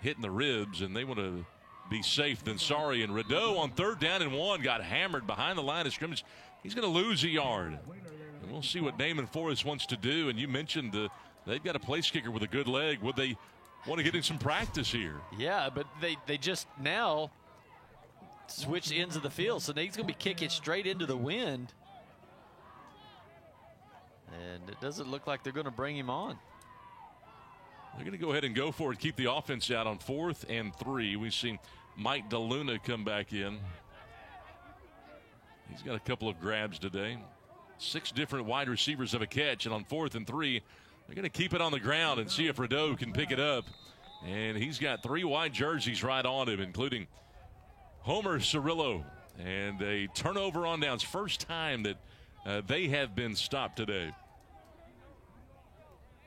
hit in the ribs, and they want to be safe than sorry. And Rideau on 3rd down and 1 got hammered behind the line of scrimmage. He's going to lose a yard. And we'll see what Naaman Forest wants to do. And you mentioned they've got a place kicker with a good leg. Would they want to get in some practice here? Yeah, but they just now switch ends of the field, so he's going to be kicking straight into the wind. And it doesn't look like they're going to bring him on. They're going to go ahead and go for it, keep the offense out on 4th and 3. We've seen Mike DeLuna come back in. He's got a couple of grabs today. 6 different wide receivers have a catch, and on 4th and 3, they're going to keep it on the ground and see if Rideau can pick it up. And he's got 3 white jerseys right on him, including Homer Cirillo. And a turnover on downs. First time that they have been stopped today.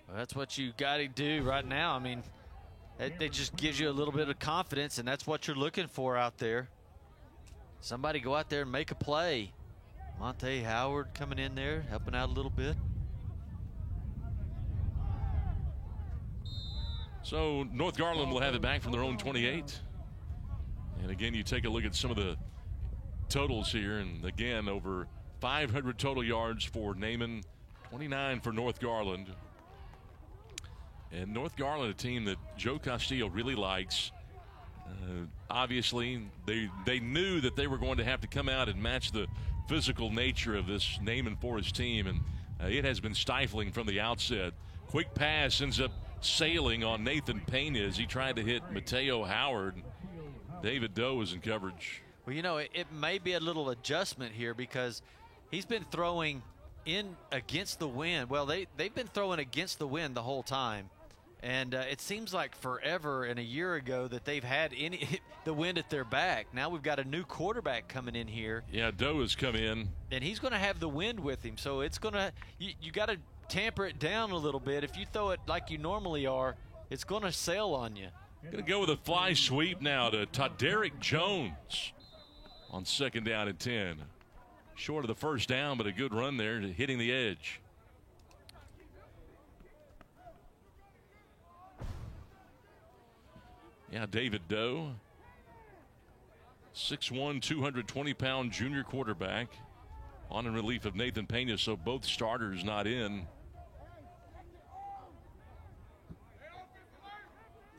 Well, that's what you got to do right now. I mean, it just gives you a little bit of confidence, and that's what you're looking for out there. Somebody go out there and make a play. Monte Howard coming in there, helping out a little bit. So North Garland will have it back from their own 28. And again, you take a look at some of the totals here. And again, over 500 total yards for Naaman, 29 for North Garland. And North Garland, a team that Joe Castillo really likes. Obviously, they knew that they were going to have to come out and match the physical nature of this Naaman Forest team. And it has been stifling from the outset. Quick pass ends up sailing on Nathan Pena as he tried to hit Mateo Howard. David Doe is in coverage. Well, you know, it may be a little adjustment here because he's been throwing in against the wind. Well, they've been throwing against the wind the whole time. And it seems like forever and a year ago that they've had the wind at their back. Now we've got a new quarterback coming in here. Yeah, Doe has come in. And he's going to have the wind with him. So it's going to you got to tamper it down a little bit. If you throw it like you normally are, it's going to sail on you. Going to go with a fly sweep now to Todrick Jones on 2nd down and 10. Short of the first down, but a good run there to hitting the edge. Yeah, David Doe, 6'1", 220-pound junior quarterback, on in relief of Nathan Pena, so both starters not in.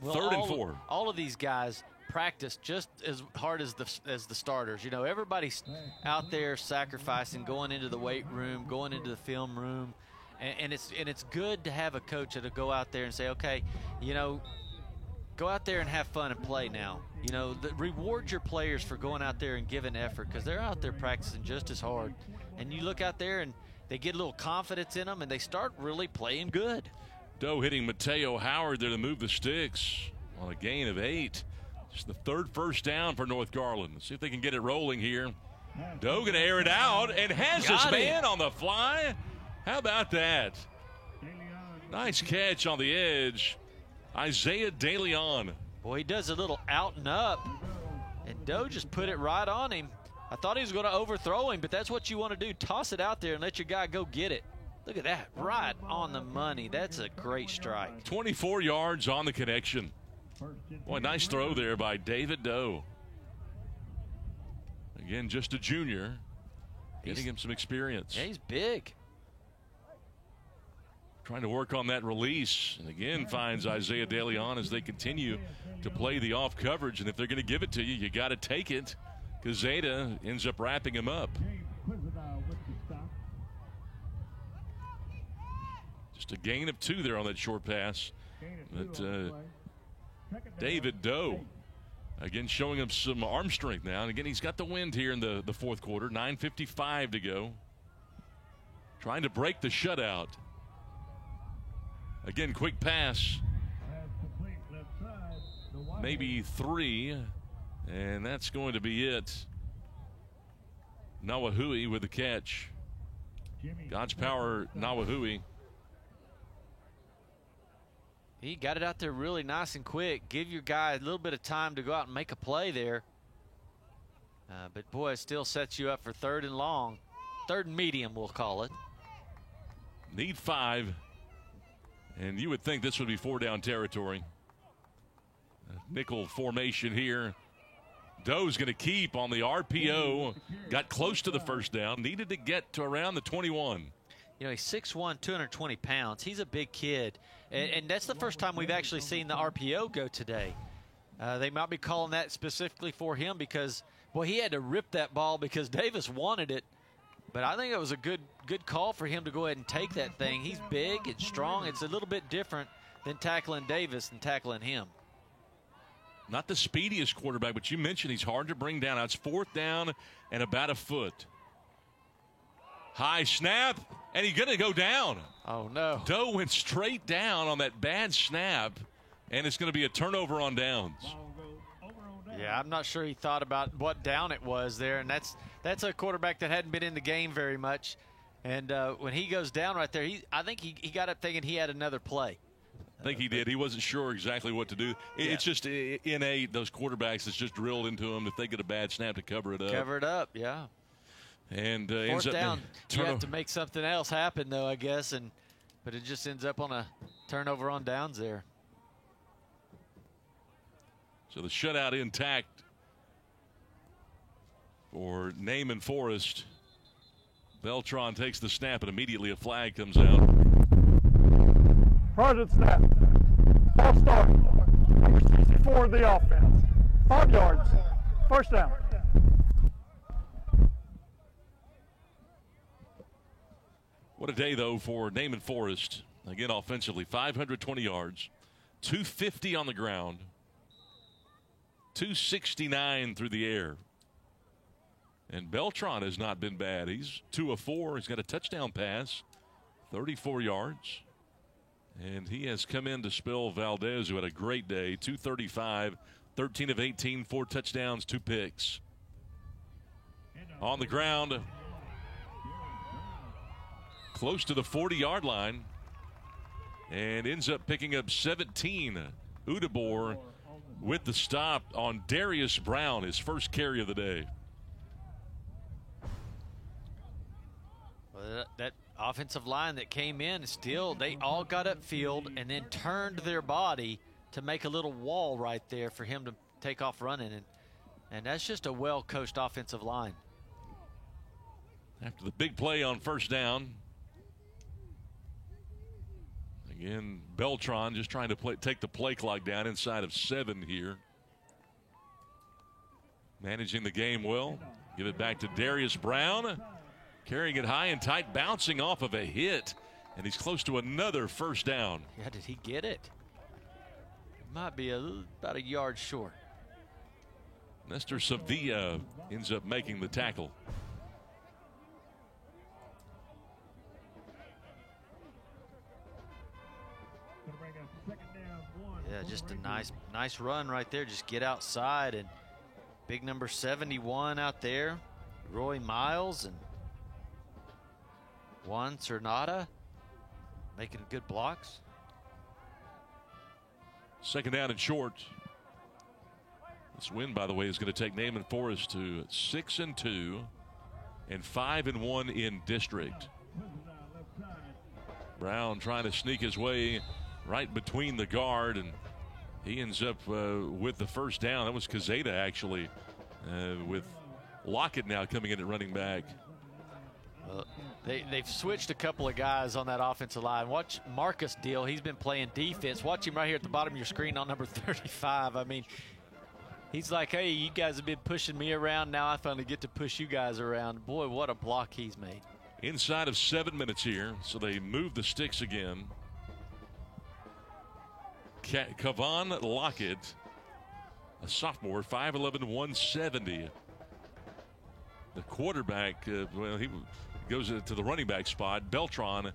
Well, 3rd and 4. All of these guys practice just as hard as the starters. You know, everybody's out there sacrificing, going into the weight room, going into the film room, and it's good to have a coach that'll go out there and say, okay, you know, go out there and have fun and play now. You know, reward your players for going out there and giving effort because they're out there practicing just as hard. And you look out there and they get a little confidence in them and they start really playing good. Doe hitting Mateo Howard there to move the sticks on a gain of 8. It's the 3rd first down for North Garland. Let's see if they can get it rolling here Doe going to air it out and has his man on the fly. How about that? Nice catch on the edge. Isaiah DeLeon. Boy, he does a little out and up, and Doe just put it right on him. I thought he was going to overthrow him, but that's what you want to do. Toss it out there and let your guy go get it. Look at that, right on the money. That's a great strike. 24 yards on the connection. Boy, nice throw there by David Doe. Again, just a junior, getting him some experience. Yeah, he's big. Trying to work on that release, and again finds Isaiah DeLeon as they continue to play the off coverage. And if they're going to give it to you, you got to take it, because Zeta ends up wrapping him up. Just a gain of 2 there on that short pass. But David Doe, again, showing him some arm strength now. And again, he's got the wind here in the fourth quarter. 9:55 to go. Trying to break the shutout. Again, quick pass. Maybe 3. And that's going to be it. Nawahui with the catch. God's power, Nawahui. He got it out there really nice and quick. Give your guy a little bit of time to go out and make a play there. But, boy, it still sets you up for 3rd and long. 3rd and medium, we'll call it. Need 5. And you would think this would be 4-down territory. Nickel formation here. Doe's going to keep on the RPO. Got close to the first down. Needed to get to around the 21. You know, he's 6'1", 220 pounds. He's a big kid. And that's the first time we've actually seen the RPO go today. They might be calling that specifically for him because, boy, he had to rip that ball because Davis wanted it. But I think it was a good call for him to go ahead and take that thing. He's big and strong. It's a little bit different than tackling Davis and tackling him. Not the speediest quarterback, but you mentioned he's hard to bring down. Now it's 4th down and about a foot. High snap, and he's going to go down. Oh, no. Doe went straight down on that bad snap, and it's going to be a turnover on downs. Yeah, I'm not sure he thought about what down it was there, and that's a quarterback that hadn't been in the game very much. And when he goes down right there, I think he got up thinking he had another play. I think he did. He wasn't sure exactly what to do. It's just innate, those quarterbacks, it's just drilled into them if they get a bad snap to cover it up. Cover it up, yeah. And 4th down, you have to make something else happen, though, I guess. But it just ends up on a turnover on downs there. So the shutout intact for Naaman Forest. Beltran takes the snap, and immediately a flag comes out. Prior to the snap, ball start. Number 64 of the offense. 5 yards. 1st down. What a day, though, for Naaman Forest. Again, offensively, 520 yards, 250 on the ground, 269 through the air. And Beltran has not been bad. He's 2 of 4. He's got a touchdown pass, 34 yards. And he has come in to spell Valdez, who had a great day, 235, 13 of 18, 4 touchdowns, 2 picks. On the ground, close to the 40-yard line, and ends up picking up 17. Udabor with the stop on Darius Brown, his first carry of the day. Well, that offensive line that came in, still, they all got upfield and then turned their body to make a little wall right there for him to take off running. And that's just a well-coached offensive line. After the big play on 1st down, again, Beltran just trying to take the play clock down inside of 7 here. Managing the game well. Give it back to Darius Brown. Carrying it high and tight, bouncing off of a hit. And he's close to another 1st down. Yeah, did he get it? It might be about a yard short. Nestor Sevilla ends up making the tackle. Yeah, just a nice run right there. Just get outside, and big number 71 out there. Roy Miles and Juan Cernada making good blocks. Second down and short. This win, by the way, is going to take Naaman Forest to 6-2 and 5-1 in district. Brown trying to sneak his way right between the guard, and he ends up with the first down. That was Quezada, actually, with Lockett now coming in at running back. They've switched a couple of guys on that offensive line. Watch Marcus Deal. He's been playing defense. Watch him right here at the bottom of your screen on number 35. I mean, he's like, hey, you guys have been pushing me around. Now I finally get to push you guys around. Boy, what a block he's made. Inside of 7 minutes here, so they move the sticks again. Kavan Lockett, a sophomore, 5'11", 170. The quarterback, well, he goes to the running back spot. Beltran,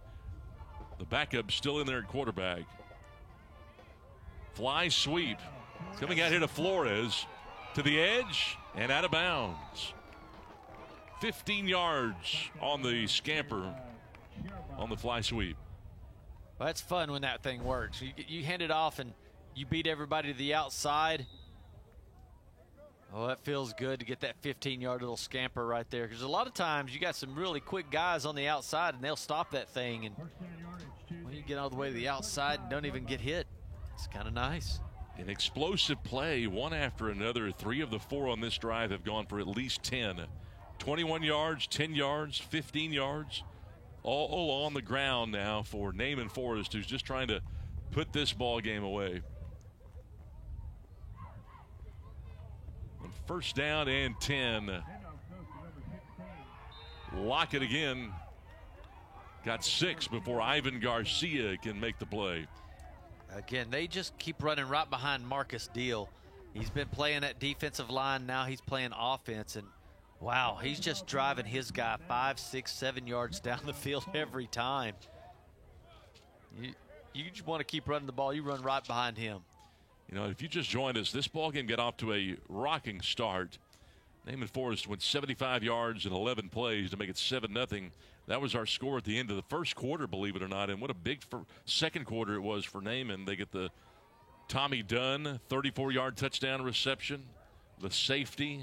the backup, still in there at quarterback. Fly sweep. Coming out here to Flores. To the edge and out of bounds. 15 yards on the scamper on the fly sweep. Well, that's fun when that thing works. You hand it off and you beat everybody to the outside. Oh, that feels good to get that 15-yard little scamper right there. Because a lot of times you got some really quick guys on the outside and they'll stop that thing. And when you get all the way to the outside and don't even get hit, it's kind of nice. An explosive play, one after another. 3 of the 4 on this drive have gone for at least 10. 21 yards, 10 yards, 15 yards. All on the ground now for Naaman Forest, who's just trying to put this ball game away. First down and 10. Lockett again. Got 6 before Ivan Garcia can make the play. Again, they just keep running right behind Marcus Deal. He's been playing that defensive line. Now he's playing offense. And, wow, he's just driving his guy 5, 6, 7 yards down the field every time. You just want to keep running the ball. You run right behind him. You know, if you just joined us, this ball game got off to a rocking start. Naaman Forest went 75 yards in 11 plays to make it 7-0. That was our score at the end of the first quarter, believe it or not. And what a big second quarter it was for Naaman. They get the Tommy Dunn 34-yard touchdown reception, the safety,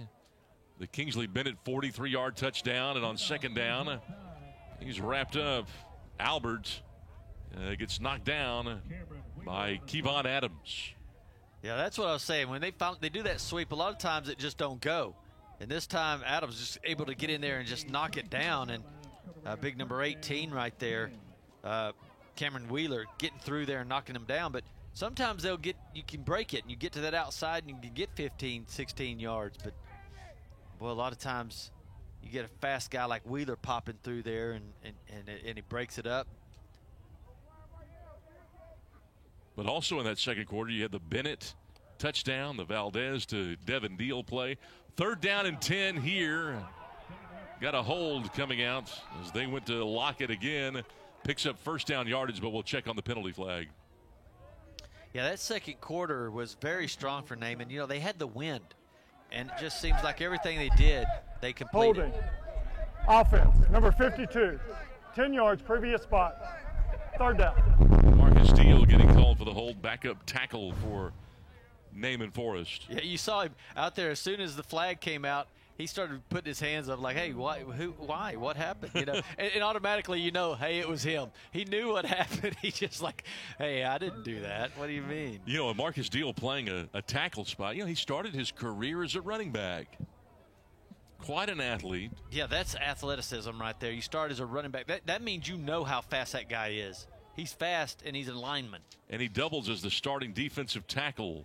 the Kingsley Bennett 43-yard touchdown, and on second down, he's wrapped up. Albert gets knocked down by Kevon Adams. Yeah, that's what I was saying. When they do that sweep, a lot of times it just don't go. And this time, Adams just able to get in there and just knock it down. And big number 18 right there, Cameron Wheeler, getting through there and knocking him down. But sometimes you can break it, and you get to that outside, and you can get 15, 16 yards. But, boy, a lot of times you get a fast guy like Wheeler popping through there, and he breaks it up. But also in that second quarter, you had the Bennett touchdown, the Valdez to Devin Deal play. Third down and 10 here. Got a hold coming out as they went to Lockett again. Picks up first down yardage, but we'll check on the penalty flag. Yeah, that second quarter was very strong for Naaman. You know, they had the wind, and it just seems like everything they did, they completed. Holding. Offense, number 52. 10 yards, previous spot. Third down. Marcus Deal getting called for the hold. Backup tackle for Naaman Forest. Yeah, you saw him out there as soon as the flag came out. He started putting his hands up like, hey, why? What happened? You know, and automatically you know, hey, it was him. He knew what happened. He just like, hey, I didn't do that. What do you mean? You know, Marcus Deal playing a tackle spot. You know, he started his career as a running back. Quite an athlete. Yeah, that's athleticism right there. You start as a running back. That means you know how fast that guy is. He's fast, and he's a lineman. And he doubles as the starting defensive tackle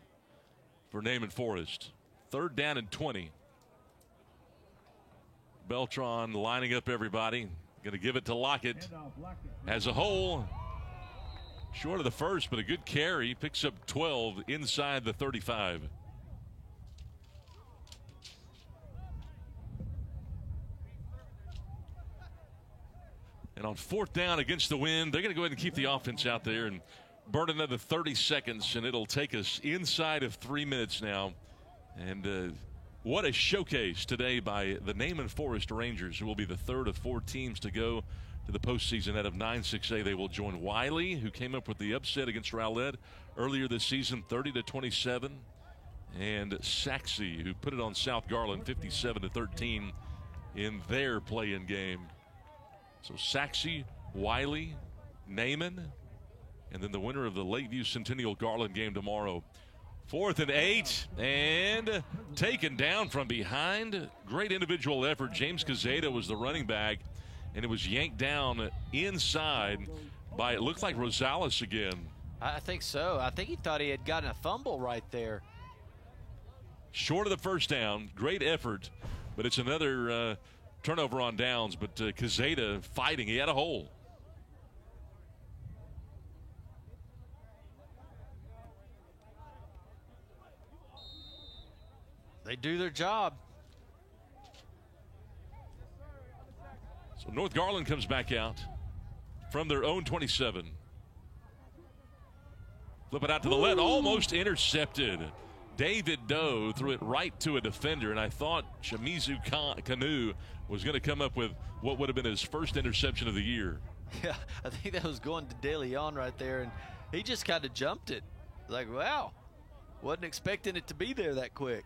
for Naaman Forest. Third down and 20. Beltran lining up everybody. Going to give it to Lockett. As a whole, short of the first, but a good carry. Picks up 12 inside the 35. And on fourth down against the wind, they're going to go ahead and keep the offense out there and burn another 30 seconds, and it'll take us inside of 3 minutes now. And What a showcase today by the Naaman Forest Rangers, who will be the third of 4 teams to go to the postseason. Out of 9-6A, they will join Wiley, who came up with the upset against Rowlett earlier this season, 30-27, and Saxe, who put it on South Garland 57-13 in their play-in game. So Saxe, Wiley, Naaman, and then the winner of the Lakeview Centennial Garland game tomorrow. 4th and 8, and taken down from behind. Great individual effort. James Quezada was the running back, and it was yanked down inside by, it looked like Rosales again. I think so. I think he thought he had gotten a fumble right there. Short of the first down. Great effort, but it's another turnover on downs. But Quezada fighting. He had a hole. They do their job. So North Garland comes back out from their own 27. Flip it out to the left, almost intercepted. David Doe threw it right to a defender, and I thought Shamizu Kanu was going to come up with what would have been his first interception of the year. Yeah, I think that was going to De Leon right there, and he just kind of jumped it. Like, wow, wasn't expecting it to be there that quick.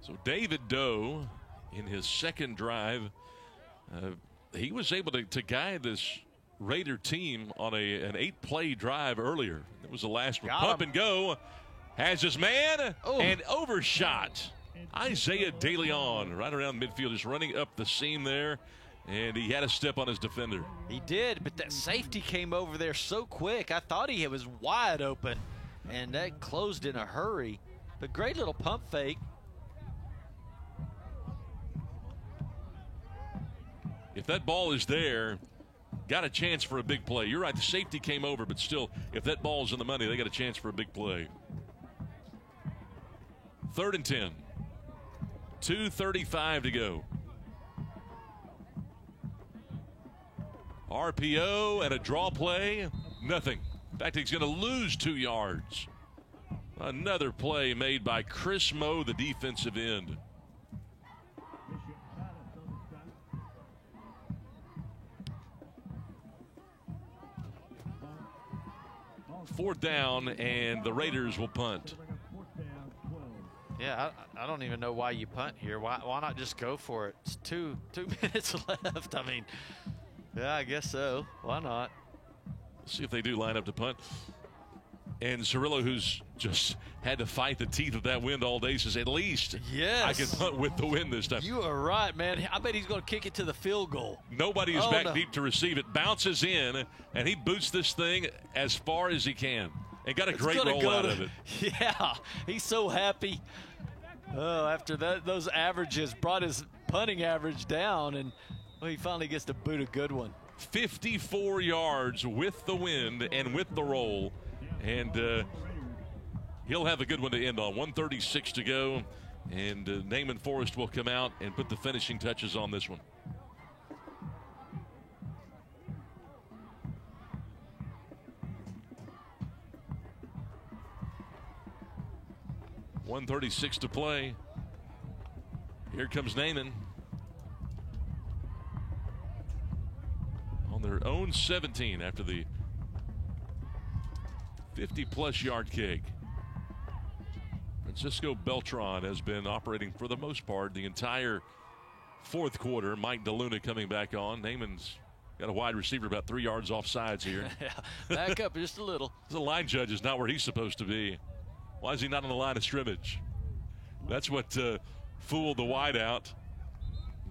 So David Doe, in his second drive, he was able to guide this Raider team on an 8-play drive earlier. It was the last one. Pump and go. Has his man and overshot. Isaiah De Leon right around midfield, just running up the seam there. And he had a step on his defender. He did, but that safety came over there so quick. I thought he was wide open, and that closed in a hurry. But great little pump fake. If that ball is there, got a chance for a big play. You're right, the safety came over, but still, if that ball's in the money, they got a chance for a big play. 3rd and 10. 2:35 to go. RPO and a draw play, nothing. In fact, he's going to lose 2 yards. Another play made by Chris Moe, the defensive end. Fourth down, and the Raiders will punt. Yeah, I don't even know why you punt here. Why not just go for it? It's two minutes left. I mean, yeah, I guess so. Why not? Let's see if they do line up to punt. And Cirillo, who's just had to fight the teeth of that wind all day, says, at least I can punt with the wind this time. You are right, man. I bet he's going to kick it to the field goal. Nobody is back deep to receive it. Bounces in, and he boots this thing as far as he can. And got a great roll out of it. Yeah, he's so happy. Oh, after those averages brought his punting average down, and he finally gets to boot a good one. 54 yards with the wind and with the roll. And he'll have a good one to end on. 1:36 to go, and Naaman Forest will come out and put the finishing touches on this one. .136 to play. Here comes Naaman. On their own 17 after the 50-plus yard kick. Francisco Beltran has been operating for the most part the entire fourth quarter. Mike DeLuna coming back on. Naaman's got a wide receiver about 3 yards off sides here. Yeah, back up just a little. The line judge is not where he's supposed to be. Why is he not on the line of scrimmage? That's what fooled the wideout.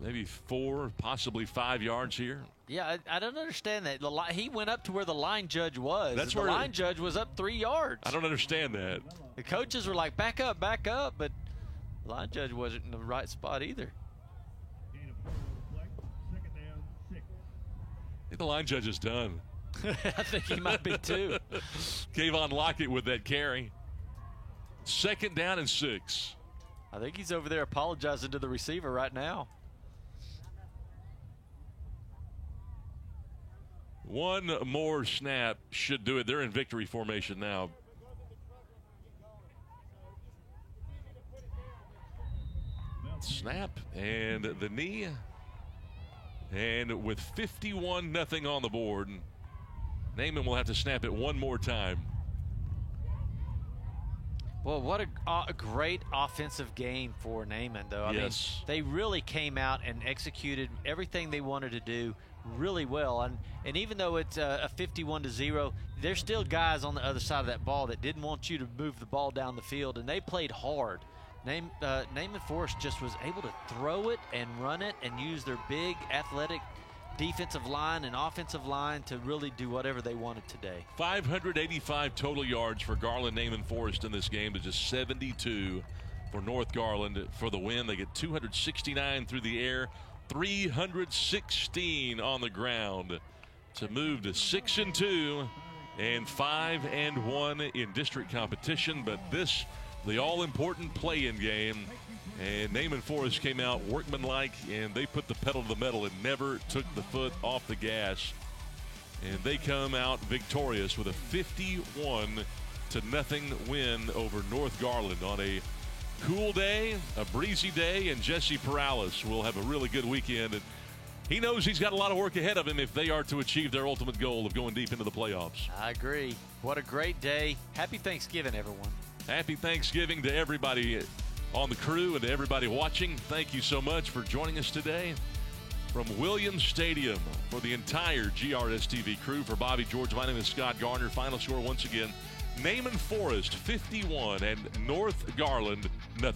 Maybe 4, possibly 5 yards here. Yeah, I don't understand that. He went up to where the line judge was. That's where the line judge was up 3 yards. I don't understand that. The coaches were like, back up, but the line judge wasn't in the right spot either. I think the line judge is done. I think he might be too. Kayvon Lockett with that carry. 2nd down and 6. I think he's over there apologizing to the receiver right now. One more snap should do it. They're in victory formation now. Snap and the knee. And with 51-0 on the board, Naaman will have to snap it one more time. Well, what a great offensive game for Naaman, though. I mean, they really came out and executed everything they wanted to do really well. And even though it's a 51-0, there's still guys on the other side of that ball that didn't want you to move the ball down the field, and they played hard. Naaman Forest just was able to throw it and run it and use their big athletic defensive line and offensive line to really do whatever they wanted today. 585 total yards for Garland Naaman Forest in this game to just 72 for North Garland for the win. They get 269 through the air, 316 on the ground to move to 6-2 and 5-1 in district competition. But this, the all-important play-in game, and Naaman Forest came out workmanlike, and they put the pedal to the metal and never took the foot off the gas. And they come out victorious with a 51-0 win over North Garland on a cool day, a breezy day, and Jesse Perales will have a really good weekend. And he knows he's got a lot of work ahead of him if they are to achieve their ultimate goal of going deep into the playoffs. I agree. What a great day. Happy Thanksgiving, everyone. Happy Thanksgiving to everybody on the crew and to everybody watching. Thank you so much for joining us today from Williams Stadium. For the entire GRS TV crew, for Bobby George, my name is Scott Garner. Final score once again, Naaman Forest 51 and North Garland 0.